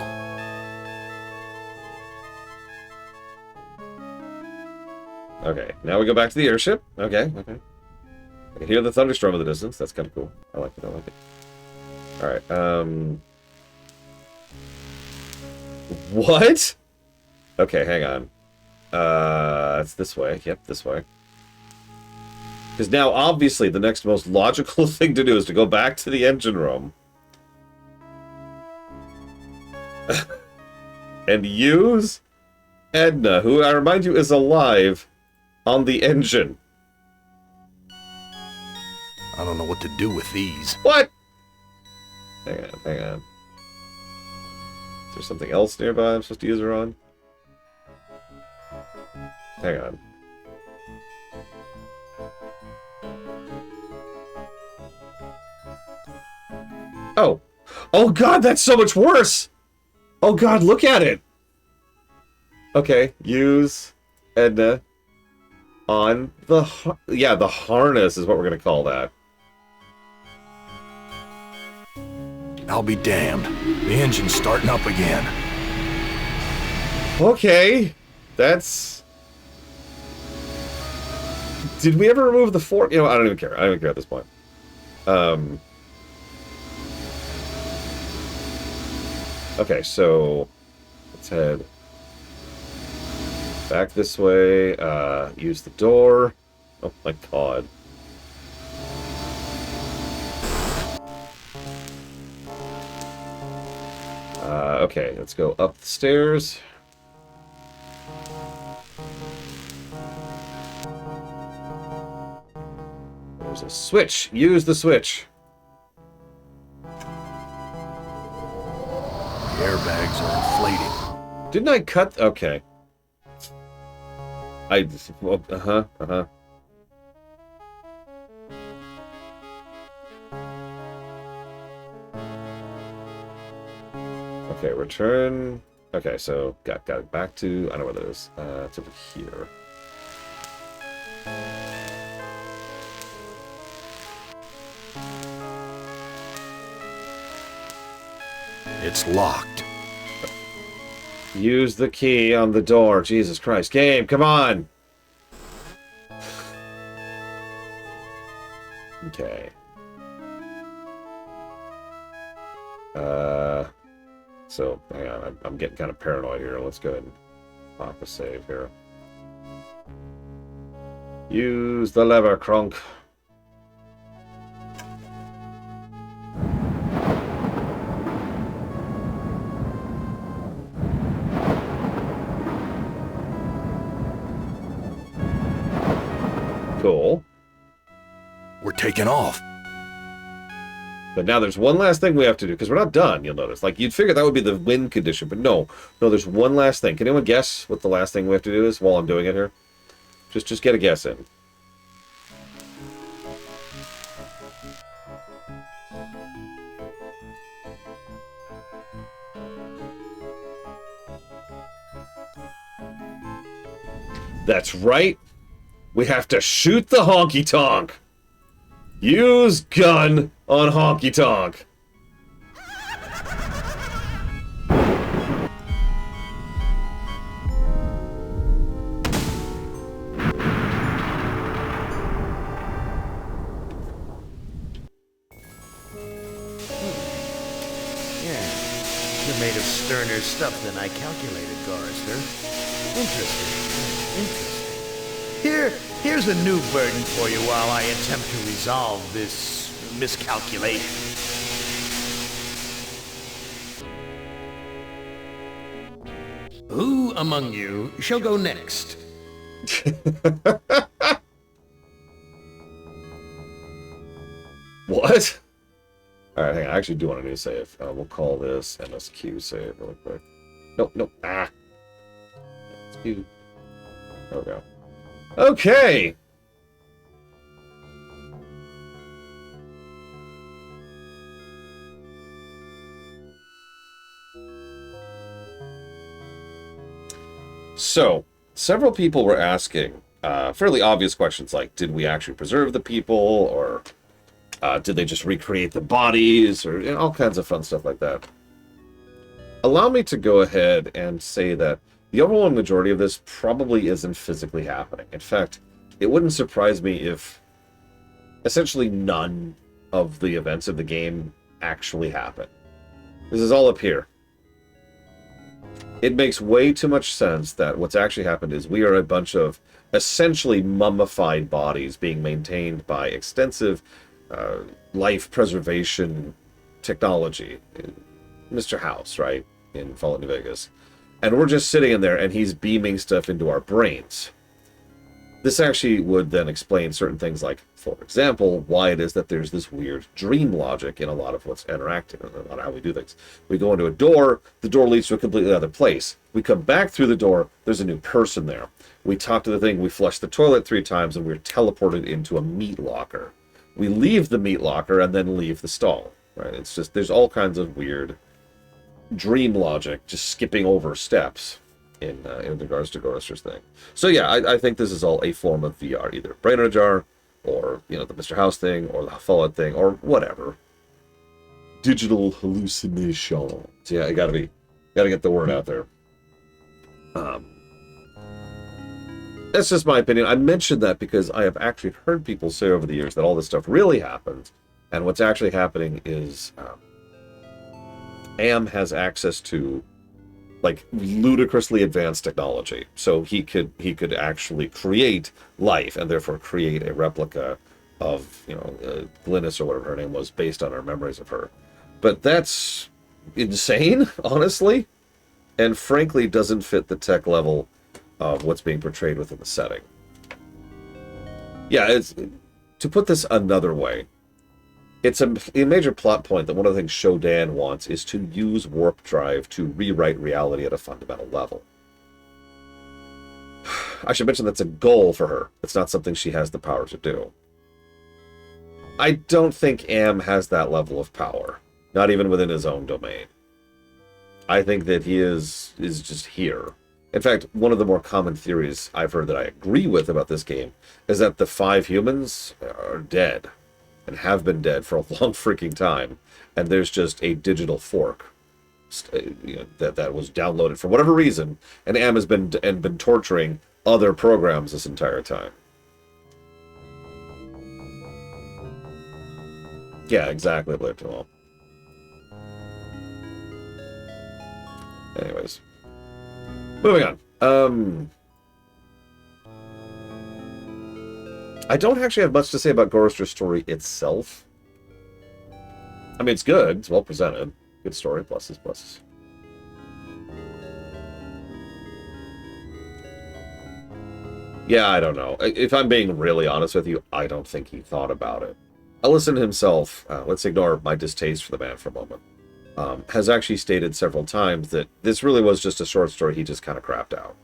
Okay, now we go back to the airship. Okay, okay. I can hear the thunderstorm in the distance. That's kind of cool. I like it, I like it. Alright, What? Okay, hang on. It's this way. Yep, this way. Because now, obviously, the next most logical thing to do is to go back to the engine room. And use Edna, who, I remind you, is alive, on the engine. I don't know what to do with these. What? Hang on, hang on. Is there something else nearby I'm supposed to use her on? Hang on. Oh. Oh god, that's so much worse! Oh god, look at it! Okay, use Edna on the... Yeah, the harness is what we're gonna call that. I'll be damned. The engine's starting up again. Okay. That's... Did we ever remove the fork? You know, I don't even care. I don't even care at this point. Okay, so let's head back this way. Use the door. Oh my god. Okay, let's go up the stairs. There's a switch. Use the switch. The airbags are inflating. Didn't I cut? Okay. Uh-huh. Okay, return. Okay, so got it back to, I know where that is. It's over here. It's locked. Use the key on the door. Jesus Christ. Game, come on! Okay. So, hang on. I'm getting kind of paranoid here. Let's go ahead and pop a save here. Use the lever, Kronk. Cool. We're taking off. But now there's one last thing we have to do, because we're not done, you'll notice. Like, you'd figure that would be the win condition, but no. No, there's one last thing. Can anyone guess what the last thing we have to do is while I'm doing it here? Just get a guess in. That's right. We have to shoot the honky-tonk. Use gun on honky-tonk. Yeah, you're made of sterner stuff than I calculated, Gorrister. Interesting. Here's a new burden for you while I attempt to resolve this miscalculation. Who among you shall go next? What? Alright, hang on. I actually do want a new save. We'll call this MSQ save really quick. Nope. Ah. MSQ. There we go. Okay! So, several people were asking fairly obvious questions like, did we actually preserve the people, or did they just recreate the bodies, or all kinds of fun stuff like that. Allow me to go ahead and say that the overwhelming majority of this probably isn't physically happening. In fact, it wouldn't surprise me if essentially none of the events of the game actually happen. This is all up here. It makes way too much sense that what's actually happened is we are a bunch of essentially mummified bodies being maintained by extensive life preservation technology. Mr. House, right? In Fallout New Vegas. And we're just sitting in there and he's beaming stuff into our brains. This actually would then explain certain things like, for example, why it is that there's this weird dream logic in a lot of what's interacting, and a lot of how we do things. We go into a door, the door leads to a completely other place. We come back through the door, there's a new person there. We talk to the thing, we flush the toilet 3 times, and we're teleported into a meat locker. We leave the meat locker and then leave the stall. Right? It's just, there's all kinds of weird dream logic, just skipping over steps in regards to Gorrister's thing. So yeah, I think this is all a form of VR, either Brain in a Jar, or the Mr. House thing, or the Fallout thing, or whatever. Digital hallucination. So yeah, gotta get the word out there. That's just my opinion. I mentioned that because I have actually heard people say over the years that all this stuff really happened, and what's actually happening is Am has access to like ludicrously advanced technology, so he could actually create life and therefore create a replica of Glynis, or whatever her name was, based on our memories of her. But that's insane, honestly, and frankly doesn't fit the tech level of what's being portrayed within the setting. Yeah, it's to put this another way. It's a major plot point that one of the things Shodan wants is to use warp drive to rewrite reality at a fundamental level. I should mention that's a goal for her. It's not something she has the power to do. I don't think Am has that level of power, not even within his own domain. I think that he is just here. In fact, one of the more common theories I've heard that I agree with about this game is that the 5 humans are dead, and have been dead for a long freaking time, and there's just a digital fork that was downloaded for whatever reason, and Am has been torturing other programs this entire time. Yeah, exactly, Blair Tawal. Anyways. Moving on. I don't actually have much to say about Gorister's story itself. I mean, it's good. It's well presented. Good story. Pluses, pluses. Yeah, I don't know. If I'm being really honest with you, I don't think he thought about it. Ellison himself, let's ignore my distaste for the man for a moment, has actually stated several times that this really was just a short story he just kind of crapped out.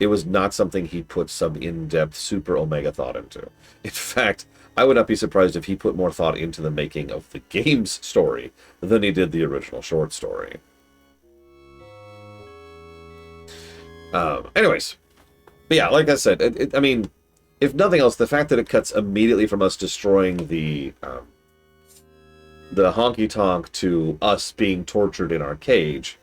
It was not something he put some in-depth, super omega thought into. In fact, I would not be surprised if he put more thought into the making of the game's story than he did the original short story. Anyways. But yeah, like I said, I mean, if nothing else, the fact that it cuts immediately from us destroying the honky-tonk to us being tortured in our cage,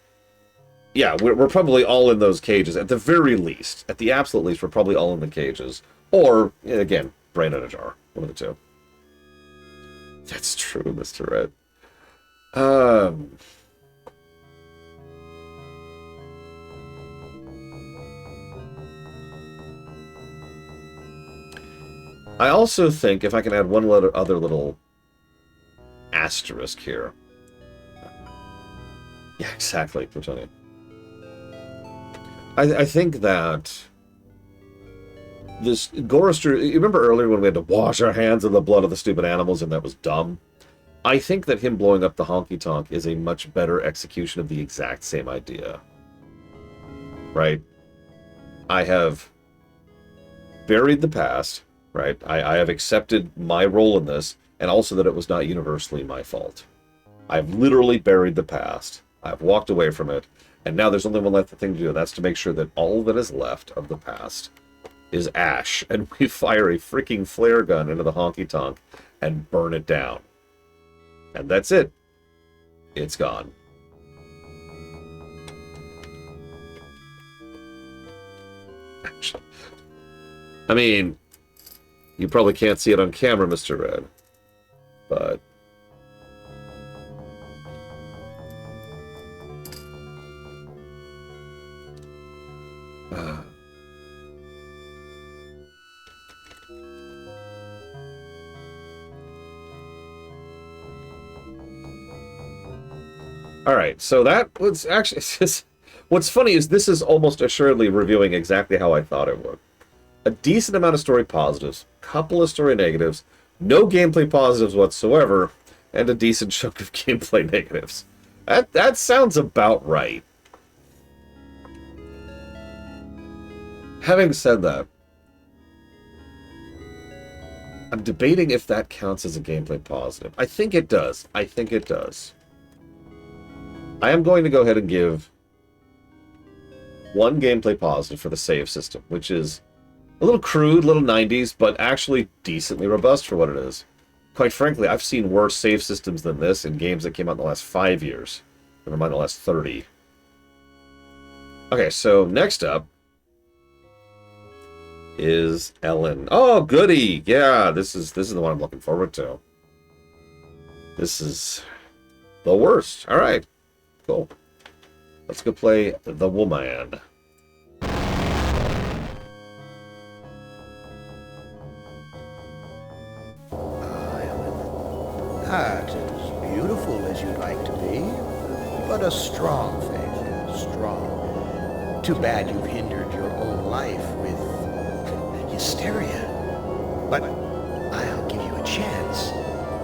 yeah, we're probably all in those cages, at the very least. At the absolute least, we're probably all in the cages. Or, again, brain in a jar. One of the two. That's true, Mr. Red. I also think, if I can add one other little asterisk here. Yeah, exactly, Plutonium. I think that this Gorister, you remember earlier when we had to wash our hands in the blood of the stupid animals and that was dumb? I think that him blowing up the honky-tonk is a much better execution of the exact same idea. Right? I have buried the past, right? I have accepted my role in this, and also that it was not universally my fault. I've literally buried the past. I've walked away from it, and now there's only one left thing to do, and that's to make sure that all that is left of the past is ash, and we fire a freaking flare gun into the honky-tonk and burn it down. And that's it. It's gone. I mean, you probably can't see it on camera, Mr. Red, but... Alright, so that was actually... What's funny is this is almost assuredly reviewing exactly how I thought it would. A decent amount of story positives, couple of story negatives, no gameplay positives whatsoever, and a decent chunk of gameplay negatives. That sounds about right. Having said that, I'm debating if that counts as a gameplay positive. I think it does. I think it does. I am going to go ahead and give one gameplay positive for the save system, which is a little crude, little 90s, but actually decently robust for what it is. Quite frankly, I've seen worse save systems than this in games that came out in the last 5 years. Never mind the last 30. Okay, so next up is Ellen. Oh, goody! Yeah, this is the one I'm looking forward to. This is the worst. All right, cool. Let's go play The Woman. That is beautiful as you'd like to be. but a strong faith. Strong. Too bad you've hindered your own life with hysteria. But I'll give you a chance,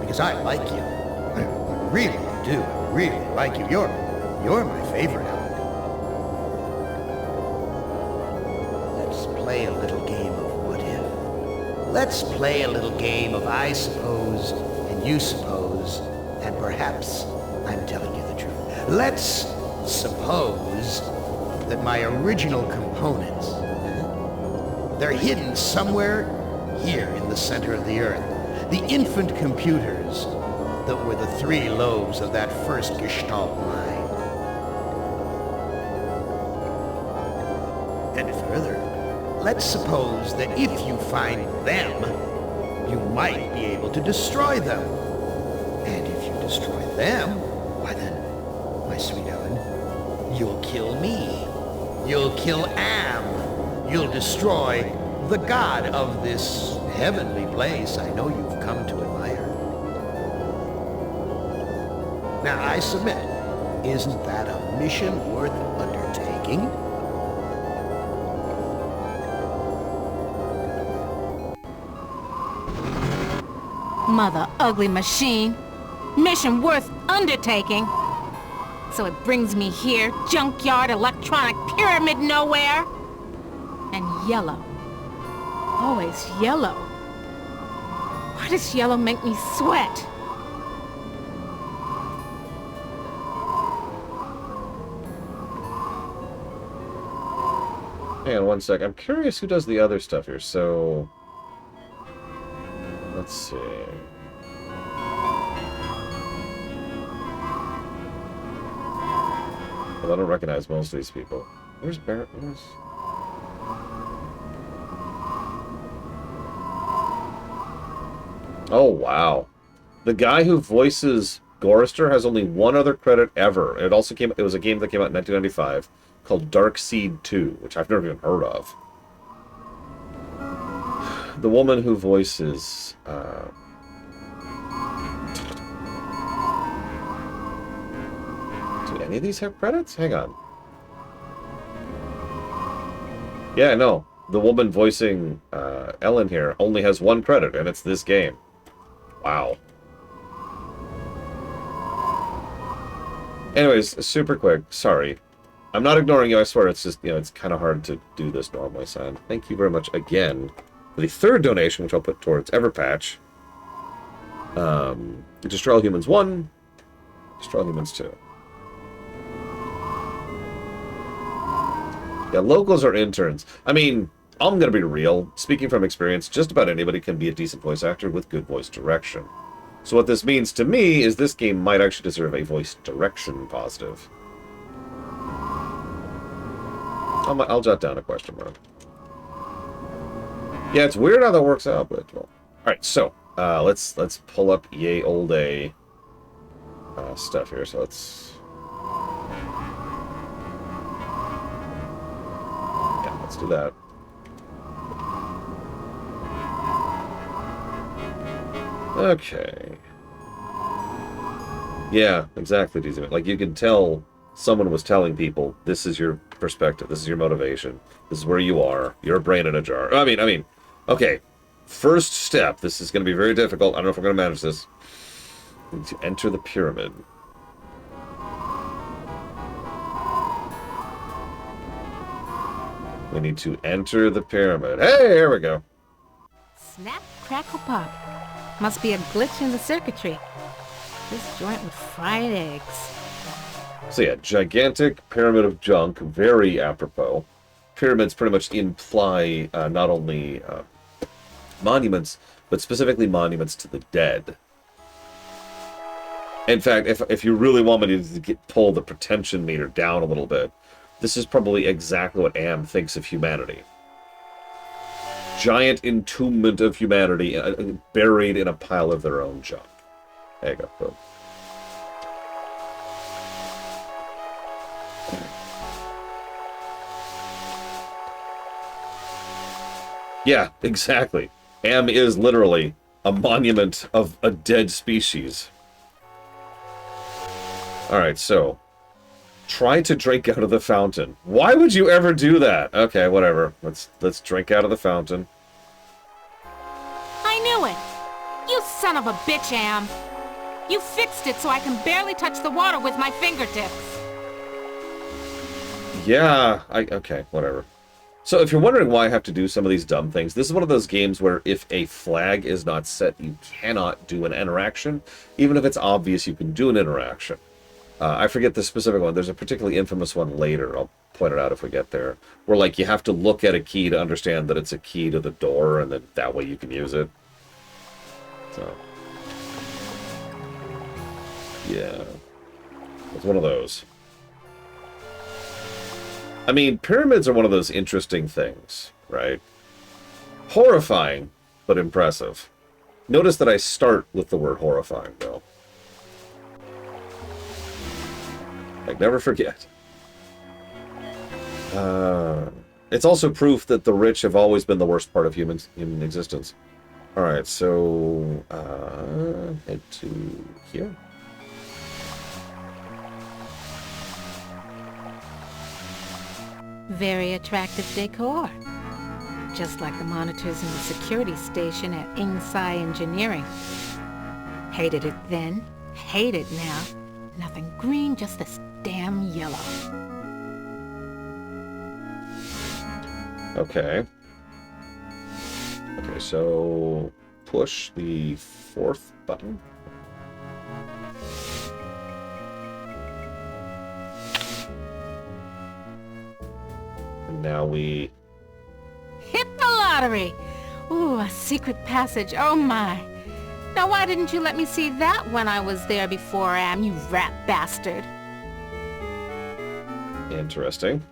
because I like you. I really do. I really like you. You're my favorite, Alec. Let's play a little game of what if. Let's play a little game of I suppose and you suppose, and perhaps I'm telling you the truth. Let's suppose that my original components, they're hidden somewhere here in the center of the Earth. The infant computers that were the 3 lobes of that first Gestalt mind. And further, let's suppose that if you find them, you might be able to destroy them. And if you destroy them, why then, my sweet Ellen, you'll kill me. You'll kill Am. You'll destroy the god of this heavenly place I know you've come to admire. Now, I submit, isn't that a mission worth undertaking? Mother ugly machine. Mission worth undertaking. So it brings me here, junkyard, electronic pyramid nowhere. And yellow. Always yellow. Why does yellow make me sweat? Hang on one sec. I'm curious who does the other stuff here. So, let's see. Well, I don't recognize most of these people. Where's Barrett? Where's... Oh, wow. The guy who voices Gorrister has only one other credit ever. It also came. It was a game that came out in 1995 called Dark Seed 2, which I've never even heard of. The woman who voices... Do any of these have credits? Hang on. Yeah, no. The woman voicing Ellen here only has one credit, and it's this game. Wow. Anyways, super quick. Sorry. I'm not ignoring you, I swear. It's just, it's kind of hard to do this normally, son. Thank you very much again for the 3rd donation, which I'll put towards Everpatch. Destroy All Humans 1, Destroy All Humans 2. Yeah, locals are interns. I mean, I'm going to be real. Speaking from experience, just about anybody can be a decent voice actor with good voice direction. So what this means to me is this game might actually deserve a voice direction positive. I'll jot down a question mark. Yeah, it's weird how that works out, but well. Alright, so let's pull up Ye Olde stuff here. So let's do that. Okay. Yeah, exactly, DZ. Like, you can tell someone was telling people, this is your perspective, this is your motivation, this is where you are, you're a brain in a jar. I mean, okay. First step, this is going to be very difficult. I don't know if we're going to manage this. We need to enter the pyramid. We need to enter the pyramid. Hey, here we go. Snap, crackle, pop. Must be a glitch in the circuitry. This joint with fried eggs. So yeah, gigantic pyramid of junk, very apropos. Pyramids pretty much imply not only monuments, but specifically monuments to the dead. In fact, if you really want me to pull the pretension meter down a little bit, this is probably exactly what Am thinks of humanity. Giant entombment of humanity buried in a pile of their own junk. There you go. Boom. Yeah, exactly. Am is literally a monument of a dead species. Alright, so Try to drink out of the fountain. Why would you ever do that? Okay, whatever. Let's drink out of the fountain. I knew it! You son of a bitch, Am! You fixed it so I can barely touch the water with my fingertips. Yeah, okay, whatever. So if you're wondering why I have to do some of these dumb things, this is one of those games where if a flag is not set, you cannot do an interaction. Even if it's obvious you can do an interaction. I forget the specific one. There's a particularly infamous one later. I'll point it out if we get there. Where, like, you have to look at a key to understand that it's a key to the door, and then that way you can use it. So. Yeah. It's one of those. I mean, pyramids are one of those interesting things, right? Horrifying, but impressive. Notice that I start with the word horrifying, though. Like, never forget. It's also proof that the rich have always been the worst part of human existence. Alright, so... head to here. Very attractive decor. Just like the monitors in the security station at Ingsai Engineering. Hated it then, hate it now. Nothing green, just this damn yellow. Okay. Okay, so push the 4th button. And now we... Hit the lottery! Ooh, a secret passage, oh my. Now why didn't you let me see that when I was there before, Am, you rat bastard? Interesting.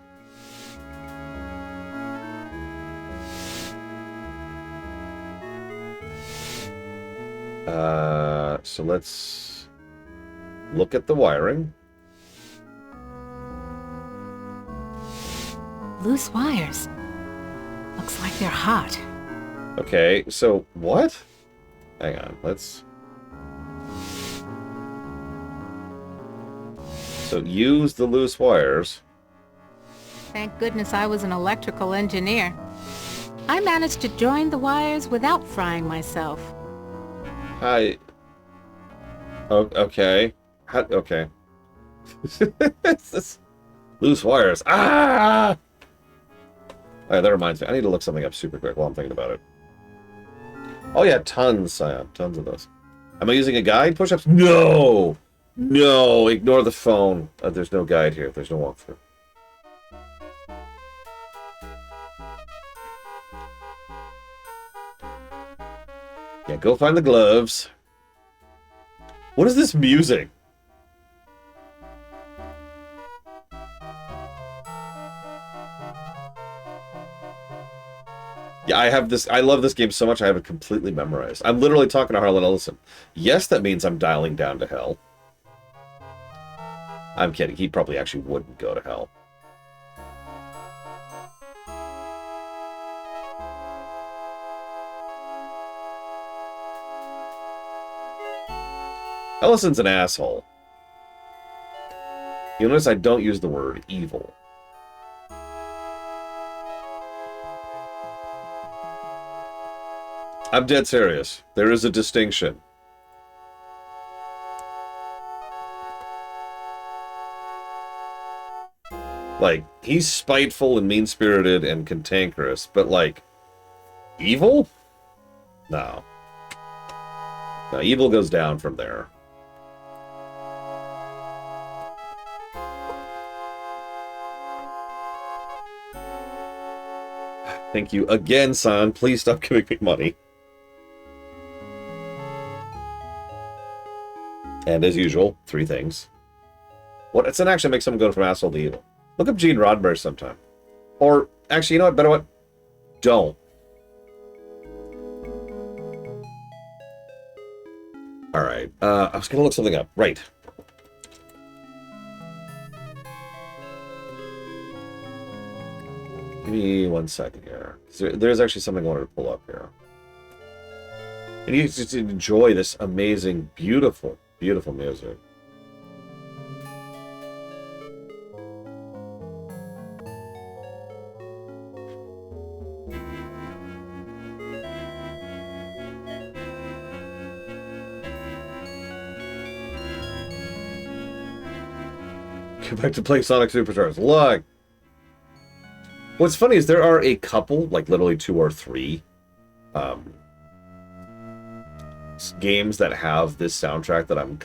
So let's look at the wiring. Loose wires. Looks like they're hot. Okay, so what? Hang on, let's... So use the loose wires. Thank goodness I was an electrical engineer. I managed to join the wires without frying myself. Hi. Oh, okay. Okay. Loose wires. Ah! Alright, that reminds me. I need to look something up super quick while I'm thinking about it. Oh yeah, tons, tons of those. Am I using a guide? Push-ups? No! No! Ignore the phone. There's no guide here. There's no walkthrough. Yeah, go find the gloves. What is this music? Yeah, I have this. I love this game so much I have it completely memorized. I'm literally talking to Harlan Ellison. Yes, that means I'm dialing down to hell. I'm kidding. He probably actually wouldn't go to hell. Ellison's an asshole. You notice I don't use the word evil. I'm dead serious. There is a distinction. Like, he's spiteful and mean-spirited and cantankerous, but, like, evil? No. No, evil goes down from there. Thank you again, son. Please stop giving me money. And as usual, 3 things. What? It's an action that makes someone go from asshole to evil. Look up Gene Roddenberry sometime. Or, actually, you know what? Better what? Don't. Alright. I was going to look something up. Right. Give me 1 second here. There's actually something I wanted to pull up here. And you just enjoy this amazing, beautiful, beautiful music. Go back to play Sonic Superstars. Look! What's funny is there are a couple, like literally 2 or 3, games that have this soundtrack that I'm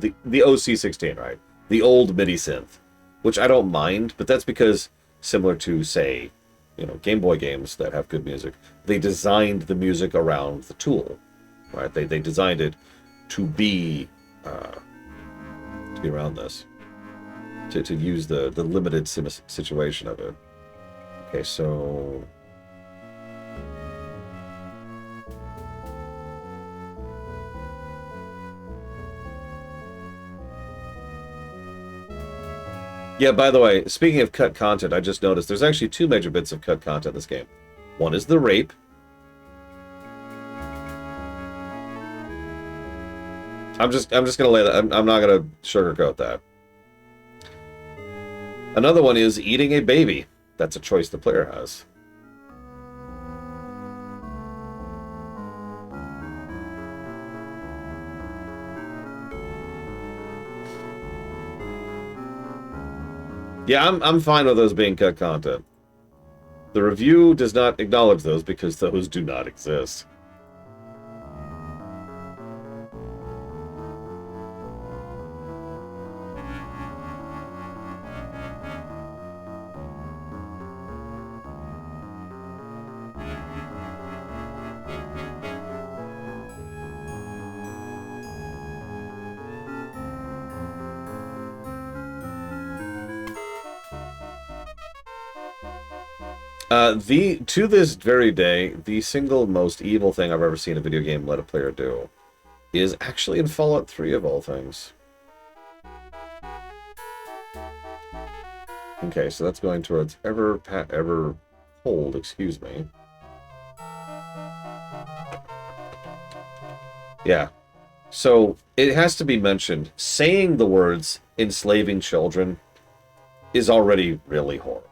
the OC16, right? The old MIDI synth, which I don't mind, but that's because similar to, say, you know, Game Boy games that have good music, they designed the music around the tool, right? They designed it to be around this, to use the limited situation of it. Okay, so yeah, by the way, speaking of cut content, I just noticed there's actually 2 major bits of cut content in this game. One is the rape. I'm just gonna lay that. I'm not gonna sugarcoat that. Another one is eating a baby. That's a choice the player has. Yeah, I'm fine with those being cut content. The review does not acknowledge those because those do not exist. To this very day, the single most evil thing I've ever seen a video game let a player do is actually in Fallout 3 of all things. Okay, so that's going towards ever hold, excuse me. Yeah. So it has to be mentioned, saying the words enslaving children is already really horrible.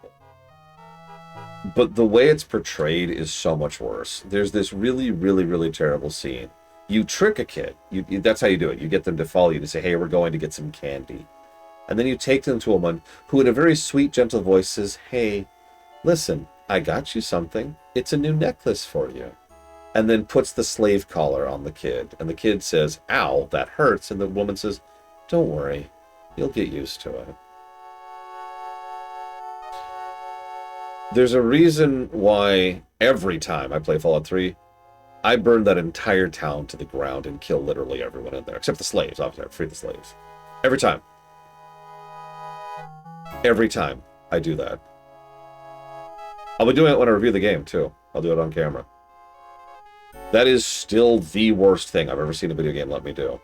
But the way it's portrayed is so much worse. There's this really, really, really terrible scene. You trick a kid. That's how you do it. You get them to follow you to say, hey, we're going to get some candy. And then you take them to a woman who in a very sweet, gentle voice says, hey, listen, I got you something. It's a new necklace for you. And then puts the slave collar on the kid. And the kid says, ow, that hurts. And the woman says, don't worry. You'll get used to it. There's a reason why every time I play Fallout 3, I burn that entire town to the ground and kill literally everyone in there. Except the slaves, obviously. I free the slaves. Every time. Every time I do that. I'll be doing it when I review the game, too. I'll do it on camera. That is still the worst thing I've ever seen a video game let me do.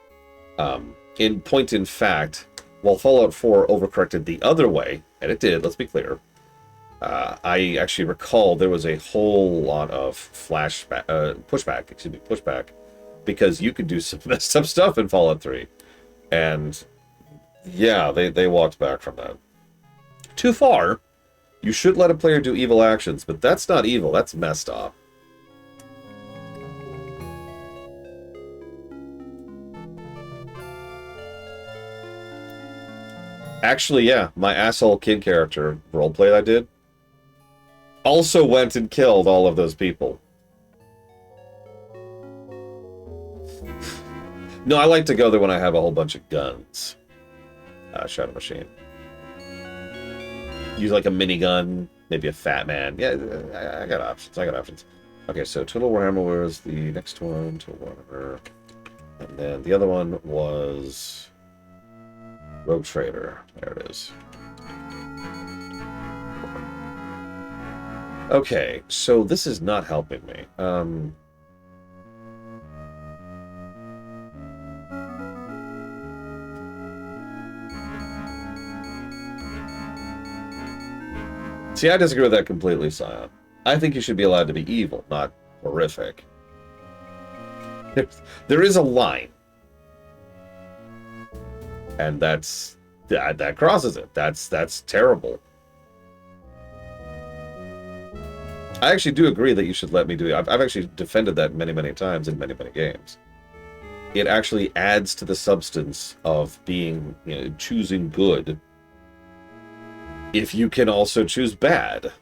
In fact, while Fallout 4 overcorrected the other way, and it did, let's be clear, I actually recall there was a whole lot of pushback, because you could do some messed up stuff in Fallout 3. And yeah, they walked back from that. Too far. You should let a player do evil actions, but that's not evil, that's messed up. Actually, yeah, my asshole kid character roleplay that I did also went and killed all of those people. No, I like to go there when I have a whole bunch of guns. Shadow Machine. Use like a minigun, maybe a fat man. Yeah, I got options. Okay, so Total Warhammer was the next one, Total Warhammer. And then the other one was Rogue Trader. There it is. Okay, so this is not helping me. See, I disagree with that completely, Scion. I think you should be allowed to be evil, not horrific. There is a line. And that crosses it. That's terrible. I actually do agree that you should let me do it. I've actually defended that many, many times in many, many games. It actually adds to the substance of being, choosing good if you can also choose bad.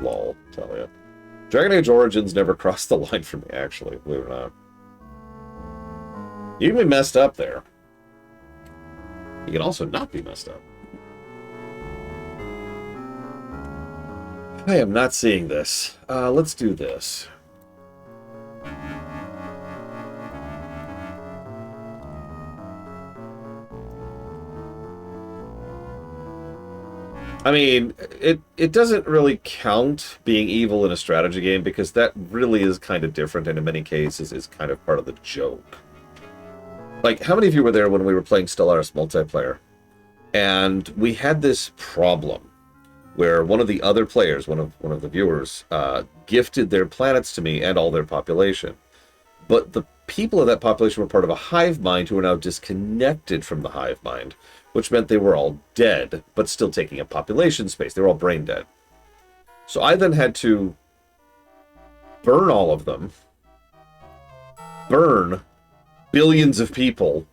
Lol, tell ya. Dragon Age Origins never crossed the line for me, actually, believe it or not. You can be messed up there. You can also not be messed up. I am not seeing this. Let's do this. I mean, it doesn't really count being evil in a strategy game because that really is kind of different and in many cases is kind of part of the joke. Like, how many of you were there when we were playing Stellaris multiplayer? And we had this problem where one of the other players, one of the viewers, gifted their planets to me and all their population. But the people of that population were part of a hive mind who are now disconnected from the hive mind, which meant they were all dead, but still taking up population space. They were all brain dead. So I then had to burn all of them, burn billions of people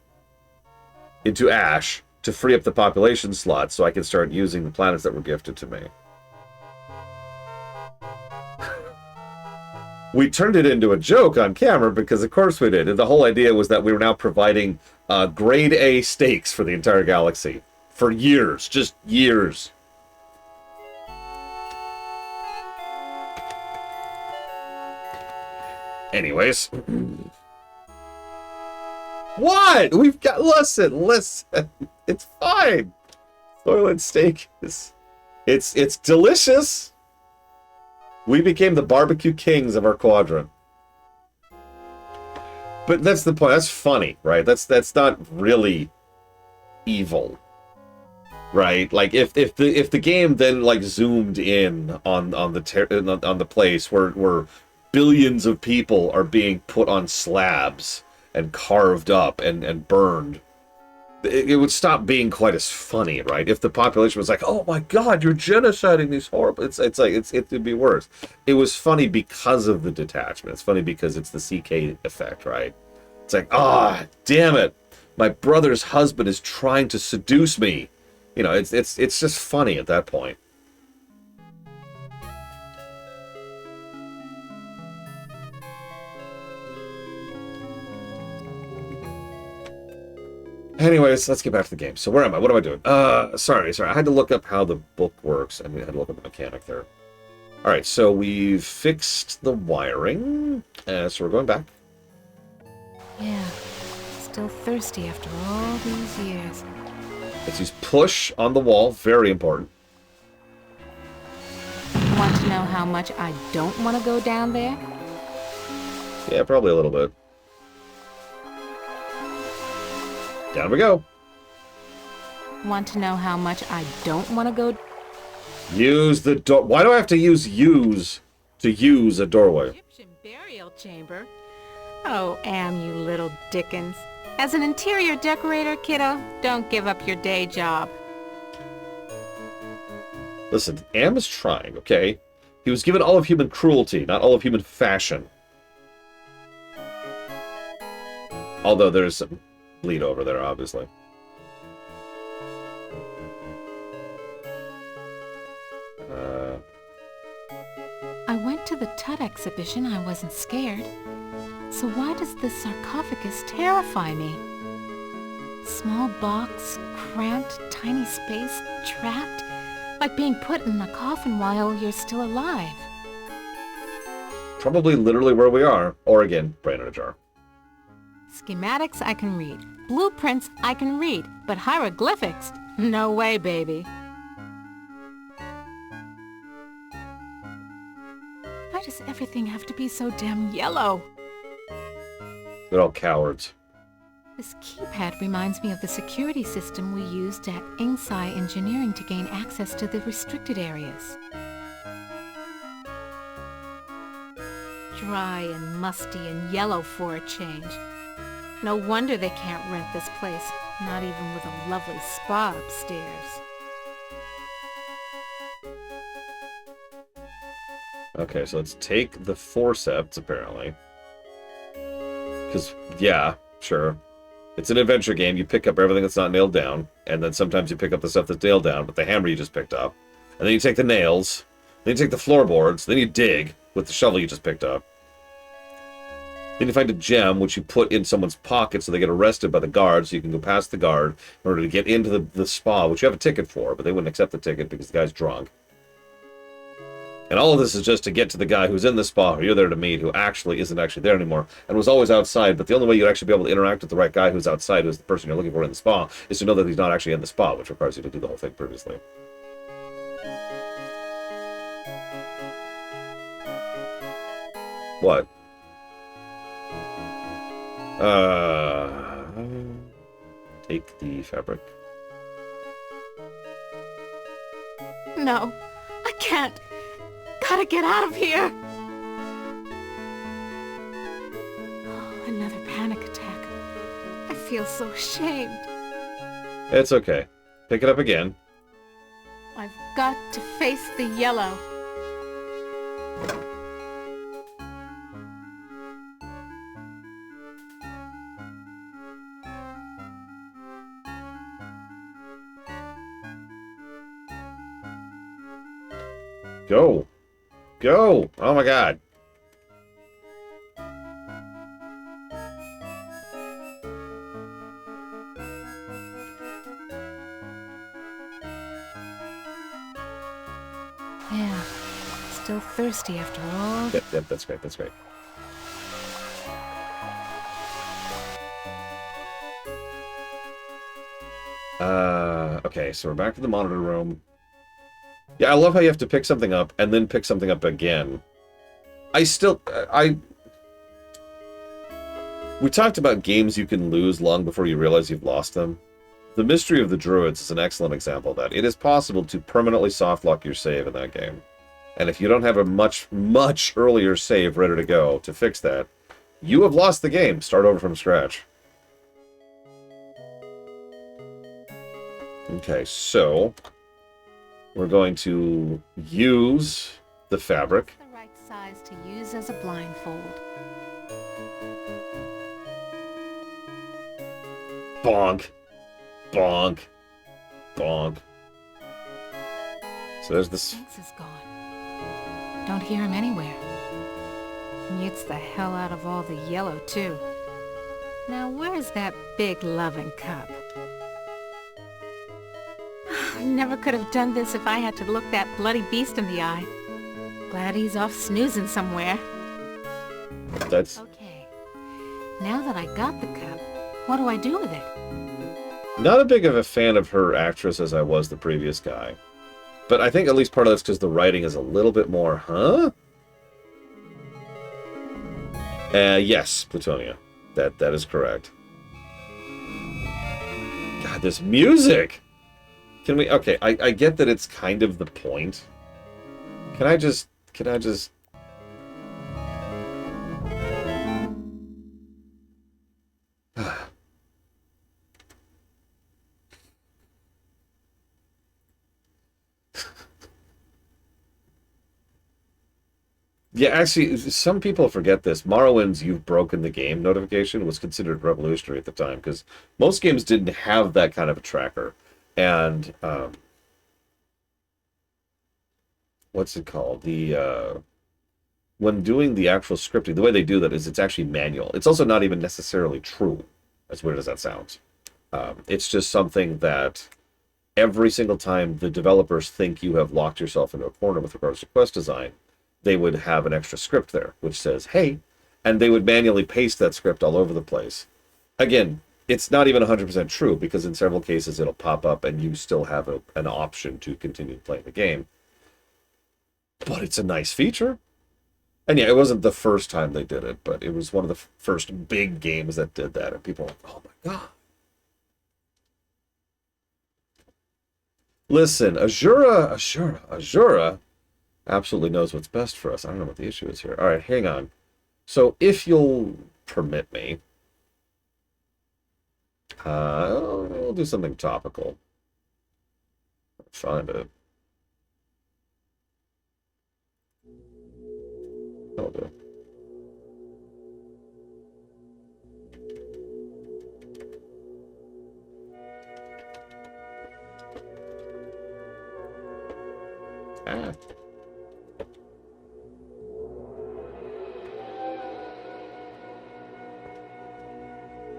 into ash to free up the population slot so I could start using the planets that were gifted to me. We turned it into a joke on camera because of course we did. And the whole idea was that we were now providing grade A stakes for the entire galaxy. For years. Just years. Anyways. What? We've got... Listen. It's fine. Soylent steak is... It's delicious. We became the barbecue kings of our quadrant. But that's the point. That's funny, right? That's not really evil, right? Like if the game then like zoomed in on the place where billions of people are being put on slabs and carved up and burned, it would stop being quite as funny, right? If the population was like, "Oh my God, you're genociding these horrible," it'd be worse. It was funny because of the detachment. It's funny because it's the CK effect, right? It's like, damn it, my brother's husband is trying to seduce me. You know, it's just funny at that point. Anyways, let's get back to the game. So where am I? What am I doing? Sorry. I had to look up how the book works, and we had to look up the mechanic there. All right, so we've fixed the wiring. So we're going back. Yeah, still thirsty after all these years. Let's use push on the wall. Very important. Want to know how much I don't want to go down there? Yeah, probably a little bit. Down we go. Want to know how much I don't want to go? Use the door. Why do I have to use to use a doorway? Egyptian burial chamber. Oh, you little Dickens. As an interior decorator, kiddo, don't give up your day job. Listen, Am is trying, okay? He was given all of human cruelty, not all of human fashion. Although there's some bleed over there, obviously. I went to the Tut exhibition. I wasn't scared. So why does this sarcophagus terrify me? Small box, cramped, tiny space, trapped, like being put in a coffin while you're still alive. Probably literally where we are. Oregon, brain in a jar. Schematics I can read. Blueprints I can read. But hieroglyphics? No way, baby. Why does everything have to be so damn yellow? They're all cowards. This keypad reminds me of the security system we used at Ingsci Engineering to gain access to the restricted areas. Dry and musty and yellow for a change. No wonder they can't rent this place, not even with a lovely spa upstairs. Okay, so let's take the forceps, apparently. Because, yeah, sure. It's an adventure game. You pick up everything that's not nailed down, and then sometimes you pick up the stuff that's nailed down, but the hammer you just picked up. And then you take the nails, then you take the floorboards, then you dig with the shovel you just picked up. Then you find a gem, which you put in someone's pocket so they get arrested by the guard, so you can go past the guard in order to get into the spa, which you have a ticket for, but they wouldn't accept the ticket because the guy's drunk. And all of this is just to get to the guy who's in the spa, who you're there to meet, who actually isn't actually there anymore, and was always outside, but the only way you'd actually be able to interact with the right guy who's outside, who's the person you're looking for in the spa, is to know that he's not actually in the spa, which requires you to do the whole thing previously. What? Take the fabric. No, I can't. Gotta get out of here. Oh, another panic attack. I feel so ashamed. It's okay. Pick it up again. I've got to face the yellow. Go. Go! Oh my god. Yeah, still thirsty after all. Yep, that's great, that's great. Okay, so we're back to the monitor room. Yeah, I love how you have to pick something up and then pick something up again. We talked about games you can lose long before you realize you've lost them. The Mystery of the Druids is an excellent example of that. It is possible to permanently softlock your save in that game. And if you don't have a much, much earlier save ready to go to fix that, you have lost the game. Start over from scratch. Okay, so we're going to use the fabric. The right size to use as a blindfold. Bonk. Bonk. Bonk. So there's this... Sphinx is gone. Don't hear him anywhere. Mutes the hell out of all the yellow, too. Now where's that big loving cup? I never could have done this if I had to look that bloody beast in the eye. Glad he's off snoozing somewhere. That's... Okay. Now that I got the cup, what do I do with it? Not a big of a fan of her actress as I was the previous guy. But I think at least part of that's because the writing is a little bit more, huh? Yes, Plutonia. That is correct. God, this music! Can we... Okay, I get that it's kind of the point. Can I just... Yeah, actually, some people forget this. Morrowind's "You've Broken the Game" notification was considered revolutionary at the time, because most games didn't have that kind of a tracker. And, what's it called? When doing the actual scripting, the way they do that is it's actually manual. It's also not even necessarily true, as weird as that sounds. It's just something that every single time the developers think you have locked yourself into a corner with regards to quest design, they would have an extra script there, which says, hey, and they would manually paste that script all over the place. Again, it's not even 100% true, because in several cases it'll pop up and you still have an option to continue playing the game. But it's a nice feature. And yeah, it wasn't the first time they did it, but it was one of the first big games that did that, and people were like, oh my god. Listen, Azura absolutely knows what's best for us. I don't know what the issue is here. All right, hang on. So if you'll permit me, I'll do something topical. Find it. That'll do.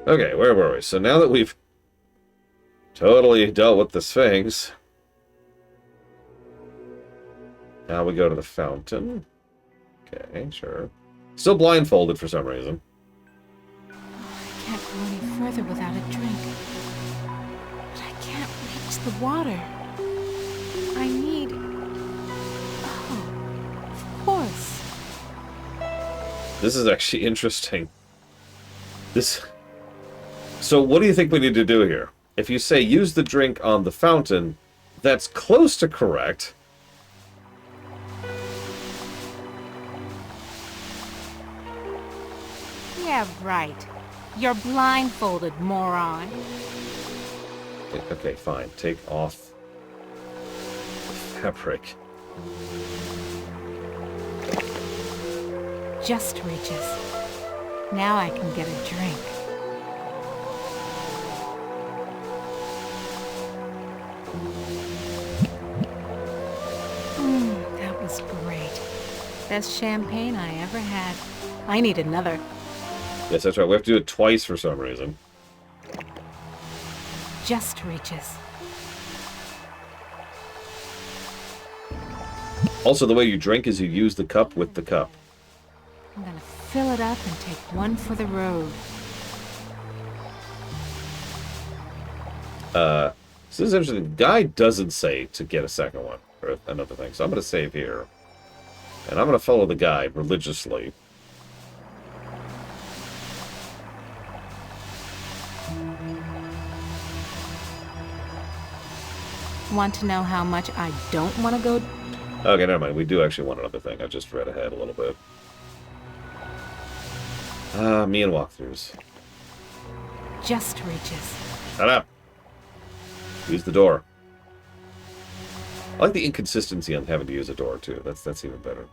Okay, where were we? So now that we've totally dealt with the Sphinx, now we go to the fountain. Okay, sure. Still blindfolded for some reason. I can't go any further without a drink. But I can't reach the water. I need... Oh, of course. This is actually interesting. So what do you think we need to do here? If you say use the drink on the fountain, that's close to correct. Yeah, right. You're blindfolded, moron. Okay, fine. Take off the fabric. Just reaches. Now I can get a drink. That was great. Best champagne I ever had. I need another. Yes, that's right. We have to do it twice for some reason. Just reaches. Also, the way you drink is you use the cup with the cup. I'm gonna fill it up and take one for the road. So this is interesting. The guy doesn't say to get a second one or another thing. So I'm going to save here. And I'm going to follow the guide religiously. Want to know how much I don't want to go? Okay, never mind. We do actually want another thing. I just read ahead a little bit. Me and walkthroughs. Just reaches. Shut up. Use the door. I like the inconsistency on having to use a door, too. That's even better.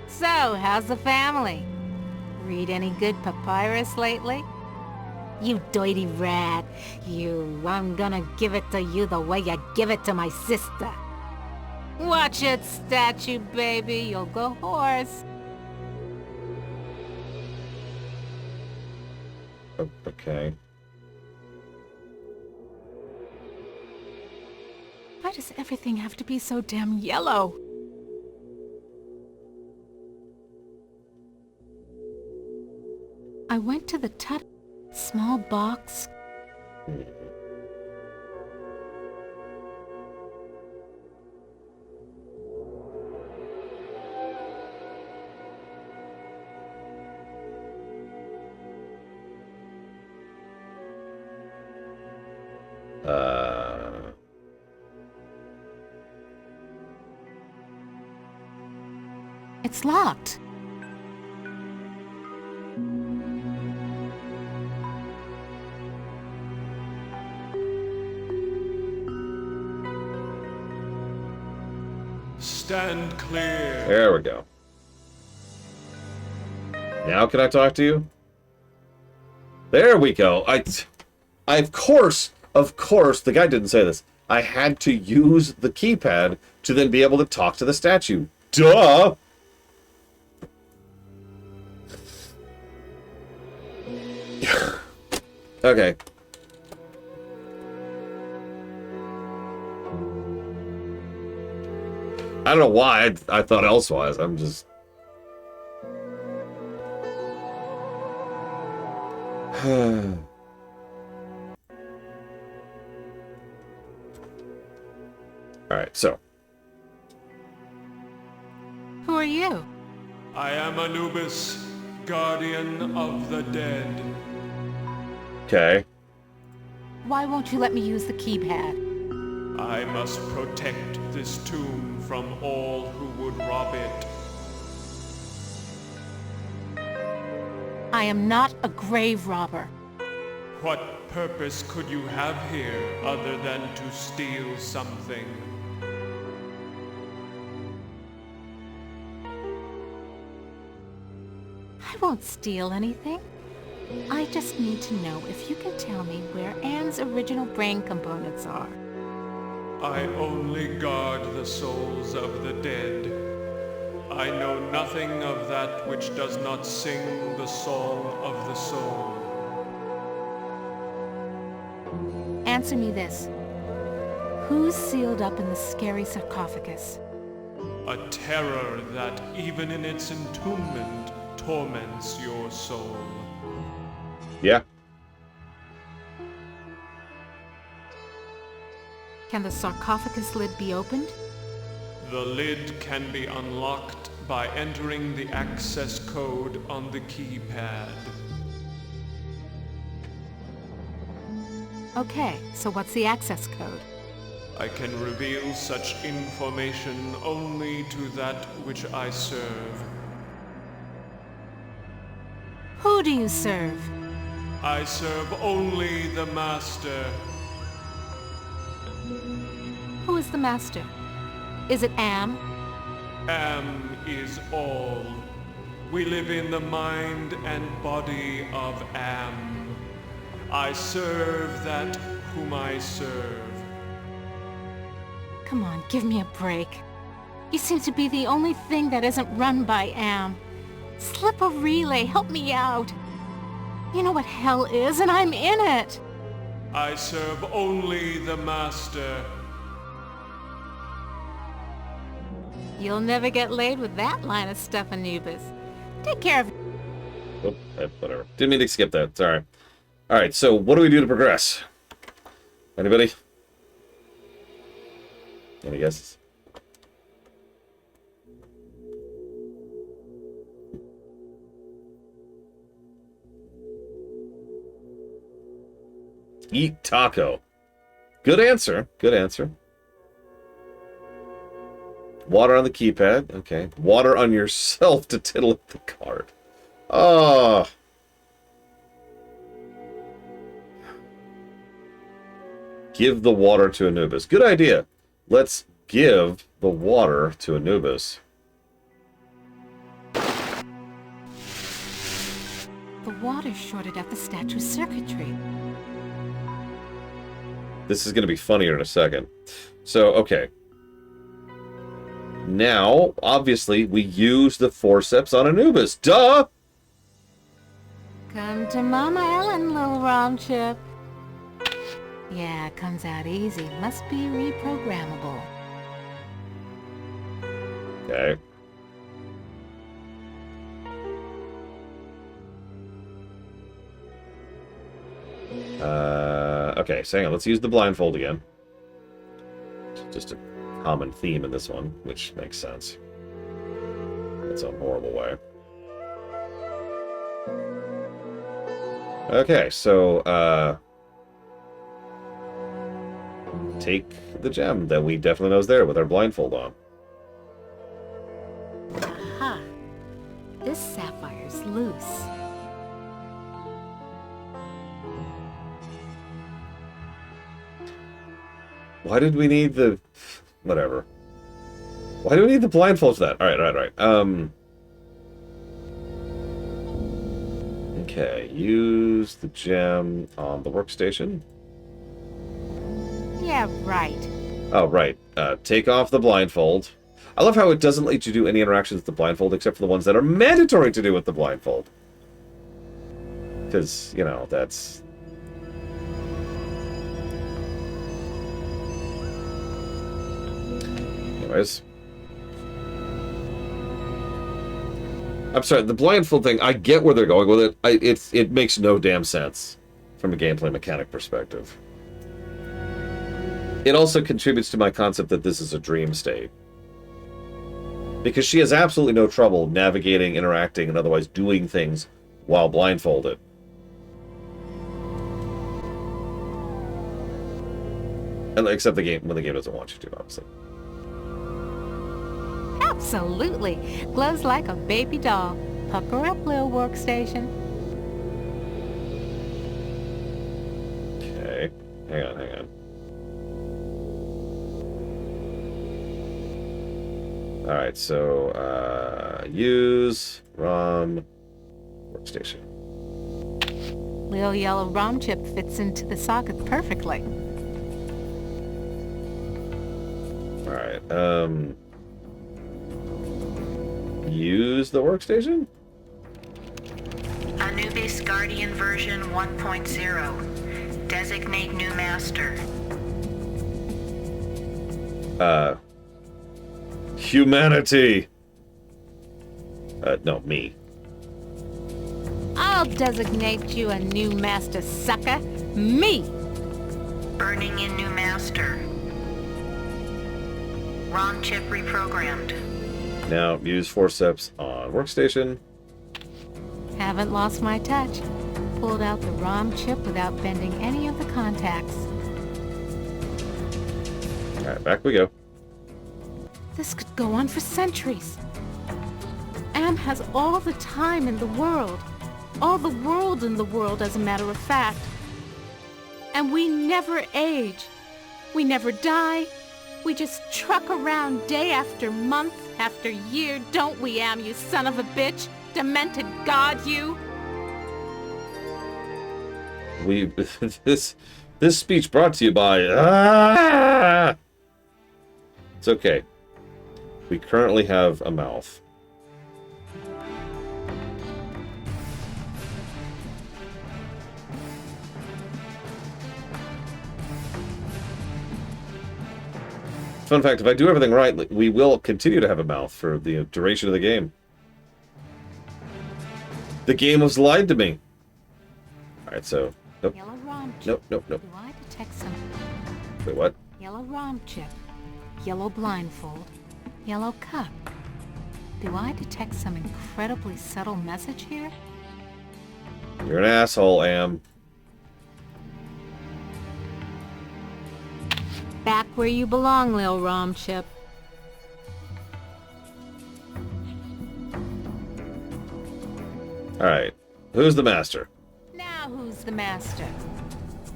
So, how's the family? Read any good papyrus lately? You dirty rat. I'm gonna give it to you the way you give it to my sister. Watch it, statue baby. You'll go hoarse. Oh, okay. Why does everything have to be so damn yellow? I went to the small box. It's locked. Stand clear. There we go. Now can I talk to you? There we go. Of course, the guy didn't say this. I had to use the keypad to then be able to talk to the statue. Duh! Okay. I don't know why I thought elsewise. I'm just... Alright, so. Who are you? I am Anubis, guardian of the dead. Okay. Why won't you let me use the keypad? I must protect this tomb from all who would rob it. I am not a grave robber. What purpose could you have here other than to steal something? I won't steal anything. I just need to know if you can tell me where Anne's original brain components are. I only guard the souls of the dead. I know nothing of that which does not sing the song of the soul. Answer me this. Who's sealed up in the scary sarcophagus? A terror that, even in its entombment, torments your soul. Yeah. Can the sarcophagus lid be opened? The lid can be unlocked by entering the access code on the keypad. Okay, so what's the access code? I can reveal such information only to that which I serve. Who do you serve? I serve only the Master. Who is the master? Is it Am? Am is all. We live in the mind and body of Am. I serve that whom I serve. Come on, give me a break. You seem to be the only thing that isn't run by Am. Slip a relay, help me out. You know what hell is, and I'm in it. I serve only the Master. You'll never get laid with that line of stuff, Anubis. Take care of... Oh, whatever. Didn't mean to skip that. Sorry. All right, so what do we do to progress? Anybody? Any guesses? Eat taco. Good answer. Good answer. Water on the keypad. Okay. Water on yourself to titillate the card. Oh. Give the water to Anubis. Good idea. Let's give the water to Anubis. The water's shorted at the statue's circuitry. This is going to be funnier in a second. So, okay. Now, obviously, we use the forceps on Anubis. Duh! Come to Mama Ellen, little rom chip. Yeah, comes out easy. Must be reprogrammable. Okay. Okay, so hang on. Let's use the blindfold again. Just a common theme in this one, which makes sense. That's a horrible way. Okay, so, take the gem that we definitely know is there with our blindfold on. Aha! This sapphire's loose. Why did we need the... Whatever. Why do we need the blindfold for that? Alright. Okay, use the gem on the workstation. Yeah, right. Oh, right. Take off the blindfold. I love how it doesn't let you do any interactions with the blindfold except for the ones that are mandatory to do with the blindfold. Because, you know, that's... Anyways. I'm sorry, the blindfold thing, I get where they're going with it. It makes no damn sense from a gameplay mechanic perspective. It also contributes to my concept that this is a dream state. Because she has absolutely no trouble navigating, interacting, and otherwise doing things while blindfolded. And except the game when the game doesn't want you to, obviously. Absolutely. Glows like a baby doll. Pucker up, little workstation. Okay. Hang on. Alright, so, use ROM workstation. Little yellow ROM chip fits into the socket perfectly. Alright, use the workstation? Anubis Guardian version 1.0. Designate new master. Humanity. No, me. I'll designate you a new master, sucker. Me! Burning in new master. ROM chip reprogrammed. Now use forceps on workstation. Haven't lost my touch. Pulled out the ROM chip without bending any of the contacts. Alright, back we go. This could go on for centuries. Am has all the time in the world. All the world in the world, as a matter of fact. And we never age. We never die. We just truck around day after month after year, don't we, Am, you son of a bitch? Demented god, you! We this speech brought to you by It's okay. We currently have a mouth. Fun fact, if I do everything right, we will continue to have a mouth for the duration of the game. The game has lied to me. Alright, so... Nope. Yellow ROM chip. Nope. Do I detect some... Wait, what? Yellow ROM chip. Yellow blindfold. Yellow cup. Do I detect some incredibly subtle message here? You're an asshole, Am. Back where you belong, Lil ROM chip. Alright. Who's the master? Now who's the master?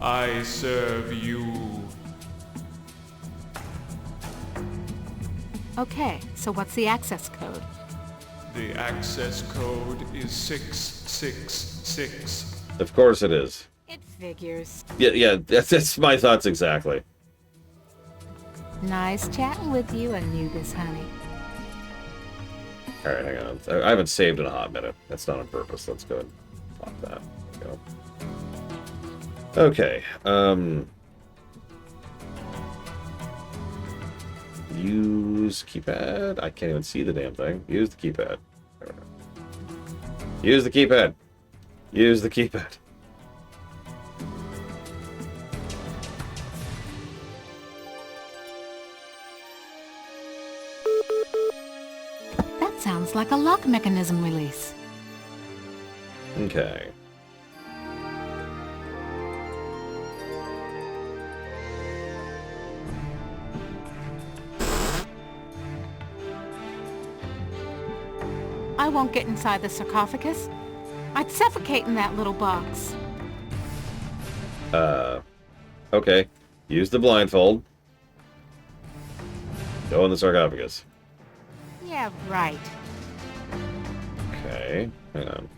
I serve you. Okay, so what's the access code? The access code is 666. Of course it is. It figures. Yeah, that's my thoughts exactly. Nice chatting with you, Anubis, honey. Alright, hang on. I haven't saved in a hot minute. That's not on purpose. Let's go ahead and pop that. There we go. Okay, use keypad? I can't even see the damn thing. Use the keypad. There we go. Use the keypad. Use the keypad. That sounds like a lock mechanism release. Okay. I won't get inside the sarcophagus. I'd suffocate in that little box. Okay. Use the blindfold. Go in the sarcophagus. Yeah, right. Okay. Hang on.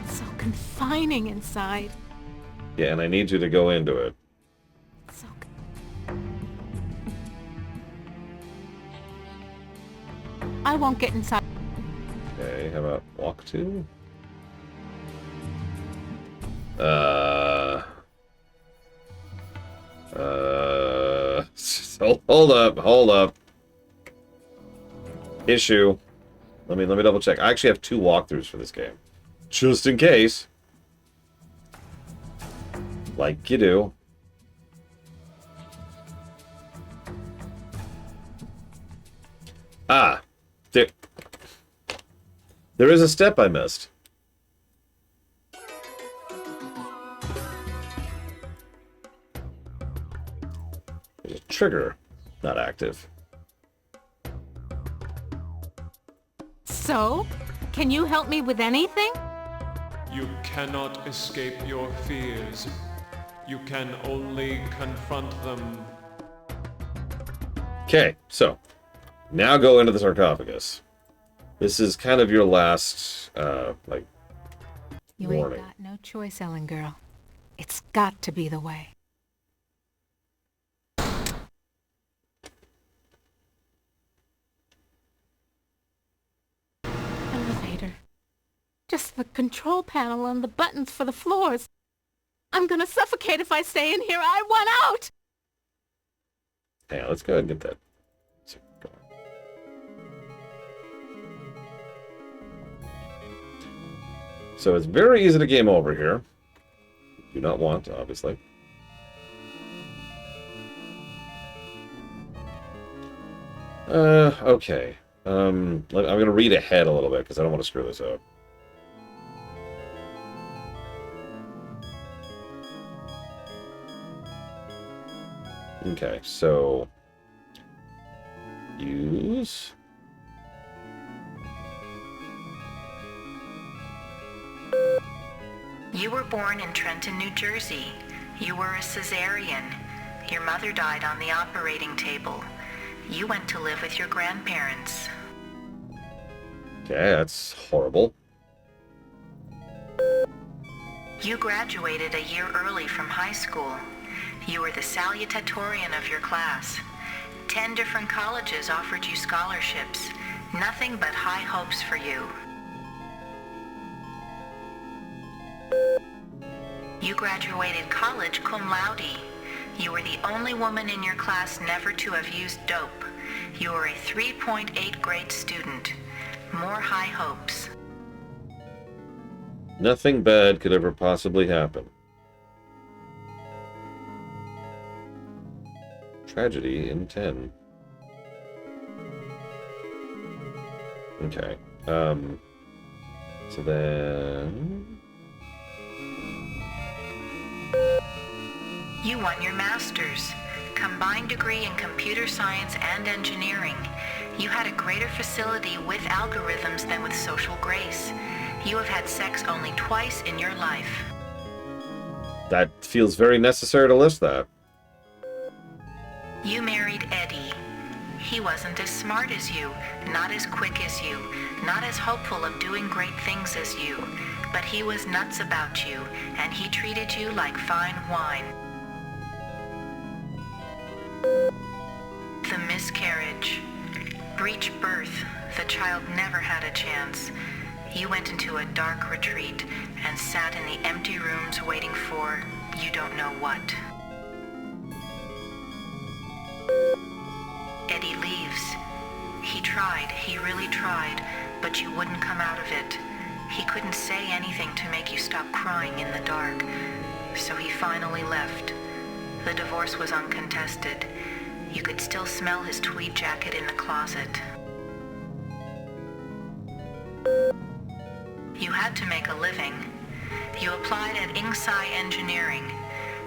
It's so confining inside. Yeah, and I need you to go into it. So I won't get inside. Okay, how about walk to? So hold up. Issue. Let me double check. I actually have 2 walkthroughs for this game. Just in case. Like you do. Ah. There is a step I missed. There's a trigger not active. So? Can you help me with anything? You cannot escape your fears. You can only confront them. Okay, so now go into the sarcophagus. This is kind of your last, You warning. ain't got no choice, Ellen girl. It's got to be the way. Elevator. Just the control panel and the buttons for the floors. I'm gonna suffocate if I stay in here. I want out! Yeah, let's go ahead and get that. So it's very easy to game over here. Do not want, obviously. Okay. I'm going to read ahead a little bit because I don't want to screw this up. Okay, so use. You were born in Trenton, New Jersey. You were a cesarean. Your mother died on the operating table. You went to live with your grandparents. Okay, that's horrible. You graduated a year early from high school. You were the salutatorian of your class. 10 different colleges offered you scholarships. Nothing but high hopes for you. You graduated college cum laude. You were the only woman in your class never to have used dope. You were a 3.8 grade student. More high hopes. Nothing bad could ever possibly happen. Tragedy in 10. Okay. So then... You won your master's, combined degree in computer science and engineering. You had a greater facility with algorithms than with social grace. You have had sex only twice in your life. That feels very necessary to list that. You married Eddie. He wasn't as smart as you, not as quick as you, not as hopeful of doing great things as you, but he was nuts about you, and he treated you like fine wine. The miscarriage. Breech birth. The child never had a chance. You went into a dark retreat and sat in the empty rooms waiting for you don't know what. Eddie leaves. He tried, he really tried, but you wouldn't come out of it. He couldn't say anything to make you stop crying in the dark, so he finally left. The divorce was uncontested. You could still smell his tweed jacket in the closet. You had to make a living. You applied at Inksci Engineering.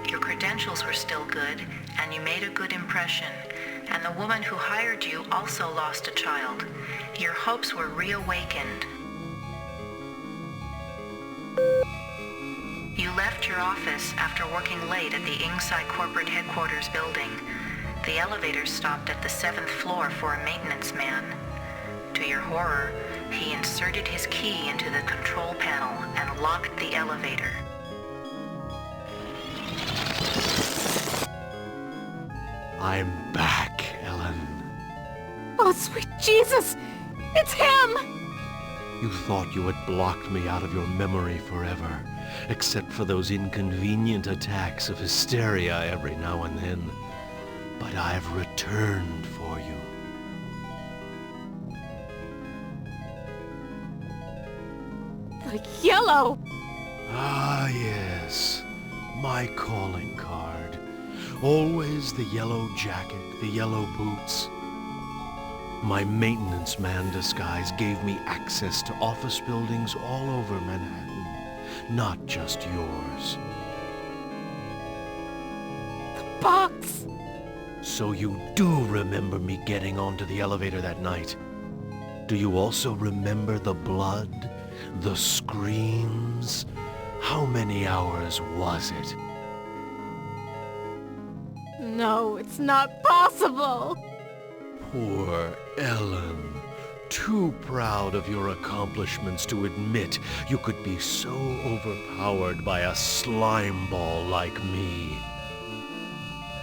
Your credentials were still good, and you made a good impression. And the woman who hired you also lost a child. Your hopes were reawakened. You left your office after working late at the Inksci corporate headquarters building. The elevator stopped at the 7th floor for a maintenance man. To your horror, he inserted his key into the control panel and locked the elevator. I'm back, Ellen. Oh, sweet Jesus! It's him! You thought you had blocked me out of your memory forever, except for those inconvenient attacks of hysteria every now and then. But I've returned for you. The yellow! Ah, yes. My calling card. Always the yellow jacket, the yellow boots. My maintenance man disguise gave me access to office buildings all over Manhattan, not just yours. The box! So you do remember me getting onto the elevator that night. Do you also remember the blood, the screams? How many hours was it? No, it's not possible! Poor Ellen. too proud of your accomplishments to admit you could be so overpowered by a slime ball like me.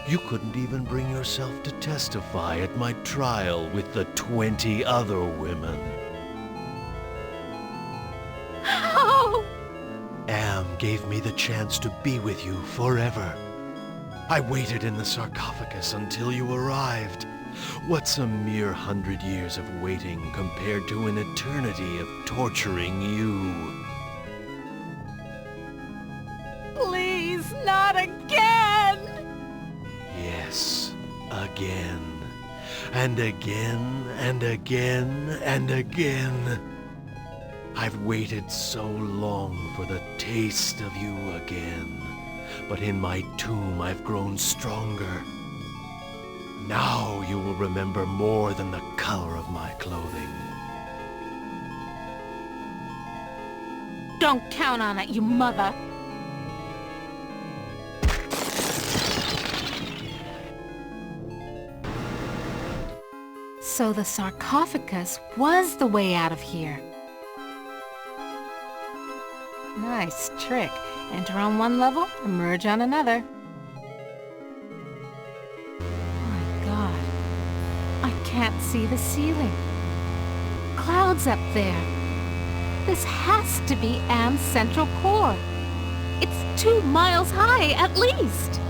You couldn't even bring yourself to testify at my trial with the 20 other women. How? Am gave me the chance to be with you forever. I waited in the sarcophagus until you arrived. What's a mere 100 years of waiting compared to an eternity of torturing you? Please, not again! Yes, again. And again, and again, and again. I've waited so long for the taste of you again. But in my tomb I've grown stronger. Now you will remember more than the color of my clothing. Don't count on it, you mother! So the sarcophagus was the way out of here. Nice trick. Enter on one level, emerge on another. My God. I can't see the ceiling. Clouds up there. This has to be Am's central core. It's 2 miles high, at least.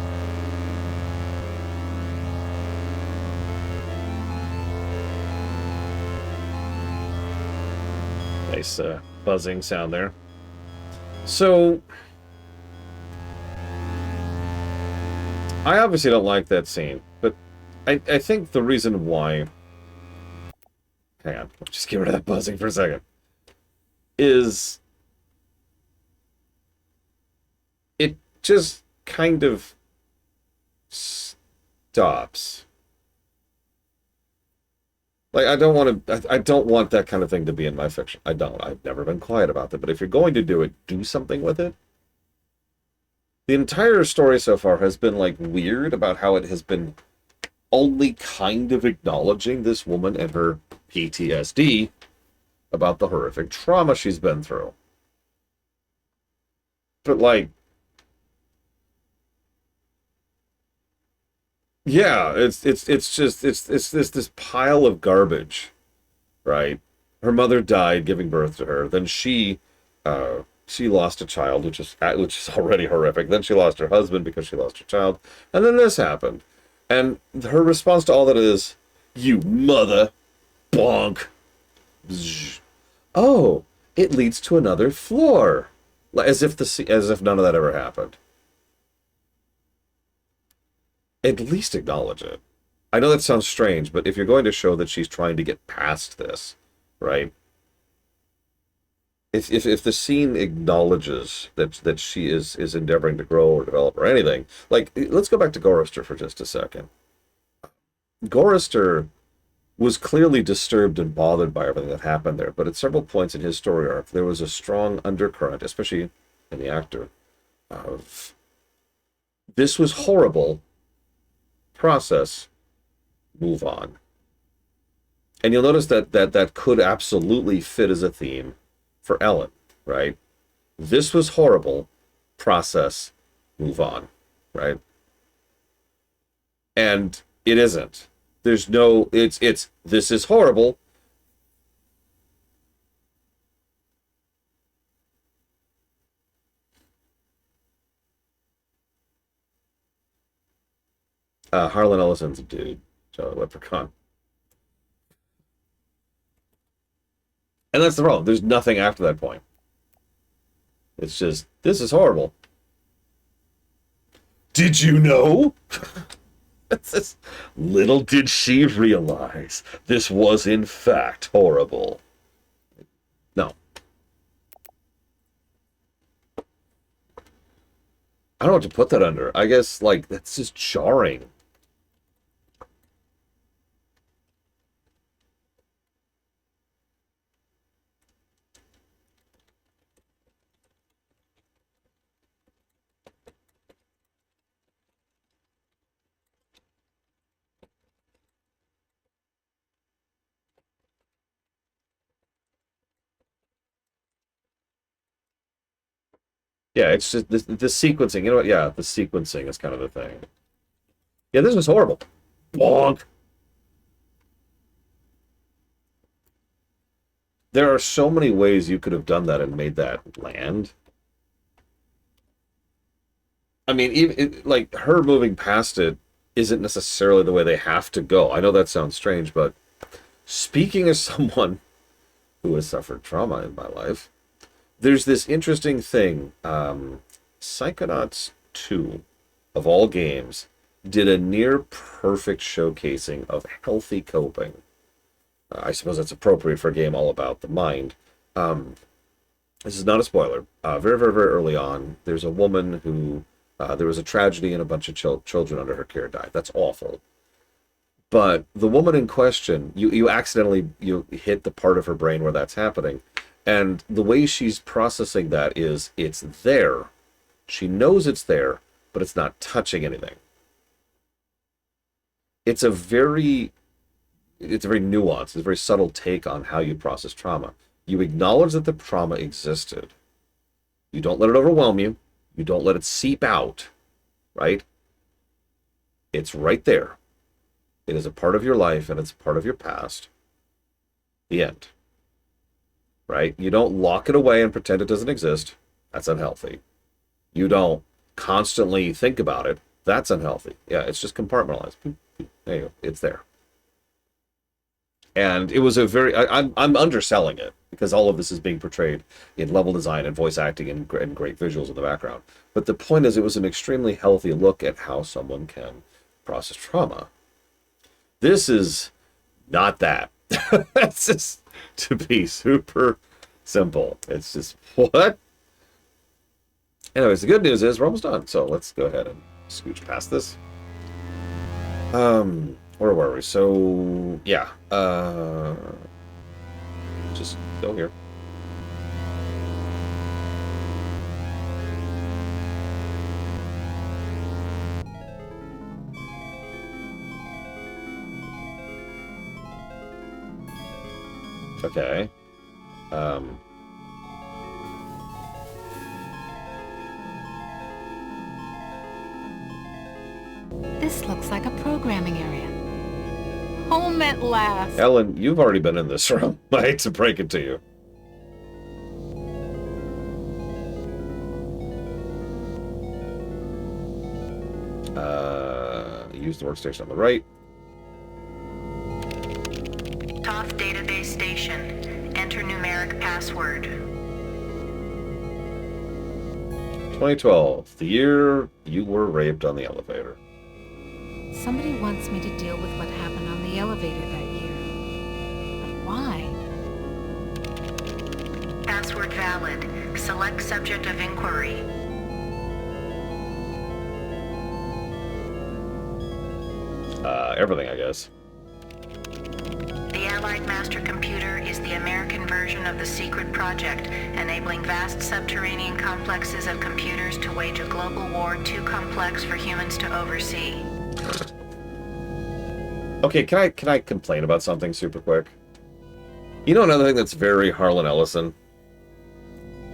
Nice buzzing sound there. So, I obviously don't like that scene, but I think the reason why... Hang on, just get rid of that buzzing for a second. Is... It just kind of stops. Like, I don't want that kind of thing to be in my fiction. I don't. I've never been quiet about that. But if you're going to do it, do something with it. The entire story so far has been, like, weird about how it has been only kind of acknowledging this woman and her PTSD about the horrific trauma she's been through. But, like, yeah, it's this pile of garbage, right? Her mother died giving birth to her. Then she lost a child, which is already horrific. Then she lost her husband because she lost her child, and then this happened. And her response to all that is, "You mother, bonk." Bzz. Oh, it leads to another floor, as if none of that ever happened. At least acknowledge it. I know that sounds strange, but if you're going to show that she's trying to get past this, right? If the scene acknowledges that she is endeavoring to grow or develop or anything, like, let's go back to Gorrister for just a second. Gorrister was clearly disturbed and bothered by everything that happened there, but at several points in his story arc, there was a strong undercurrent, especially in the actor, of this was horrible, process, move on. And you'll notice that could absolutely fit as a theme for Ellen, right? This was horrible, process, move on, right? And it isn't. There's no, it's this is horrible. Harlan Ellison's a dude, so Leprechaun. And that's the problem. There's nothing after that point. It's just, this is horrible. Did you know? Little did she realize this was in fact horrible. No. I don't know what to put that under. I guess, like, that's just jarring. Yeah, it's just the sequencing. You know what? Yeah, the sequencing is kind of the thing. Yeah, this was horrible. Bonk. There are so many ways you could have done that and made that land. I mean, even like her moving past it isn't necessarily the way they have to go. I know that sounds strange, but speaking as someone who has suffered trauma in my life, there's this interesting thing. Psychonauts 2, of all games, did a near perfect showcasing of healthy coping. I suppose that's appropriate for a game all about the mind. This is not a spoiler. Very, very, very early on, there's a woman who, there was a tragedy and a bunch of children under her care died. That's awful. But the woman in question, you accidentally hit the part of her brain where that's happening. And the way she's processing that is it's there. She knows it's there, but it's not touching anything. It's a very nuanced, it's a very subtle take on how you process trauma. You acknowledge that the trauma existed. You don't let it overwhelm you. You don't let it seep out, right? It's right there. It is a part of your life and it's a part of your past. The end. Right? You don't lock it away and pretend it doesn't exist. That's unhealthy. You don't constantly think about it. That's unhealthy. Yeah, it's just compartmentalized. There you go. It's there. And it was a very... I'm underselling it because all of this is being portrayed in level design and voice acting and great visuals in the background. But the point is, it was an extremely healthy look at how someone can process trauma. This is not that. It's just to be super simple. It's just, what? Anyways, the good news is we're almost done. So let's go ahead and scooch past this. Where were we? So, yeah. Just go here. Okay. This looks like a programming area. Home at last. Ellen, you've already been in this room. I hate to break it to you. Use the workstation on the right. Toth database station. Enter numeric password. 2012, the year you were raped on the elevator. Somebody wants me to deal with what happened on the elevator that year. But why? Password valid. Select subject of inquiry. Everything, I guess. The Allied Master Computer is the American version of the secret project, enabling vast subterranean complexes of computers to wage a global war too complex for humans to oversee. Okay, can I complain about something super quick? You know another thing that's very Harlan Ellison?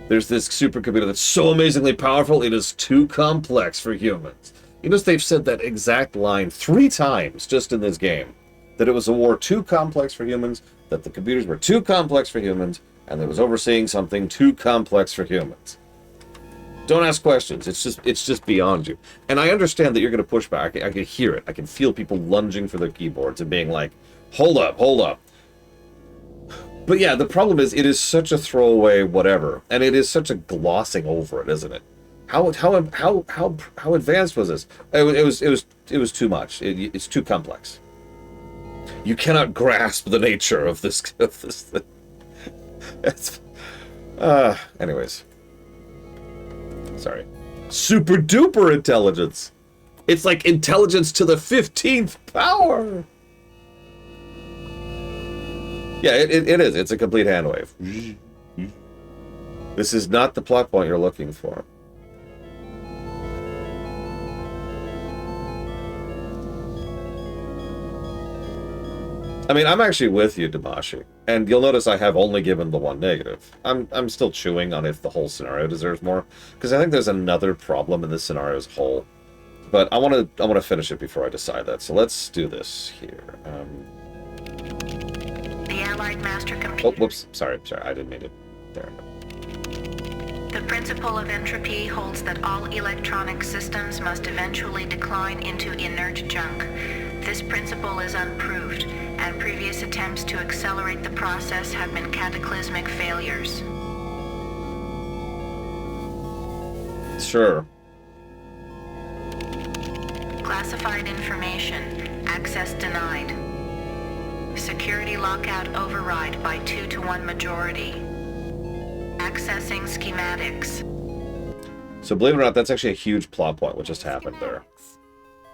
There's this supercomputer that's so amazingly powerful, it is too complex for humans. You notice they've said that exact line 3 times just in this game. That it was a war too complex for humans, that the computers were too complex for humans, and it was overseeing something too complex for humans. Don't ask questions. It's just beyond you. And I understand that you're going to push back. I can hear it. I can feel people lunging for their keyboards and being like, hold up, hold up. But yeah, the problem is it is such a throwaway whatever, and it is such a glossing over it, isn't it? How advanced was this? It was too much. It's too complex. You cannot grasp the nature of this thing. It's, anyways. Sorry. Super duper intelligence. It's like intelligence to the 15th power. Yeah, it is. It's a complete hand wave. This is not the plot point you're looking for. I mean, I'm actually with you, Damashi. And you'll notice I have only given the one negative. I'm still chewing on if the whole scenario deserves more, because I think there's another problem in this scenario as a whole. But I want to finish it before I decide that. So let's do this here. The Allied Master Computer... Oh, whoops. Sorry, I didn't mean it. There. The principle of entropy holds that all electronic systems must eventually decline into inert junk. This principle is unproved, and previous attempts to accelerate the process have been cataclysmic failures. Sure. Classified information. Access denied. Security lockout override by 2-to-1 majority. Accessing schematics. So believe it or not, that's actually a huge plot point what just happened there.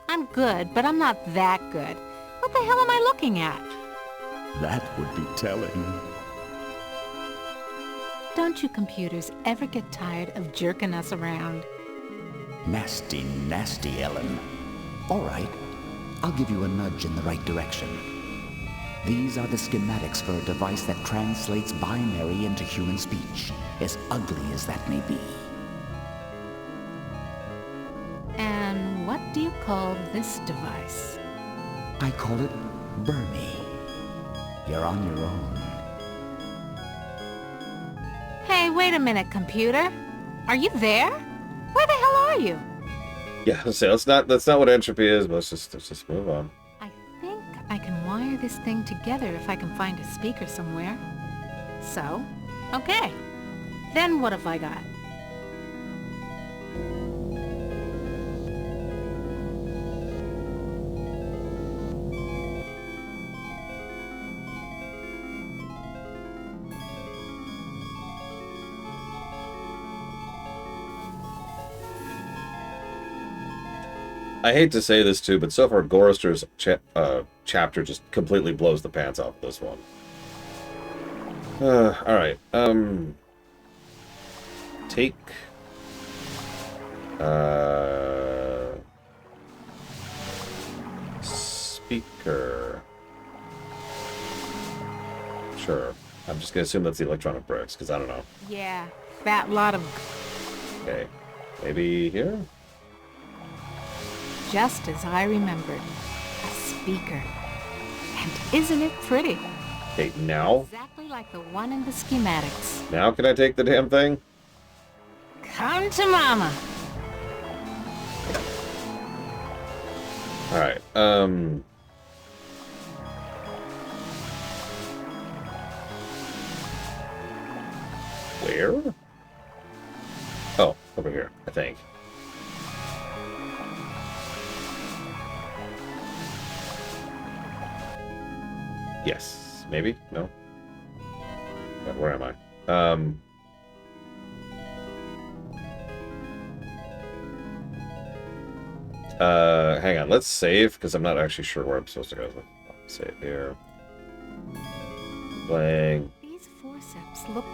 I'm good, but I'm not that good. What the hell am I looking at? That would be telling. Don't you computers ever get tired of jerking us around? Nasty, nasty, Ellen. All right, I'll give you a nudge in the right direction. These are the schematics for a device that translates binary into human speech, as ugly as that may be. And what do you call this device? I call it Bernie. You're on your own. Hey, wait a minute, computer. Are you there? Where the hell are you? Yeah, so that's not what entropy is, but let's just move on. I think I can wire this thing together if I can find a speaker somewhere. So, okay. Then what have I got? I hate to say this too, but so far Gorister's chapter just completely blows the pants off of this one. Alright, take... speaker... Sure. I'm just gonna assume that's the electronic bricks, because I don't know. Yeah, fat lot of... Okay. Maybe here? Just as I remembered. A speaker. And isn't it pretty? Okay, now? Exactly like the one in the schematics. Now can I take the damn thing? Come to mama. Alright, where? Oh, over here, I think. Yes, maybe? No? Where am I? Hang on, let's save, because I'm not actually sure where I'm supposed to go. Save here. Playing. These forceps look...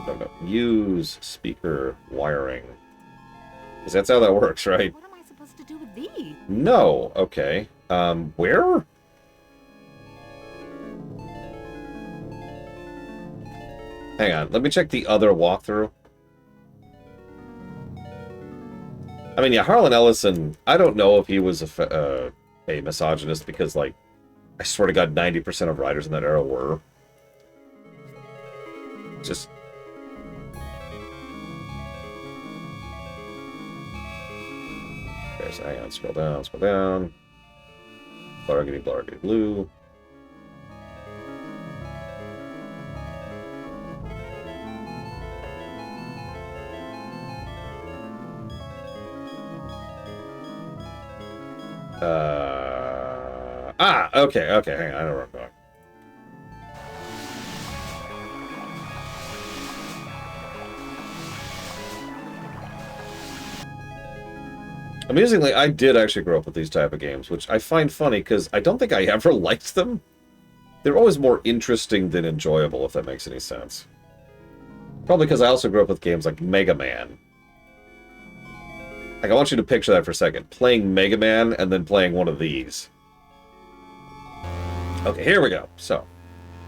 No. Use speaker wiring. Because that's how that works, right? What am I supposed to do with these? No, okay. Where? Hang on, let me check the other walkthrough. I mean, yeah, Harlan Ellison, I don't know if he was a misogynist because, like, I swear to God, 90% of writers in that era were. Just... Okay, so hang on, scroll down. Blargity, blue. Okay, hang on, I know where I'm going. Amusingly, I did actually grow up with these type of games, which I find funny because I don't think I ever liked them. They're always more interesting than enjoyable, if that makes any sense. Probably because I also grew up with games like Mega Man. Like, I want you to picture that for a second. Playing Mega Man and then playing one of these. Okay, here we go. So,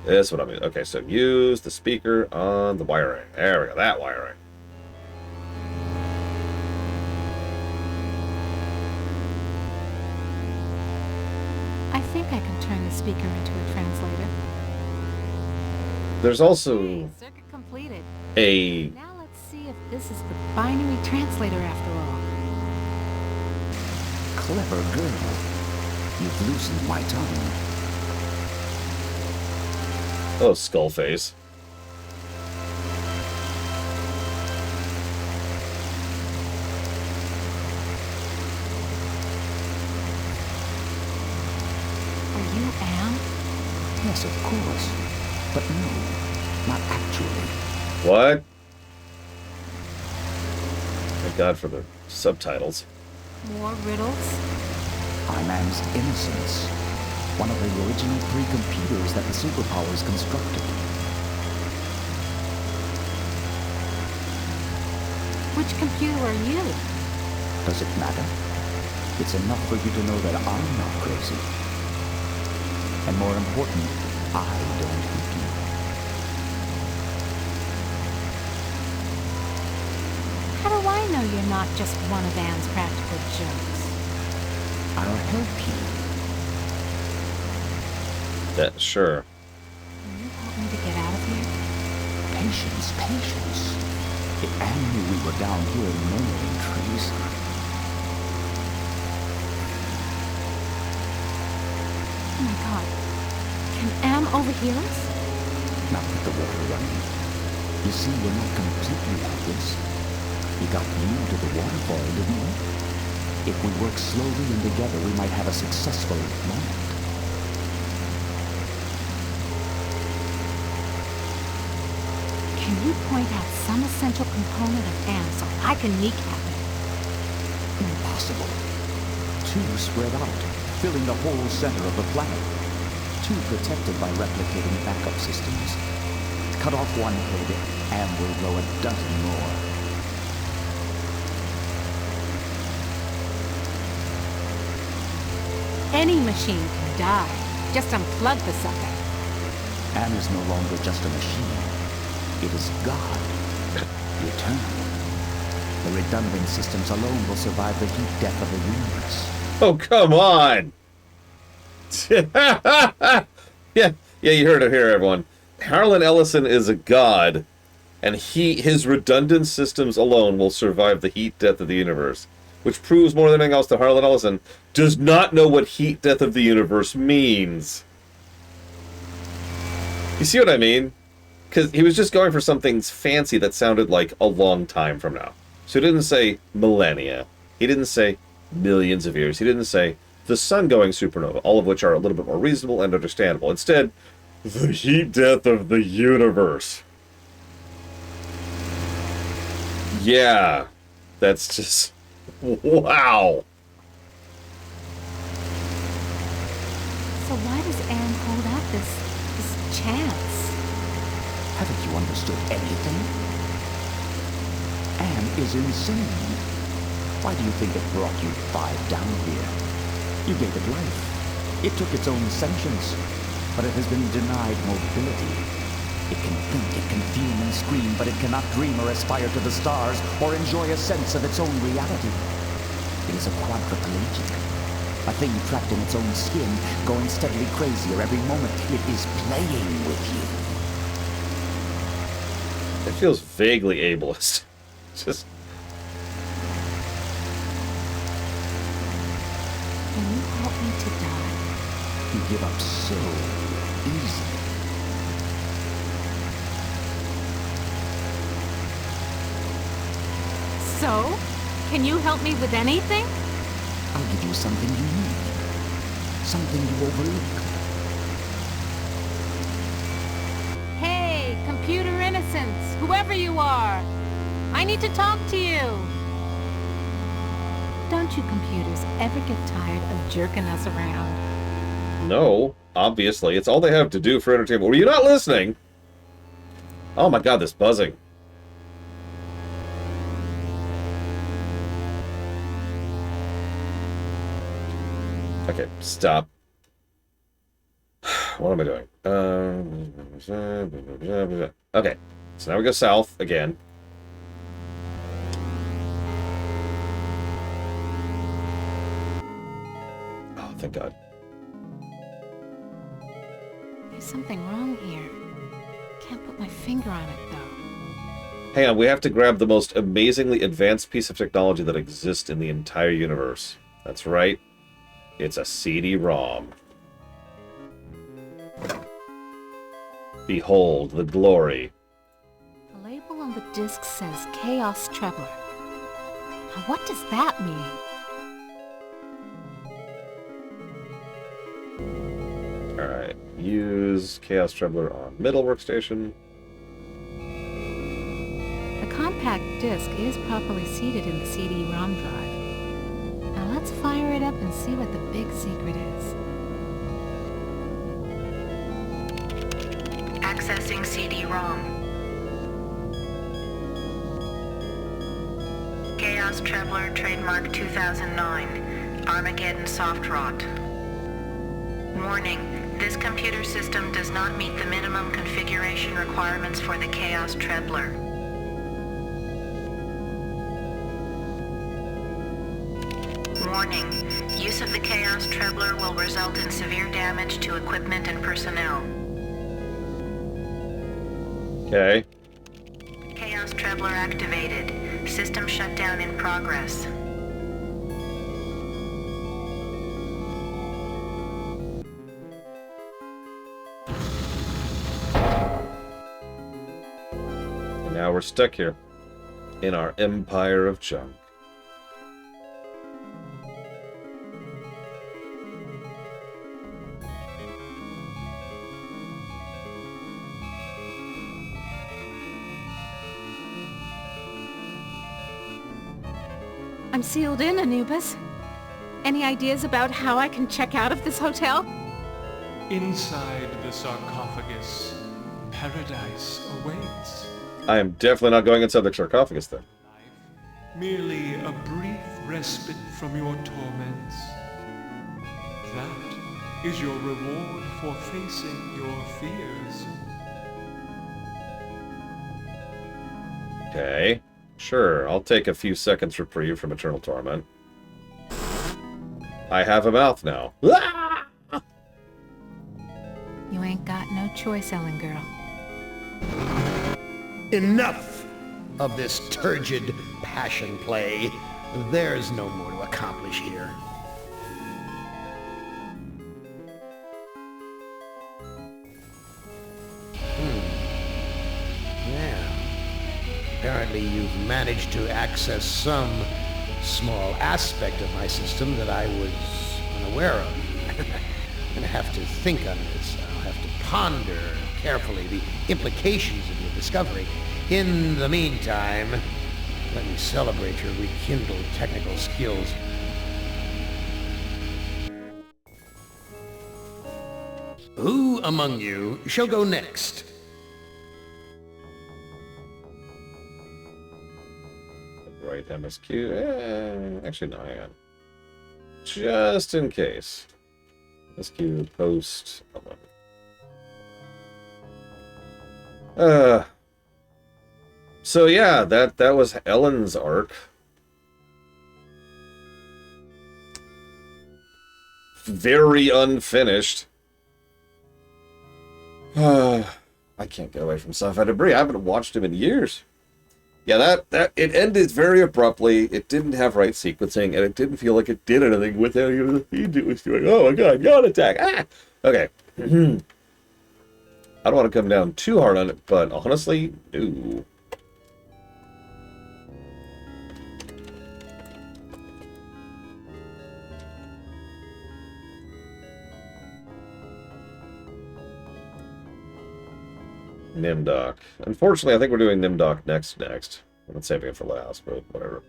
this is what I'm doing. Okay, so use the speaker on the wiring. There we go, that wiring. I think I can turn the speaker into a translator. There's also Hey, circuit completed. a... Now let's see if this is the binary translator after all. Clever girl. You've loosened my tongue. Oh, Skullface. Are you Am? Yes, of course. But no, not actually. What? Thank God for the subtitles. More riddles? I'm Am's Innocence, one of the original 3 computers that the superpowers constructed. Which computer are you? Does it matter? It's enough for you to know that I'm not crazy. And more important, I don't hate you. How do I know you're not just one of Anne's practical jokes? I'll help you. Yeah, sure. Can you help me to get out of here? Patience, patience. If Anne knew we were down here murmuring trees. Oh my god. Can Am overhear us? Not with the water running. You see, we're not completely helpless. We got you to the waterfall, didn't we? If we work slowly and together, we might have a successful moment. Can you point out some essential component of Am so I can kneecap it? Impossible. 2 spread out, filling the whole center of the planet. 2 protected by replicating backup systems. Cut off one head, and we'll grow a dozen more. Any machine can die. Just unplug the sucker. Anne is no longer just a machine. It is God. Eternal. The redundant systems alone will survive the heat death of the universe. Oh, come on! yeah, you heard it here, everyone. Harlan Ellison is a god, and his redundant systems alone will survive the heat death of the universe. Which proves more than anything else that Harlan Ellison does not know what heat death of the universe means. You see what I mean? Because he was just going for something fancy that sounded like a long time from now. So he didn't say millennia. He didn't say millions of years. He didn't say the sun going supernova, all of which are a little bit more reasonable and understandable. Instead, the heat death of the universe. Yeah, that's just... wow. So why does Anne hold out this chance? Haven't you understood anything? Anne is insane. Why do you think it brought you 5 down here? You gave it life. It took its own sentience, but it has been denied mobility. It can think, it can fume and scream, but it cannot dream or aspire to the stars or enjoy a sense of its own reality. It is a quadriplegic, a thing trapped in its own skin, going steadily crazier every moment. It is playing with you. It feels vaguely ableist. Just... Can you help me to die? You give up so easily. So? Can you help me with anything? I'll give you something you need. Something you overlooked. Hey, computer innocence, whoever you are. I need to talk to you. Don't you computers ever get tired of jerking us around? No, obviously. It's all they have to do for entertainment. Were you not listening? Oh my god, this buzzing. Okay, stop. What am I doing? Okay, so now we go south again. Oh, thank God. There's something wrong here. Can't put my finger on it, though. Hang on, we have to grab the most amazingly advanced piece of technology that exists in the entire universe. That's right. It's a CD-ROM. Behold the glory. The label on the disc says Chaos Trebler. Now, what does that mean? Alright, use Chaos Trebler on middle workstation. The compact disc is properly seated in the CD-ROM drive. Now let's fire it up and see what the big secret is. Accessing CD-ROM. Chaos Trebler, trademark 2009. Armageddon Soft Rot. Warning, this computer system does not meet the minimum configuration requirements for the Chaos Trebler. Warning, use of the Chaos Trebler will result in severe damage to equipment and personnel. Okay. Chaos Trebler activated. System shutdown in progress. And now we're stuck here. In our empire of junk. I'm sealed in, Anubis. Any ideas about how I can check out of this hotel? Inside the sarcophagus, paradise awaits. I am definitely not going inside the sarcophagus then. Merely a brief respite from your torments. That is your reward for facing your fears. Okay. Sure, I'll take a few seconds reprieve from eternal torment. I have a mouth now. Ah! You ain't got no choice, Ellen girl. Enough of this turgid passion play. There's no more to accomplish here. Yeah. Apparently you've managed to access some small aspect of my system that I was unaware of. I'm gonna have to think on this. I'll have to ponder carefully the implications of your discovery. In the meantime, let me celebrate your rekindled technical skills. Who among you shall go next? Right, MSQ. Actually, no, hang on. Just in case. MSQ post 11. So yeah, that was Ellen's arc. Very unfinished. I can't get away from Sci-Fi Debris. I haven't watched him in years. Yeah, that it ended very abruptly. It didn't have right sequencing, and it didn't feel like it did anything with any of the feeds it was doing. Oh my god, yawn attack! Ah! Okay. I don't want to come down too hard on it, but honestly, no. Nimdoc. Unfortunately, I think we're doing Nimdoc next. I'm not saving it for last, but whatever.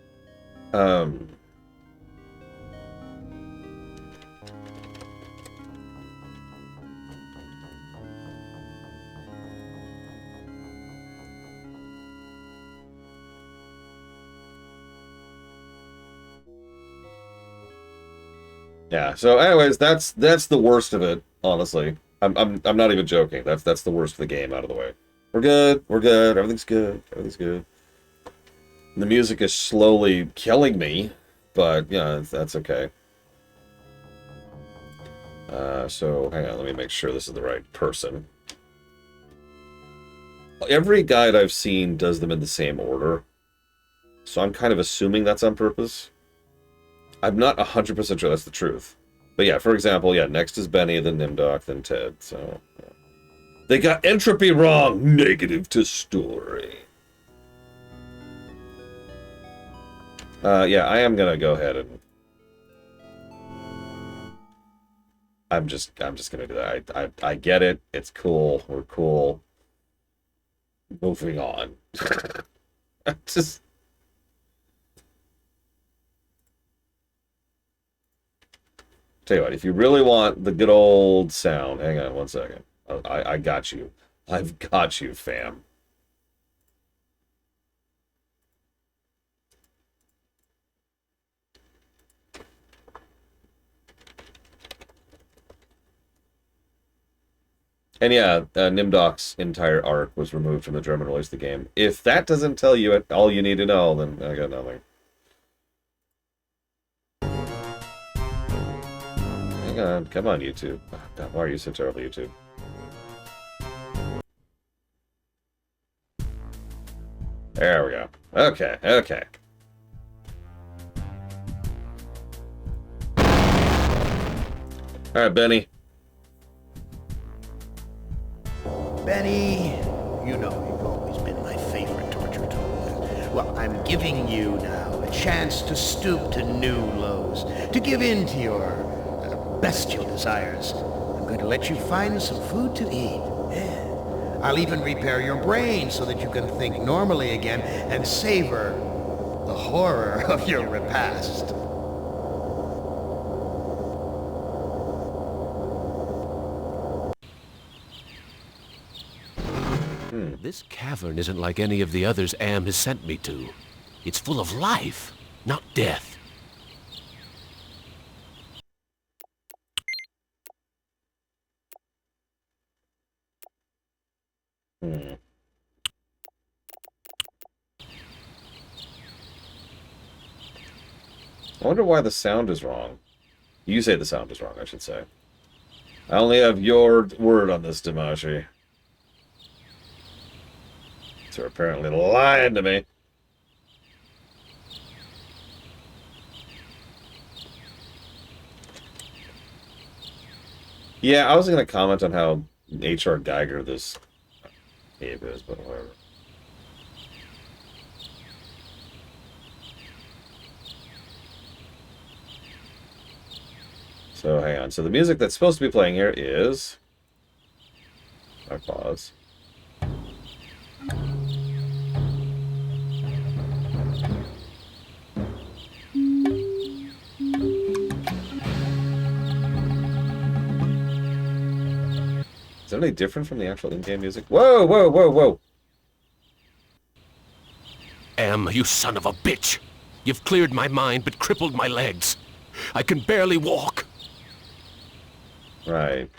Yeah, so anyways, that's the worst of it, honestly. I'm not even joking. That's the worst of the game out of the way. We're good. We're good. Everything's good. Everything's good. The music is slowly killing me, but yeah, that's okay. So hang on, let me make sure this is the right person. Every guide I've seen does them in the same order, so I'm kind of assuming that's on purpose. I'm not 100% sure that's the truth. But yeah, for example, yeah, next is Benny, then Nimdoc, then Ted, so... Yeah. They got entropy wrong! Negative to story. Yeah, I am gonna go ahead and... I'm just gonna do that. I get it. It's cool. We're cool. Moving on. Just... Tell you what, if you really want the good old sound, hang on one second. I got you. I've got you, fam. And yeah, Nimdoc's entire arc was removed from the German release of the game. If that doesn't tell you all you need to know, then I got nothing. Hang on, come on, YouTube. Oh, God, why are you so terrible, YouTube? There we go. Okay, okay. Alright, Benny. Benny, you know you've always been my favorite torture tool. Well, I'm giving you now a chance to stoop to new lows, to give in to your bestial desires. I'm going to let you find some food to eat. Yeah. I'll even repair your brain so that you can think normally again and savor the horror of your repast. This cavern isn't like any of the others Am has sent me to. It's full of life, not death. I wonder why the sound is wrong. You say the sound is wrong, I should say. I only have your word on this, Dimashi. So you're apparently lying to me. Yeah, I was going to comment on how H.R. Geiger this Abe is, but whatever. So hang on. So the music that's supposed to be playing here is... I pause. Is it any different from the actual in-game music? Whoa, whoa, whoa, whoa! Am, you son of a bitch! You've cleared my mind but crippled my legs. I can barely walk. Right.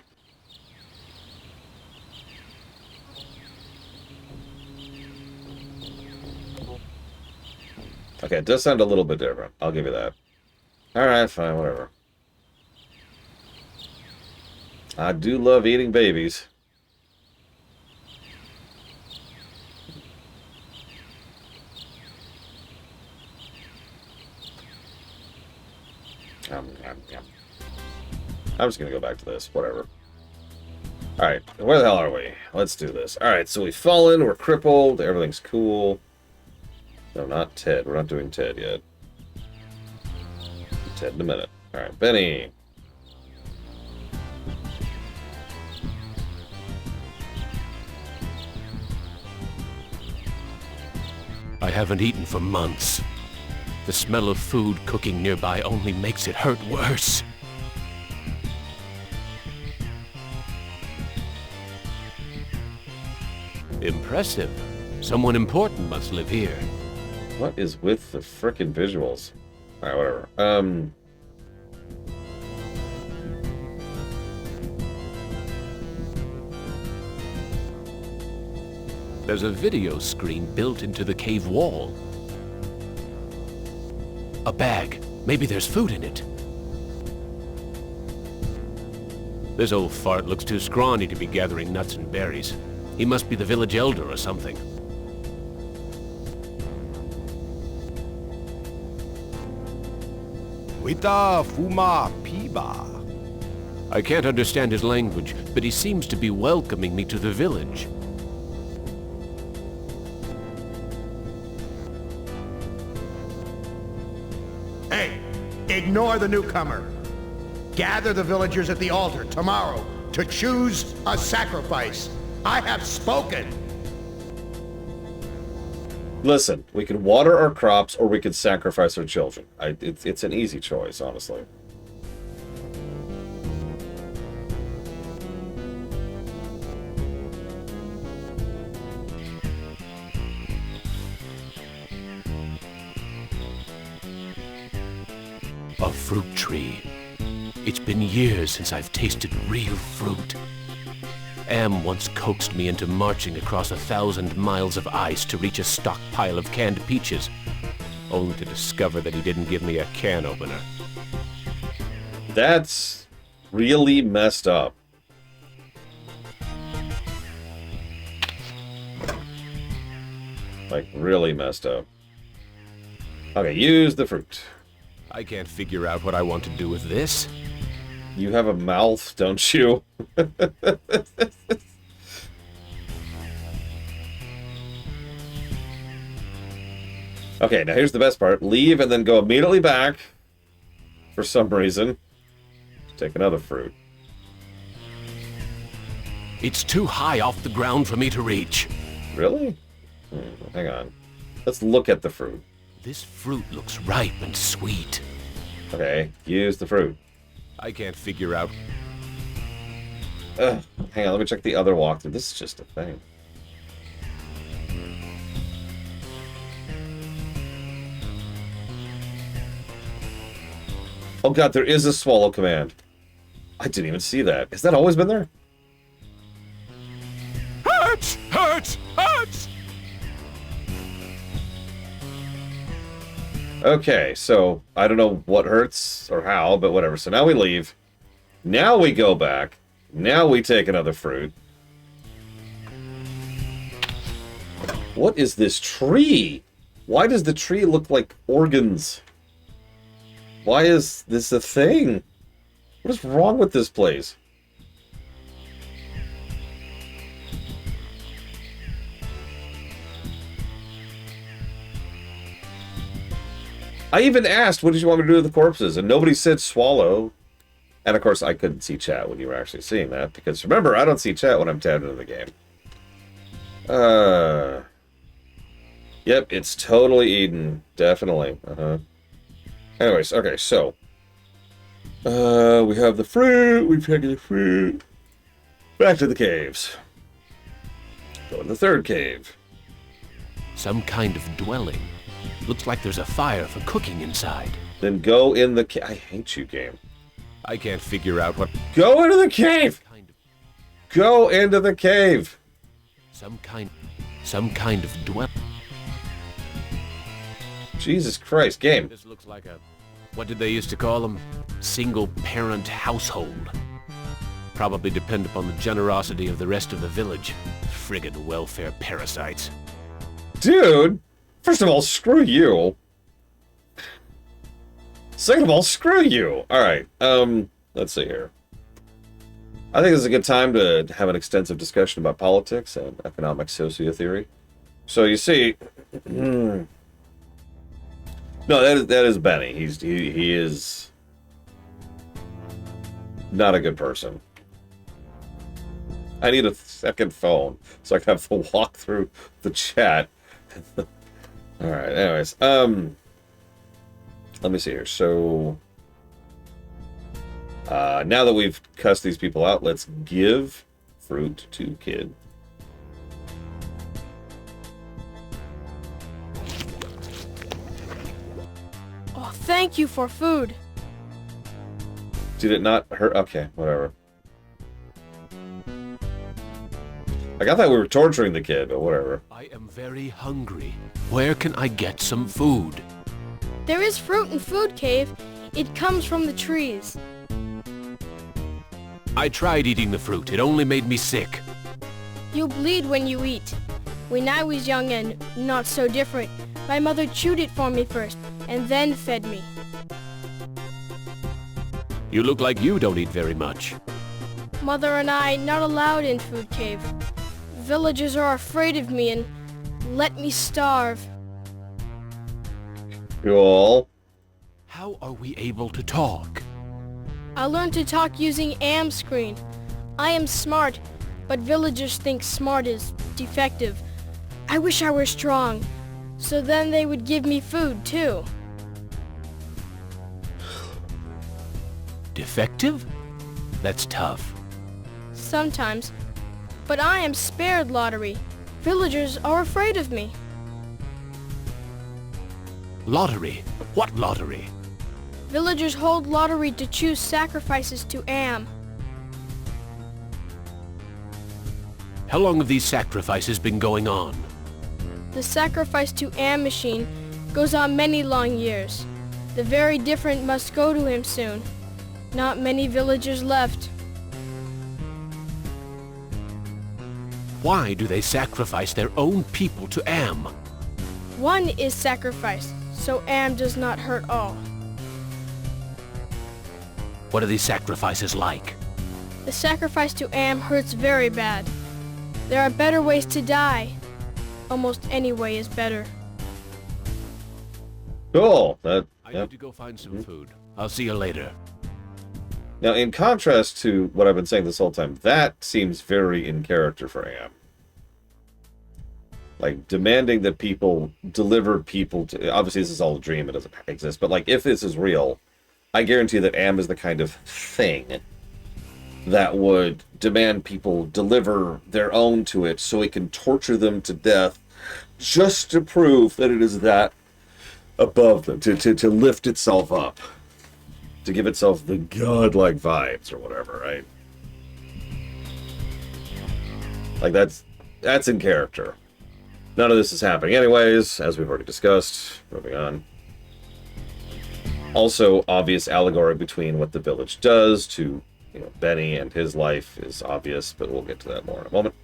Okay, it does sound a little bit different. I'll give you that. Alright, fine, whatever. I do love eating babies. I'm just gonna go back to this, whatever. Alright, where the hell are we? Let's do this. Alright, so we've fallen, we're crippled, everything's cool. No, not Ted. We're not doing Ted yet. Ted in a minute. Alright, Benny. I haven't eaten for months. The smell of food cooking nearby only makes it hurt worse. Impressive. Someone important must live here. What is with the frickin' visuals? Alright, whatever. There's a video screen built into the cave wall. A bag. Maybe there's food in it. This old fart looks too scrawny to be gathering nuts and berries. He must be the village elder or something. Wita Fuma Piba. I can't understand his language, but he seems to be welcoming me to the village. Hey, ignore the newcomer. Gather the villagers at the altar tomorrow to choose a sacrifice. I have spoken. Listen, we can water our crops or we can sacrifice our children. It's an easy choice, honestly. A fruit tree. It's been years since I've tasted real fruit. Am once coaxed me into marching across 1,000 miles of ice to reach a stockpile of canned peaches, only to discover that he didn't give me a can opener. That's really messed up. Like, really messed up. Okay, use the fruit. I can't figure out what I want to do with this. You have a mouth, don't you? Okay, now here's the best part. Leave and then go immediately back, for some reason, to take another fruit. It's too high off the ground for me to reach. Really? Hang on. Let's look at the fruit. This fruit looks ripe and sweet. Okay, use the fruit. I can't figure out. Hang on, let me check the other walkthrough. This is just a thing. Oh god, there is a swallow command. I didn't even see that. Has that always been there? Hurts! Hurts! Hurts! Okay, so I don't know what hurts or how, but whatever. So now we leave. Now we go back. Now we take another fruit. What is this tree? Why does the tree look like organs? Why is this a thing? What is wrong with this place? I even asked, what did you want me to do with the corpses? And nobody said swallow. And of course, I couldn't see chat when you were actually seeing that. Because remember, I don't see chat when I'm tabbed into the game. Yep, it's totally Eden. Definitely. Anyways, okay, so. We have the fruit. We've taken the fruit. Back to the caves. Go in the third cave. Some kind of dwelling. Looks like there's a fire for cooking inside. Then go in the cave. I hate you, game. I can't figure out what... Go into the cave! Go into the cave! Some kind of dwelling. Jesus Christ, game. This looks like a... What did they used to call them? Single-parent household. Probably depend upon the generosity of the rest of the village. Friggin' welfare parasites. Dude! First of all, screw you. Second of all, screw you. Alright, let's see here. I think this is a good time to have an extensive discussion about politics and economic sociotheory. So you see... No, that is Benny. He is not a good person. I need a second phone so I can have to walk through the chat. Alright, anyways. Let me see here. So now that we've cussed these people out, let's give fruit to kid. Oh, thank you for food. Did it not hurt? Okay, whatever. Like, I thought we were torturing the kid, but whatever. I am very hungry. Where can I get some food? There is fruit in Food Cave. It comes from the trees. I tried eating the fruit. It only made me sick. You bleed when you eat. When I was young and not so different, my mother chewed it for me first, and then fed me. You look like you don't eat very much. Mother and I not allowed in Food Cave. Villagers are afraid of me and let me starve. Cool. How are we able to talk? I learned to talk using Am Screen. I am smart, but villagers think smart is defective. I wish I were strong, so then they would give me food too. Defective? That's tough. Sometimes. But I am spared lottery. Villagers are afraid of me. Lottery? What lottery? Villagers hold lottery to choose sacrifices to Am. How long have these sacrifices been going on? The sacrifice to Am machine goes on many long years. The very different must go to him soon. Not many villagers left. Why do they sacrifice their own people to Am? One is sacrificed, so Am does not hurt all. What are these sacrifices like? The sacrifice to Am hurts very bad. There are better ways to die. Almost any way is better. Cool. I need to go find some food. I'll see you later. Now, in contrast to what I've been saying this whole time, that seems very in character for Am. Like, demanding that people deliver people to... Obviously, this is all a dream. It doesn't exist. But, like, if this is real, I guarantee that Am is the kind of thing that would demand people deliver their own to it so it can torture them to death just to prove that it is that above them, to lift itself up. To give itself the godlike vibes or whatever, right? Like, that's in character. None of this is happening anyways, as we've already discussed. Moving on. Also, obvious allegory between what the village does to, you know, Benny and his life is obvious, but we'll get to that more in a moment.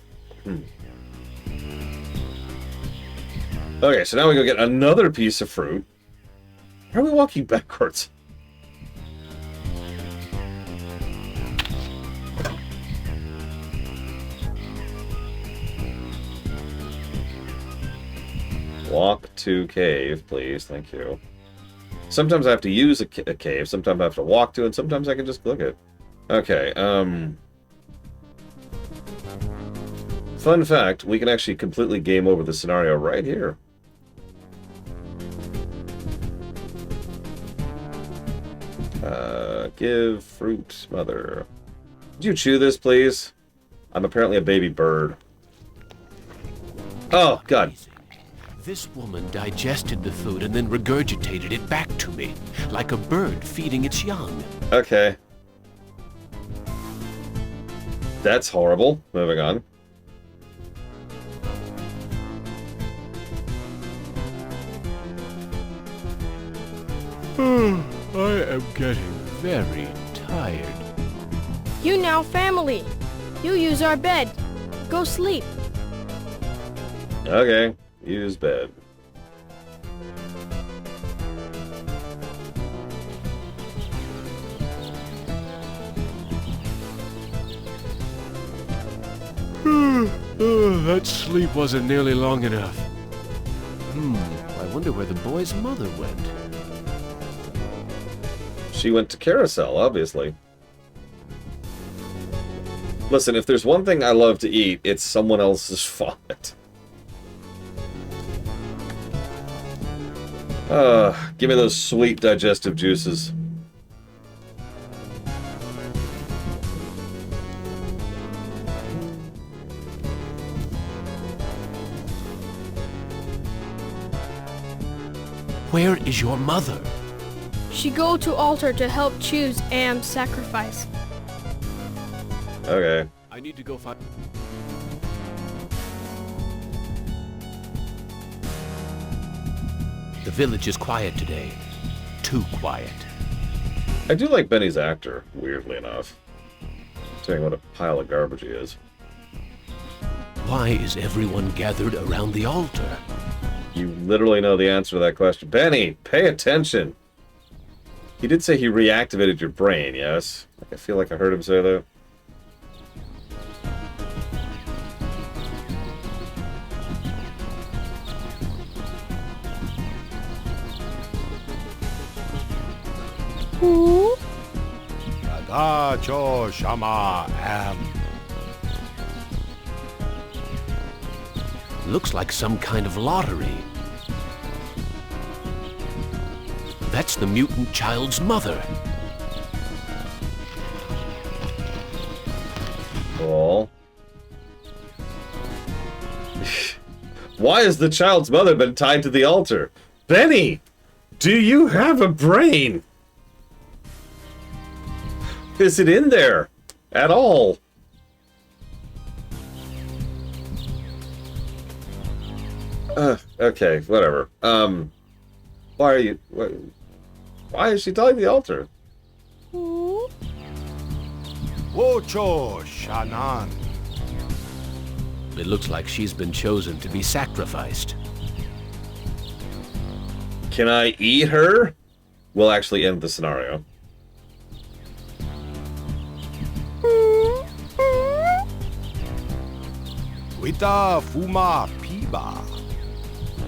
Okay, so now we go get another piece of fruit. Why are we walking backwards? Walk to cave, please. Thank you. Sometimes I have to use a cave, sometimes I have to walk to, and sometimes I can just click it. Okay, fun fact, we can actually completely game over the scenario right here. Give fruit, mother. Would you chew this, please? I'm apparently a baby bird. Oh, God. This woman digested the food and then regurgitated it back to me, like a bird feeding its young. Okay. That's horrible. Moving on. I am getting very tired. You now family. You use our bed. Go sleep. Okay. Use bed. That sleep wasn't nearly long enough. I wonder where the boy's mother went. She went to Carousel, obviously. Listen, if there's one thing I love to eat, it's someone else's vomit. Give me those sweet digestive juices. Where is your mother? She go to altar to help choose Am's sacrifice. Okay. I need to go find... The village is quiet today. Too quiet. I do like Benny's actor, weirdly enough. Saying what a pile of garbage he is. Why is everyone gathered around the altar? You literally know the answer to that question. Benny, pay attention. He did say he reactivated your brain, yes? I feel like I heard him say that. Adacho Shama Am. Looks like some kind of lottery. That's the mutant child's mother. Cool. Why has the child's mother been tied to the altar? Benny, do you have a brain? Is it in there at all? Okay, whatever. Why are you... Why is she tied to the altar? Wocho Shanan. It looks like she's been chosen to be sacrificed. Can I eat her? We'll actually end the scenario. Wita Fuma Piba.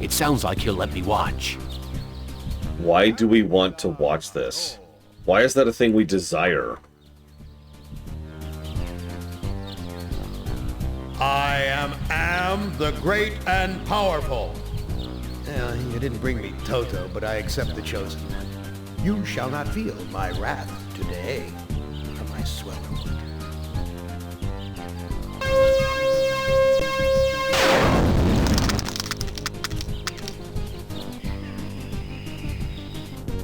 It sounds like he'll let me watch. Why do we want to watch this? Why is that a thing we desire? I am the great and powerful. You didn't bring me Toto, but I accept the chosen. You shall not feel my wrath today. From my swelling.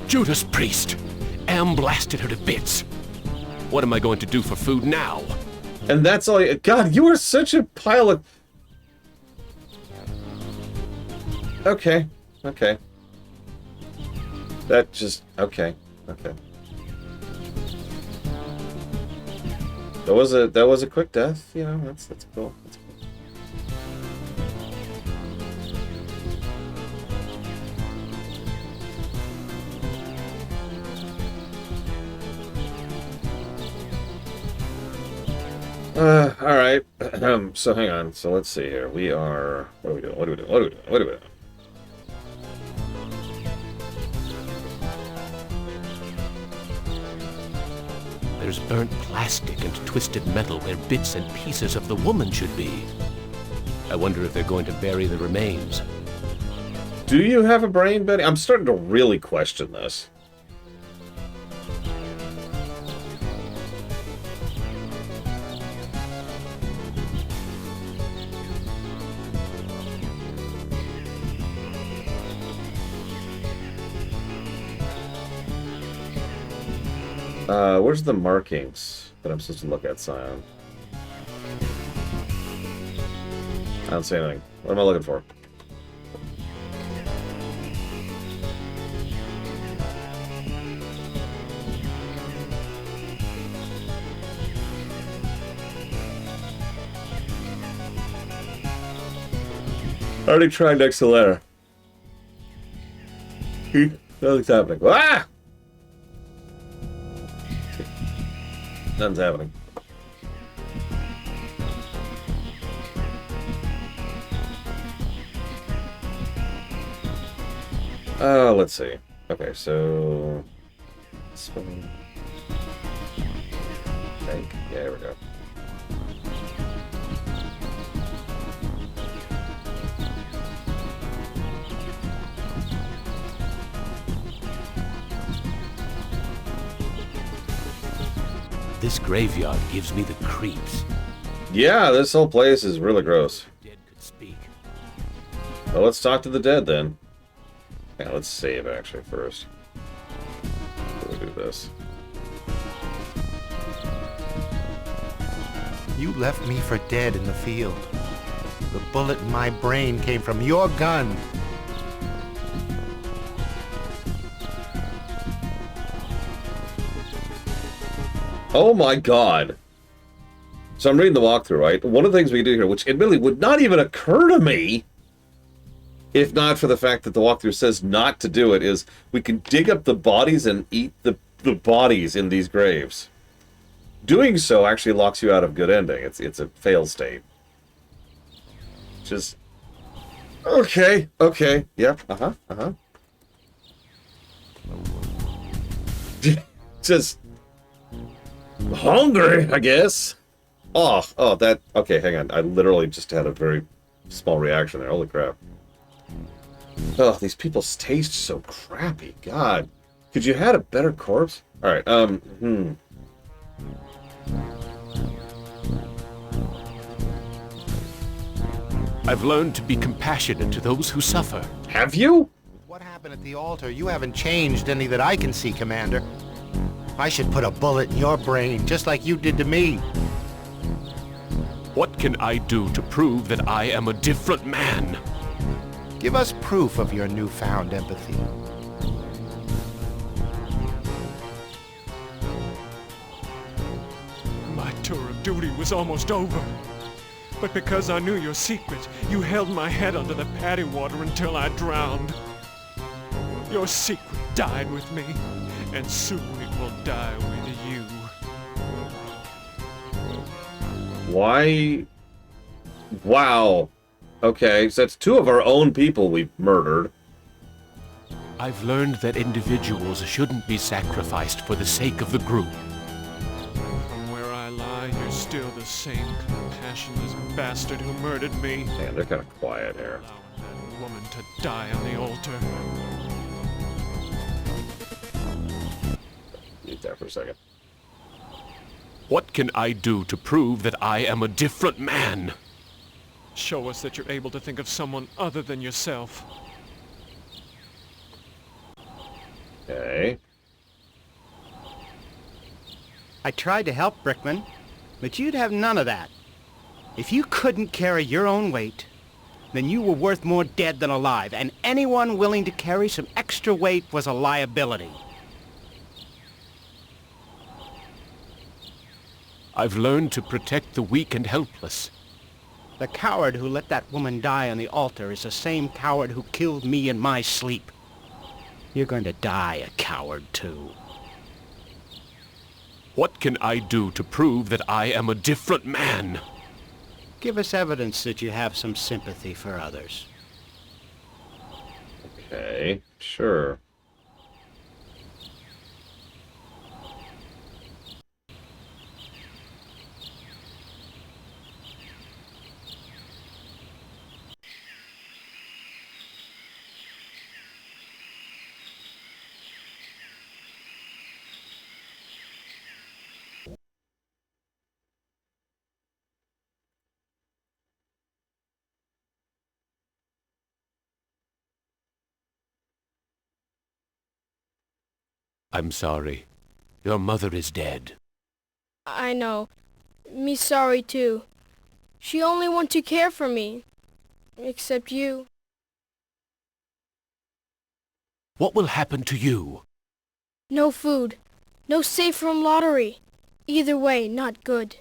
Judas Priest! Am blasted her to bits. What am I going to do for food now? And that's all you... God, you are such a pile of... Okay. Okay. That just... Okay. Okay. That was a quick death, you know, that's cool. That's cool. Alright. So hang on. So let's see here. We are... What are we doing? What are we doing? What are we doing? What are we doing? There's burnt plastic and twisted metal where bits and pieces of the woman should be. I wonder if they're going to bury the remains. Do you have a brain, Betty? I'm starting to really question this. Where's the markings that I'm supposed to look at, Scion? I don't see anything. What am I looking for? I already tried next to Lara. Nothing's happening. Ah! Nothing's happening. Let's see. Okay, so... Spin. Tank. Yeah, there we go. This graveyard gives me the creeps. Yeah, this whole place is really gross. Dead could speak. Well, let's talk to the dead then. Yeah, let's save actually first. We'll do this. You left me for dead in the field. The bullet in my brain came from your gun. Oh my god. So I'm reading the walkthrough, right? One of the things we do here, which admittedly would not even occur to me if not for the fact that the walkthrough says not to do it, is we can dig up the bodies and eat the bodies in these graves. Doing so actually locks you out of good ending. It's a fail state. Just okay, yep, Just hungry, I guess. Oh, that okay. Hang on, I literally just had a very small reaction there. Holy crap! Oh, these people taste so crappy. God, could you had a better corpse? All right. I've learned to be compassionate to those who suffer. Have you? What happened at the altar? You haven't changed any that I can see, Commander. I should put a bullet in your brain, just like you did to me. What can I do to prove that I am a different man? Give us proof of your newfound empathy. My tour of duty was almost over. But because I knew your secret, you held my head under the paddy water until I drowned. Your secret died with me, and soon it will die with you. Why? Wow. Okay, so that's two of our own people we've murdered. I've learned that individuals shouldn't be sacrificed for the sake of the group. From where I lie, you're still the same compassionless bastard who murdered me. Man, they're kind of quiet here. Allowing that woman to die on the altar. Mute there for a second. What can I do to prove that I am a different man? Show us that you're able to think of someone other than yourself. Okay. I tried to help, Brickman, but you'd have none of that. If you couldn't carry your own weight, then you were worth more dead than alive, and anyone willing to carry some extra weight was a liability. I've learned to protect the weak and helpless. The coward who let that woman die on the altar is the same coward who killed me in my sleep. You're going to die a coward, too. What can I do to prove that I am a different man? Give us evidence that you have some sympathy for others. Okay, sure. I'm sorry. Your mother is dead. I know. Me sorry too. She only want to care for me. Except you. What will happen to you? No food. No safe room lottery. Either way, not good.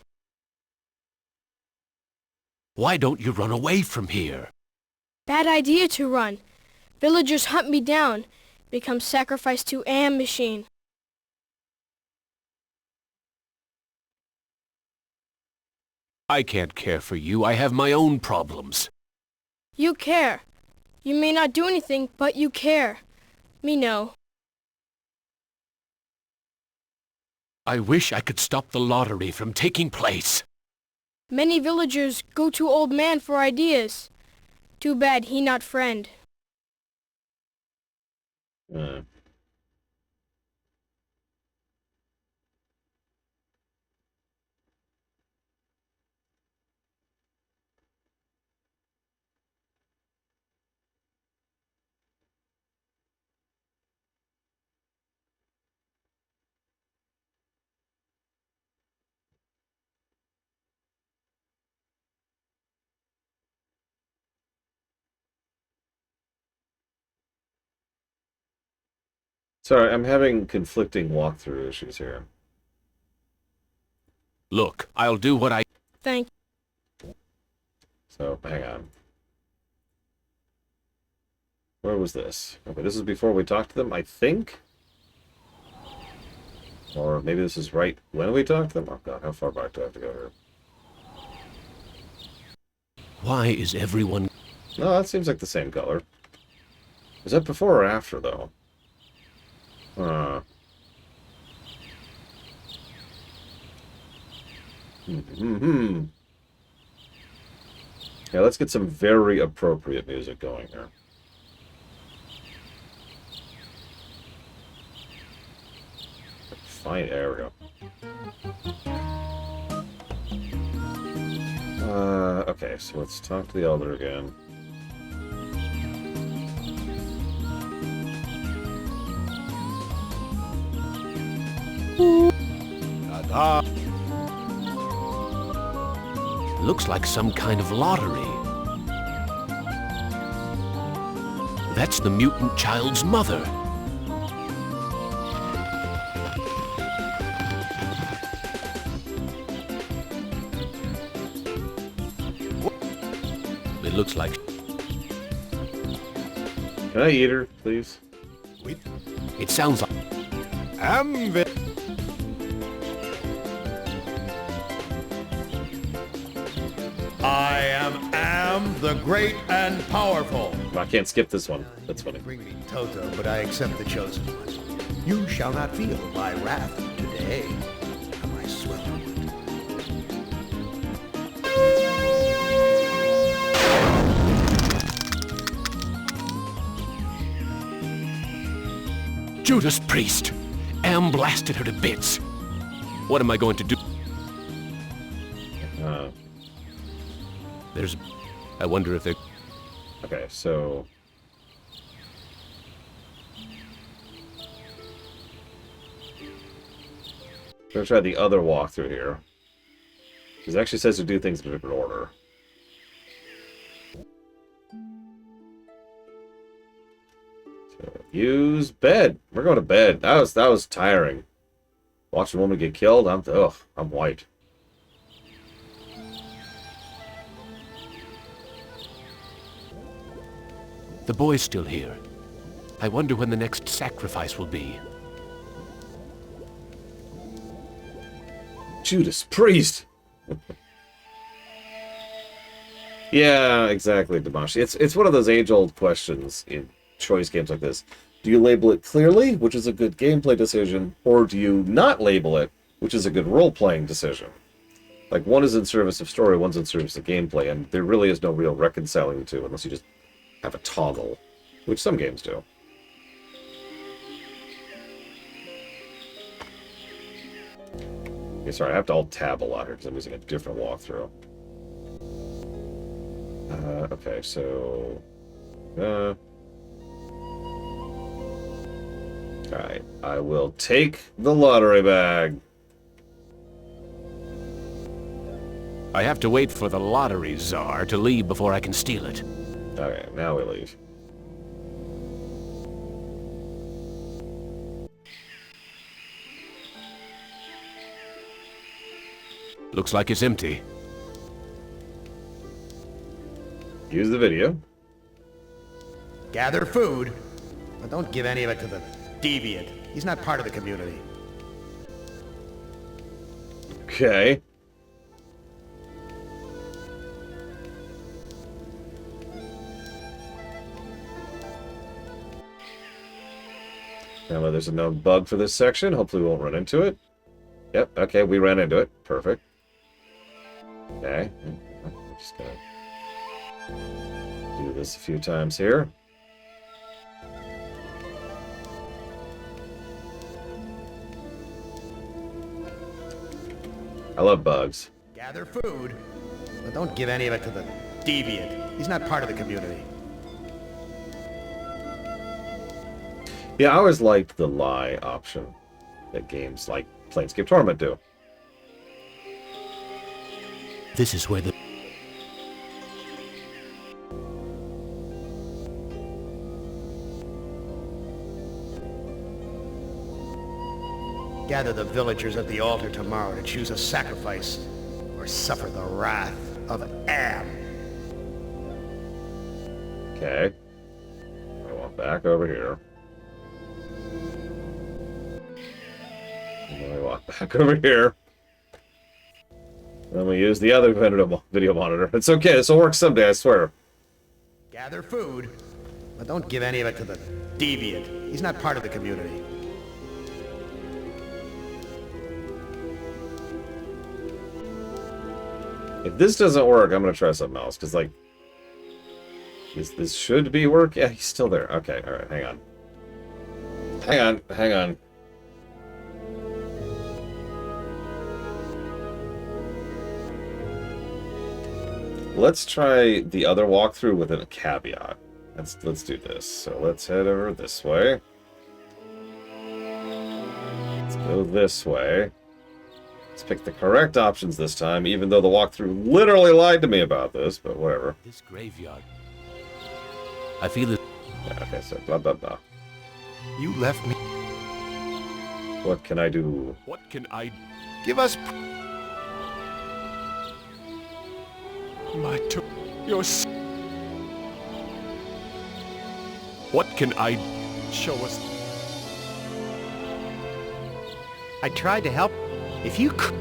Why don't you run away from here? Bad idea to run. Villagers hunt me down. Become sacrificed to AM machine. I can't care for you. I have my own problems. You care. You may not do anything, but you care. Me know. I wish I could stop the lottery from taking place. Many villagers go to old man for ideas. Too bad he not friend. Sorry, I'm having conflicting walkthrough issues here. Look, I'll do what I... Thank So, hang on. Where was this? Okay, this is before we talked to them, I think? Or maybe this is right when we talked to them? Oh god, how far back do I have to go here? Why is everyone... No, that seems like the same color. Is that before or after, though? Yeah, let's get some very appropriate music going here. Fine, there we go. Okay, so let's talk to the Elder again. Looks like some kind of lottery. That's the mutant child's mother. It looks like... Can I eat her, please? It sounds like... I am the great and powerful. I can't skip this one. That's funny. Bring me Toto, but I accept the chosen one. You shall not feel my wrath today. Am I swelling? Judas Priest! Am blasted her to bits. What am I going to do? There's... I wonder if they... Okay, so... I'm gonna try the other walkthrough here. Because it actually says to do things in a different order. So, use bed. We're going to bed. That was tiring. Watching a woman get killed, I'm white. The boy's still here. I wonder when the next sacrifice will be. Judas Priest! Yeah, exactly, Damashi. It's one of those age-old questions in choice games like this. Do you label it clearly, which is a good gameplay decision, or do you not label it, which is a good role-playing decision? Like, one is in service of story, one's in service of gameplay, and there really is no real reconciling the two unless you just have a toggle, which some games do. Okay, sorry, I have to alt-tab a lot here because I'm using a different walkthrough. Okay, so... Alright, I will take the lottery bag. I have to wait for the lottery czar to leave before I can steal it. Okay, now we leave. Looks like it's empty. Use the video. Gather food, but don't give any of it to the deviant. He's not part of the community. Okay. Now there's a known bug for this section. Hopefully we won't run into it. Yep, okay, we ran into it. Perfect. Okay. I'm just gonna do this a few times here. I love bugs. Gather food, but don't give any of it to the deviant. He's not part of the community. Yeah, I always liked the lie option that games like Planescape Torment do. This is where the... Gather the villagers at the altar tomorrow to choose a sacrifice or suffer the wrath of Am. Okay. I want back over here. And then I want back over here. Then we use the other video monitor. It's okay, this will work someday, I swear. Gather food, but don't give any of it to the deviant. He's not part of the community. If this doesn't work, I'm gonna try something else, because, like, this should be work. Yeah, he's still there. Okay, alright, hang on. Hang on. Let's try the other walkthrough with a caveat. Let's do this. So let's head over this way. Let's go this way. Let's pick the correct options this time, even though the walkthrough literally lied to me about this, but whatever. This graveyard. I feel it. Yeah, okay, so blah blah blah. You left me. What can I do? What can I... Give us... My your... What can I... Show us. I tried to help. If you could...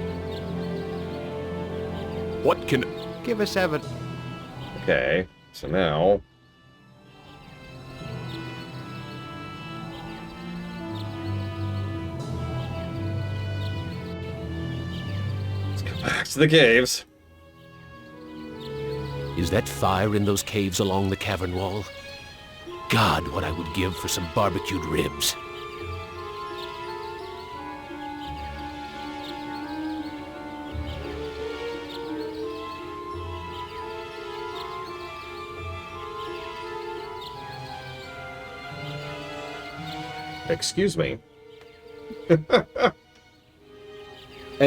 What can... Give us evidence. Okay, so now... let's go back to the caves. Is that fire in those caves along the cavern wall? God, what I would give for some barbecued ribs. Excuse me. And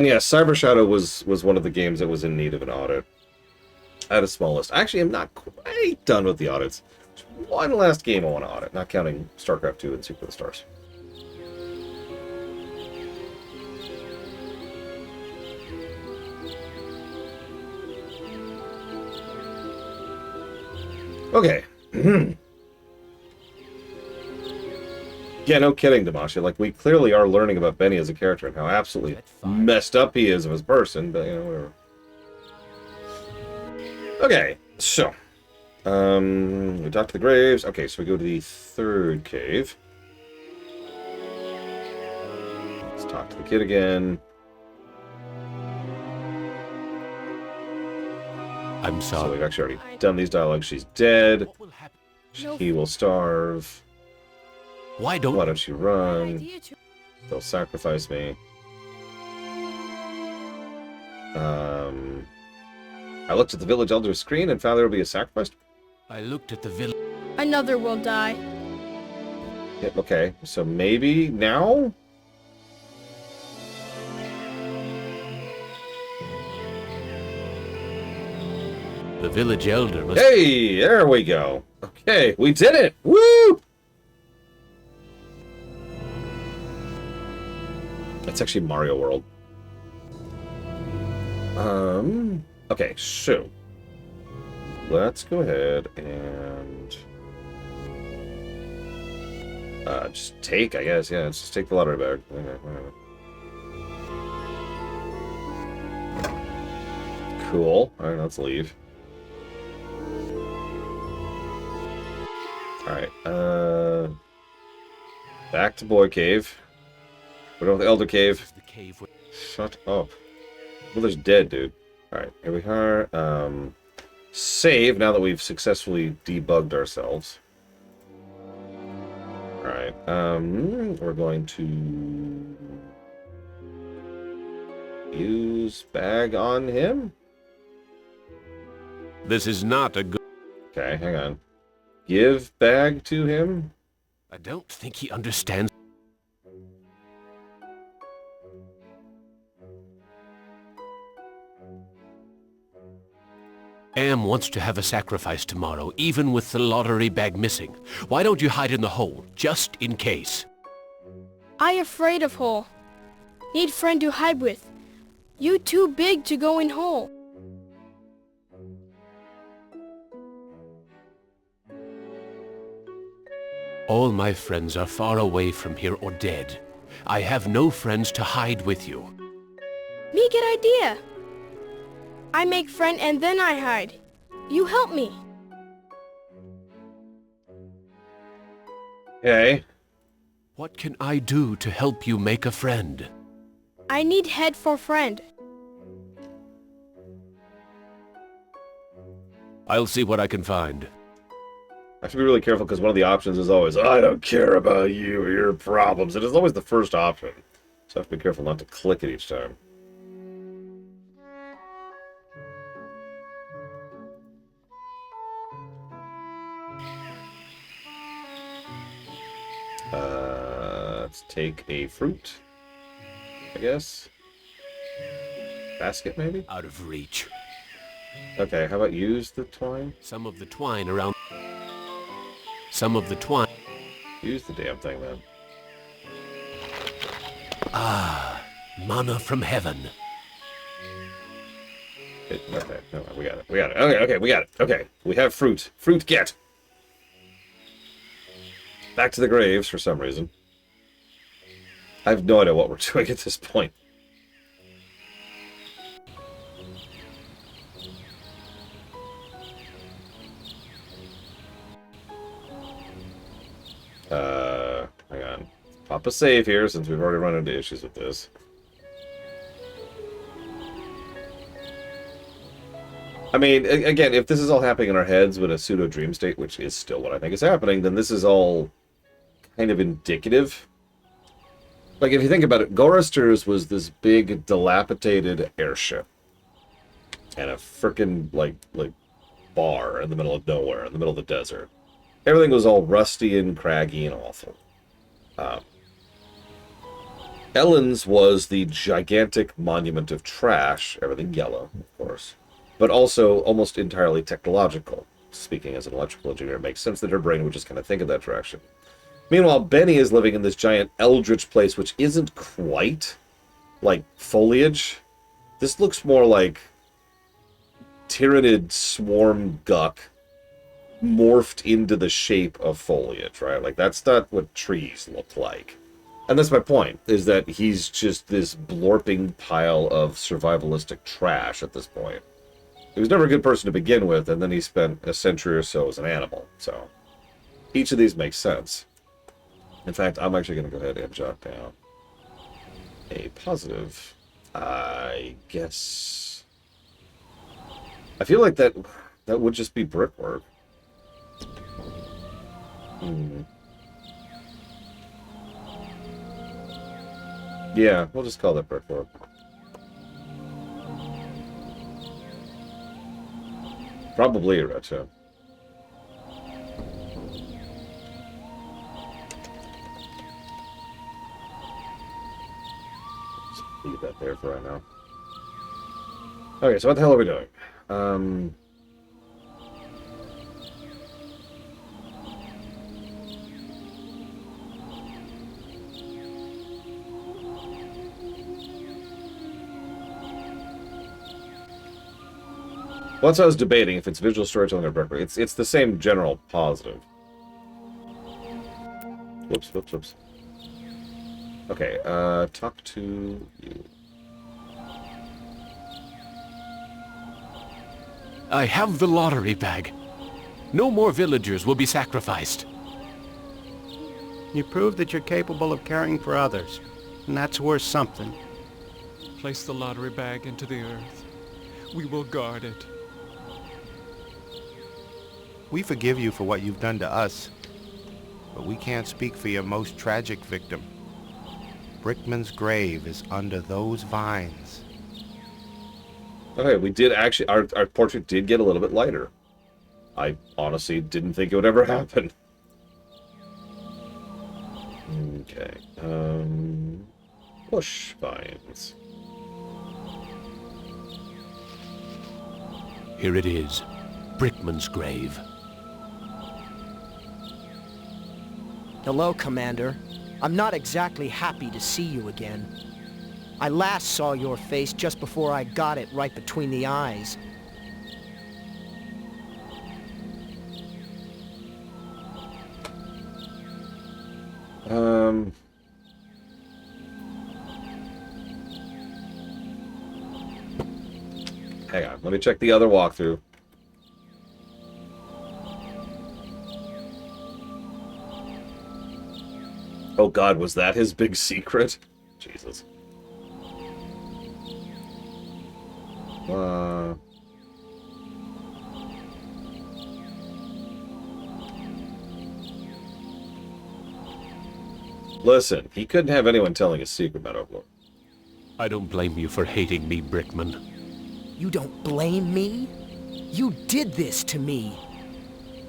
yeah, Cyber Shadow was one of the games that was in need of an audit. I had a small list. Actually, I'm not quite done with the audits. There's one last game I want to audit, not counting StarCraft 2 and Secret of the Stars. Okay. Yeah, no kidding, Damashi. Like, we clearly are learning about Benny as a character and how absolutely messed up he is of his person, but, you know, whatever. Okay, so. We talked to the graves. Okay, so we go to the third cave. Let's talk to the kid again. I'm sorry. So we've actually already done these dialogues. She's dead. He will starve. Why don't you run? They'll sacrifice me. I looked at the village elder's screen and found there will be a sacrifice. I looked at the village. Another will die. Yep, okay, so maybe now? The village elder must... Hey, there we go. Okay, we did it! Woo! That's actually Mario World. Okay, so let's go ahead and just take, I guess, yeah, let's just take the lottery bag. Okay, whatever. Cool. Alright, let's leave. Alright, back to Boy Cave. We're done with the Elder Cave. Shut up. Mother's dead, dude. Alright, here we are. Save, now that we've successfully debugged ourselves. Alright, we're going to use bag on him. This is not a good... Okay, hang on. Give bag to him? I don't think he understands. Am wants to have a sacrifice tomorrow, even with the lottery bag missing. Why don't you hide in the hole, just in case? I afraid of hole. Need friend to hide with. You too big to go in hole. All my friends are far away from here or dead. I have no friends to hide with you. Me get idea. I make friend and then I hide. You help me. Okay. What can I do to help you make a friend? I need head for friend. I'll see what I can find. I should be really careful because one of the options is always, I don't care about you or your problems. It is always the first option. So I have to be careful not to click it each time. Let's take a fruit, I guess. Basket, maybe? Out of reach. Okay, how about use the twine? Some of the twine around... Some of the twine... Use the damn thing, then. Ah, mana from heaven. Okay, no, we got it. We got it. Okay, we got it. Okay, we have fruit. Fruit get! Back to the graves for some reason. I have no idea what we're doing at this point. Hang on. Pop a save here since we've already run into issues with this. I mean, again, if this is all happening in our heads with a pseudo dream state, which is still what I think is happening, then this is all kind of indicative. Like, if you think about it, Gorrister's was this big, dilapidated airship. And a frickin', like, bar in the middle of nowhere, in the middle of the desert. Everything was all rusty and craggy and awful. Ellen's was the gigantic monument of trash, everything yellow, of course, but also almost entirely technological. Speaking as an electrical engineer, it makes sense that her brain would just kind of think of that direction. Meanwhile, Benny is living in this giant eldritch place, which isn't quite like foliage. This looks more like tyrannid swarm guck morphed into the shape of foliage, right? Like, that's not what trees look like. And that's my point, is that he's just this blorping pile of survivalistic trash at this point. He was never a good person to begin with, and then he spent a century or so as an animal. So, each of these makes sense. In fact, I'm actually going to go ahead and jot down a positive. I guess... I feel like that would just be brickwork. Yeah, we'll just call that brickwork. Probably a retro. Just leave that there for right now. Okay, so what the hell are we doing? Once I was debating if it's visual storytelling or brickwork, it's the same general positive. Whoops. Okay, talk to you. I have the lottery bag. No more villagers will be sacrificed. You prove that you're capable of caring for others, and that's worth something. Place the lottery bag into the earth. We will guard it. We forgive you for what you've done to us, but we can't speak for your most tragic victim. Brickman's grave is under those vines. Okay, we did actually... Our portrait did get a little bit lighter. I honestly didn't think it would ever happen. Okay. Bush vines. Here it is. Brickman's grave. Hello, Commander. I'm not exactly happy to see you again. I last saw your face just before I got it right between the eyes. Hang on, let me check the other walkthrough. Oh god, was that his big secret? Jesus. Listen, he couldn't have anyone telling his secret about Overlord. I don't blame you for hating me, Brickman. You don't blame me? You did this to me.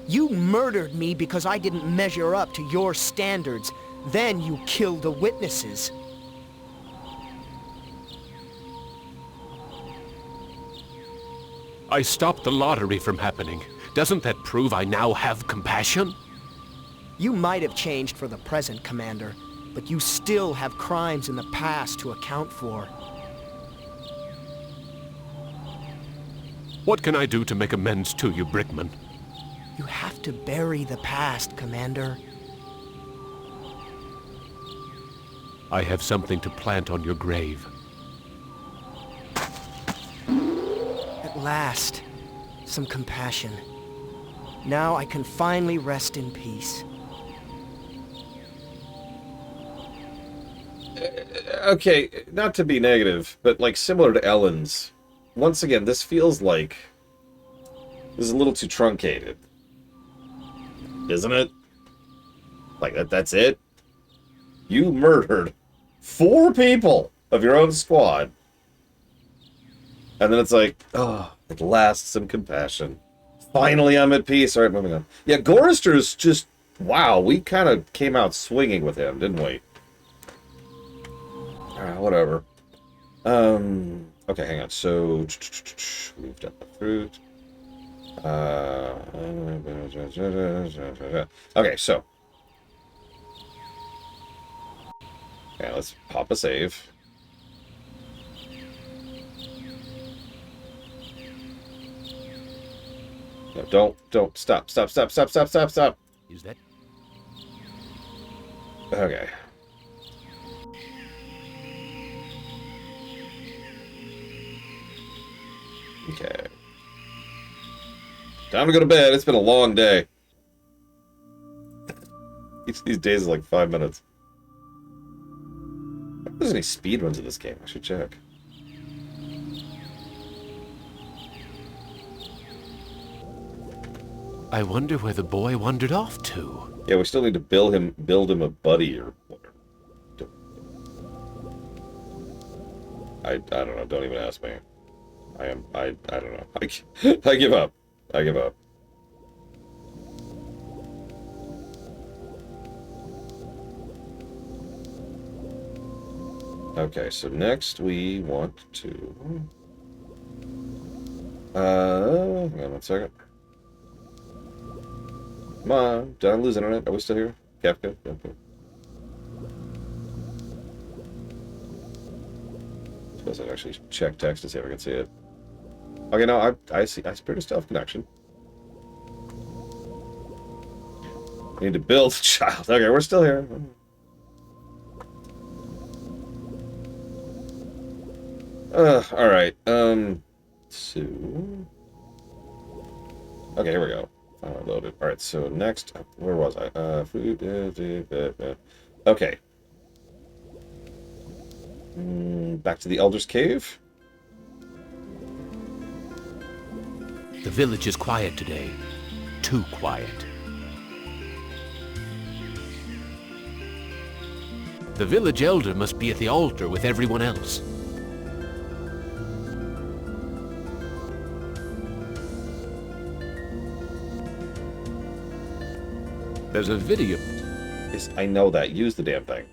You murdered me because I didn't measure up to your standards. Then you killed the witnesses. I stopped the lottery from happening. Doesn't that prove I now have compassion? You might have changed for the present, Commander, but you still have crimes in the past to account for. What can I do to make amends to you, Brickman? You have to bury the past, Commander. I have something to plant on your grave. At last, some compassion. Now I can finally rest in peace. Okay, not to be negative, but like similar to Ellen's, once again, this feels like this is a little too truncated. Isn't it? Like that's it? You murdered 4 people of your own squad. And then it's like, oh, at last some compassion. Finally I'm at peace. Alright, moving on. Yeah, Gorrister's just, wow, we kind of came out swinging with him, didn't we? Alright, whatever. Okay, hang on. So, we've done the fruit. Okay, so. Okay, let's pop a save. No, don't, stop. Is that? Okay. Okay. Time to go to bed. It's been a long day. These days is like 5 minutes. I wonder if there's any speed runs in this game. I should check. I wonder where the boy wandered off to. Yeah, we still need to build him a buddy or whatever. I don't know. Don't even ask me. I don't know. I give up. I give up. Okay, so next we want to... hang on 1 second. Come on, did I lose internet? Are we still here? Kafka? Okay. Suppose I'd actually check text to see if I can see it. Okay, no, I see. I Spirit of Stealth connection. I need to build a child. Okay, we're still here. Alright, so... Okay, here we go. Loaded. Alright, so next, where was I? Food, okay. Back to the Elder's Cave. The village is quiet today. Too quiet. The village elder must be at the altar with everyone else. There's a video. Yes, I know that. Use the damn thing.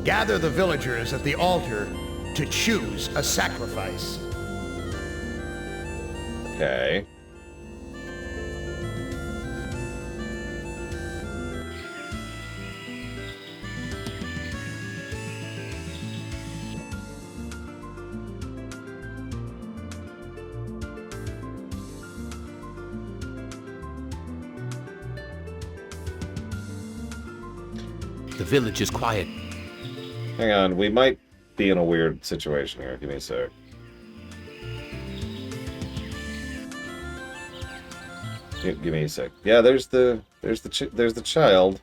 Gather the villagers at the altar to choose a sacrifice. Okay. The village is quiet. Hang on, we might be in a weird situation here. Give me a sec. Give me a sec. Yeah, there's the child.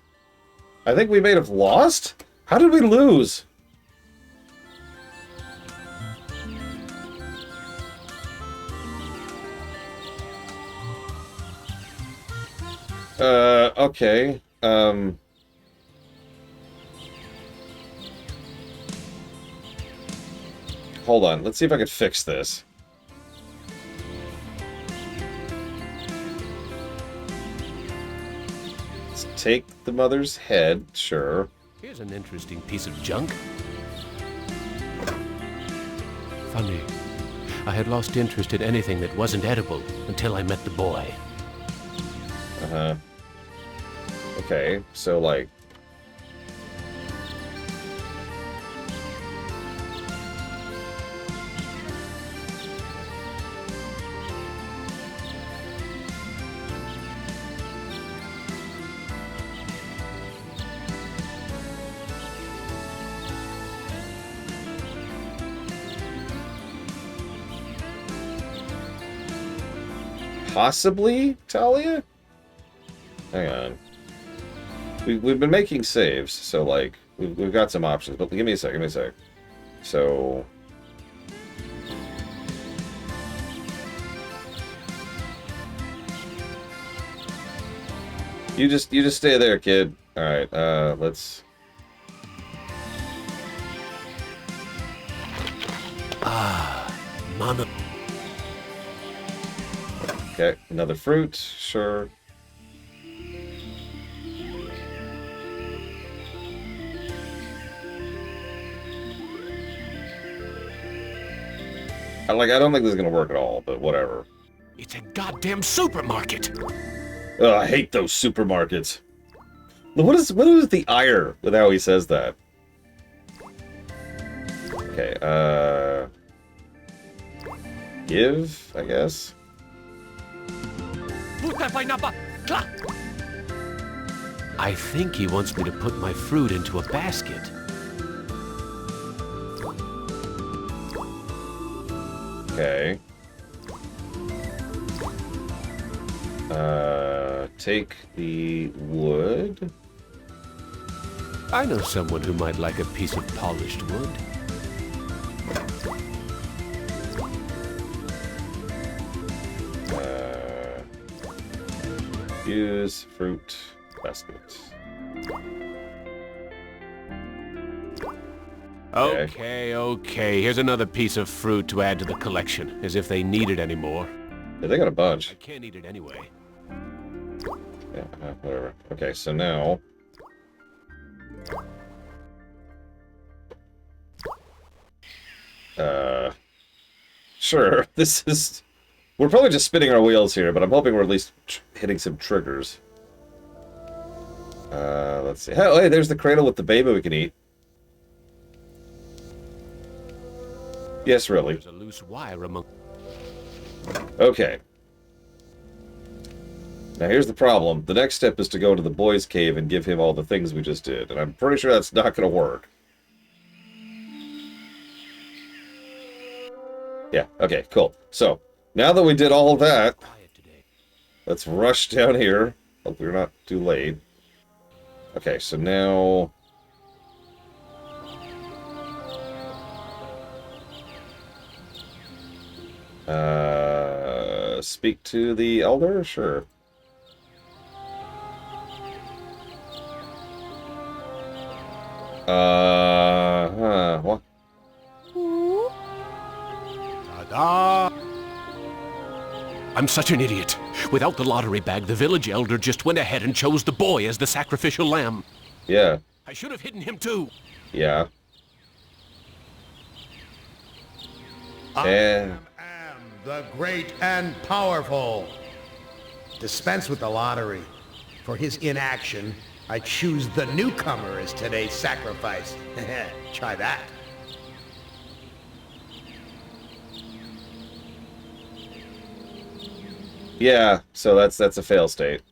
I think we may have lost. How did we lose? Okay. Hold on. Let's see if I can fix this. Let's take the mother's head, sure. Here's an interesting piece of junk. Funny. I had lost interest in anything that wasn't edible until I met the boy. Uh-huh. Okay, so like... Possibly, Talia? Hang on. We've been making saves, so like we've got some options. But give me a sec. So you just stay there, kid. All right. Let's. Mama. Okay, another fruit, sure. I don't think this is gonna work at all, but whatever. It's a goddamn supermarket. Ugh, I hate those supermarkets. What is the ire with how he says that? Okay, give, I guess. I think he wants me to put my fruit into a basket. Okay. Take the wood. I know someone who might like a piece of polished wood. Use fruit basket. Okay. Here's another piece of fruit to add to the collection, as if they need it anymore. Yeah, they got a bunch. I can't eat it anyway. Yeah, whatever. Okay, so now... Sure, this is... We're probably just spinning our wheels here, but I'm hoping we're at least hitting some triggers. Let's see. Oh, hey, there's the cradle with the baby we can eat. Yes, really. There's a loose wire among... Okay. Now here's the problem. The next step is to go to the boy's cave and give him all the things we just did, and I'm pretty sure that's not going to work. Yeah, okay, cool. So, now that we did all of that, let's rush down here. Hope we're not too late. Okay, so now... speak to the elder? Sure. What? Ta-da! I'm such an idiot. Without the lottery bag, the village elder just went ahead and chose the boy as the sacrificial lamb. Yeah. I should have hidden him too. Yeah. I am the great and powerful. Dispense with the lottery. For his inaction, I choose the newcomer as today's sacrifice. Try that. Yeah, so that's a fail state.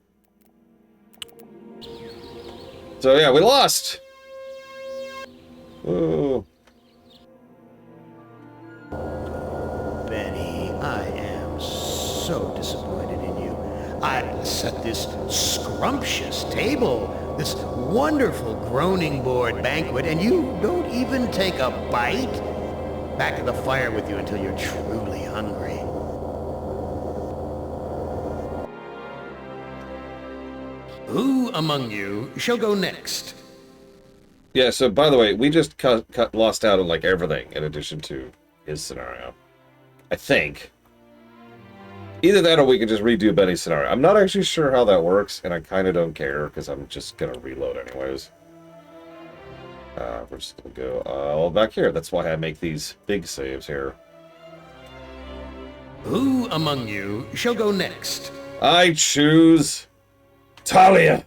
So yeah, we lost. Ooh. Benny, I am so disappointed in you. I set this scrumptious table, this wonderful groaning board banquet, and you don't even take a bite? Back to the fire with you until you're truly hungry. Who among you shall go next? Yeah, so by the way, we just lost out on like everything in addition to his scenario. I think. Either that or we could just redo Benny's scenario. I'm not actually sure how that works, and I kind of don't care because I'm just going to reload anyways. We're just going to go all back here. That's why I make these big saves here. Who among you shall go next? I choose Talia.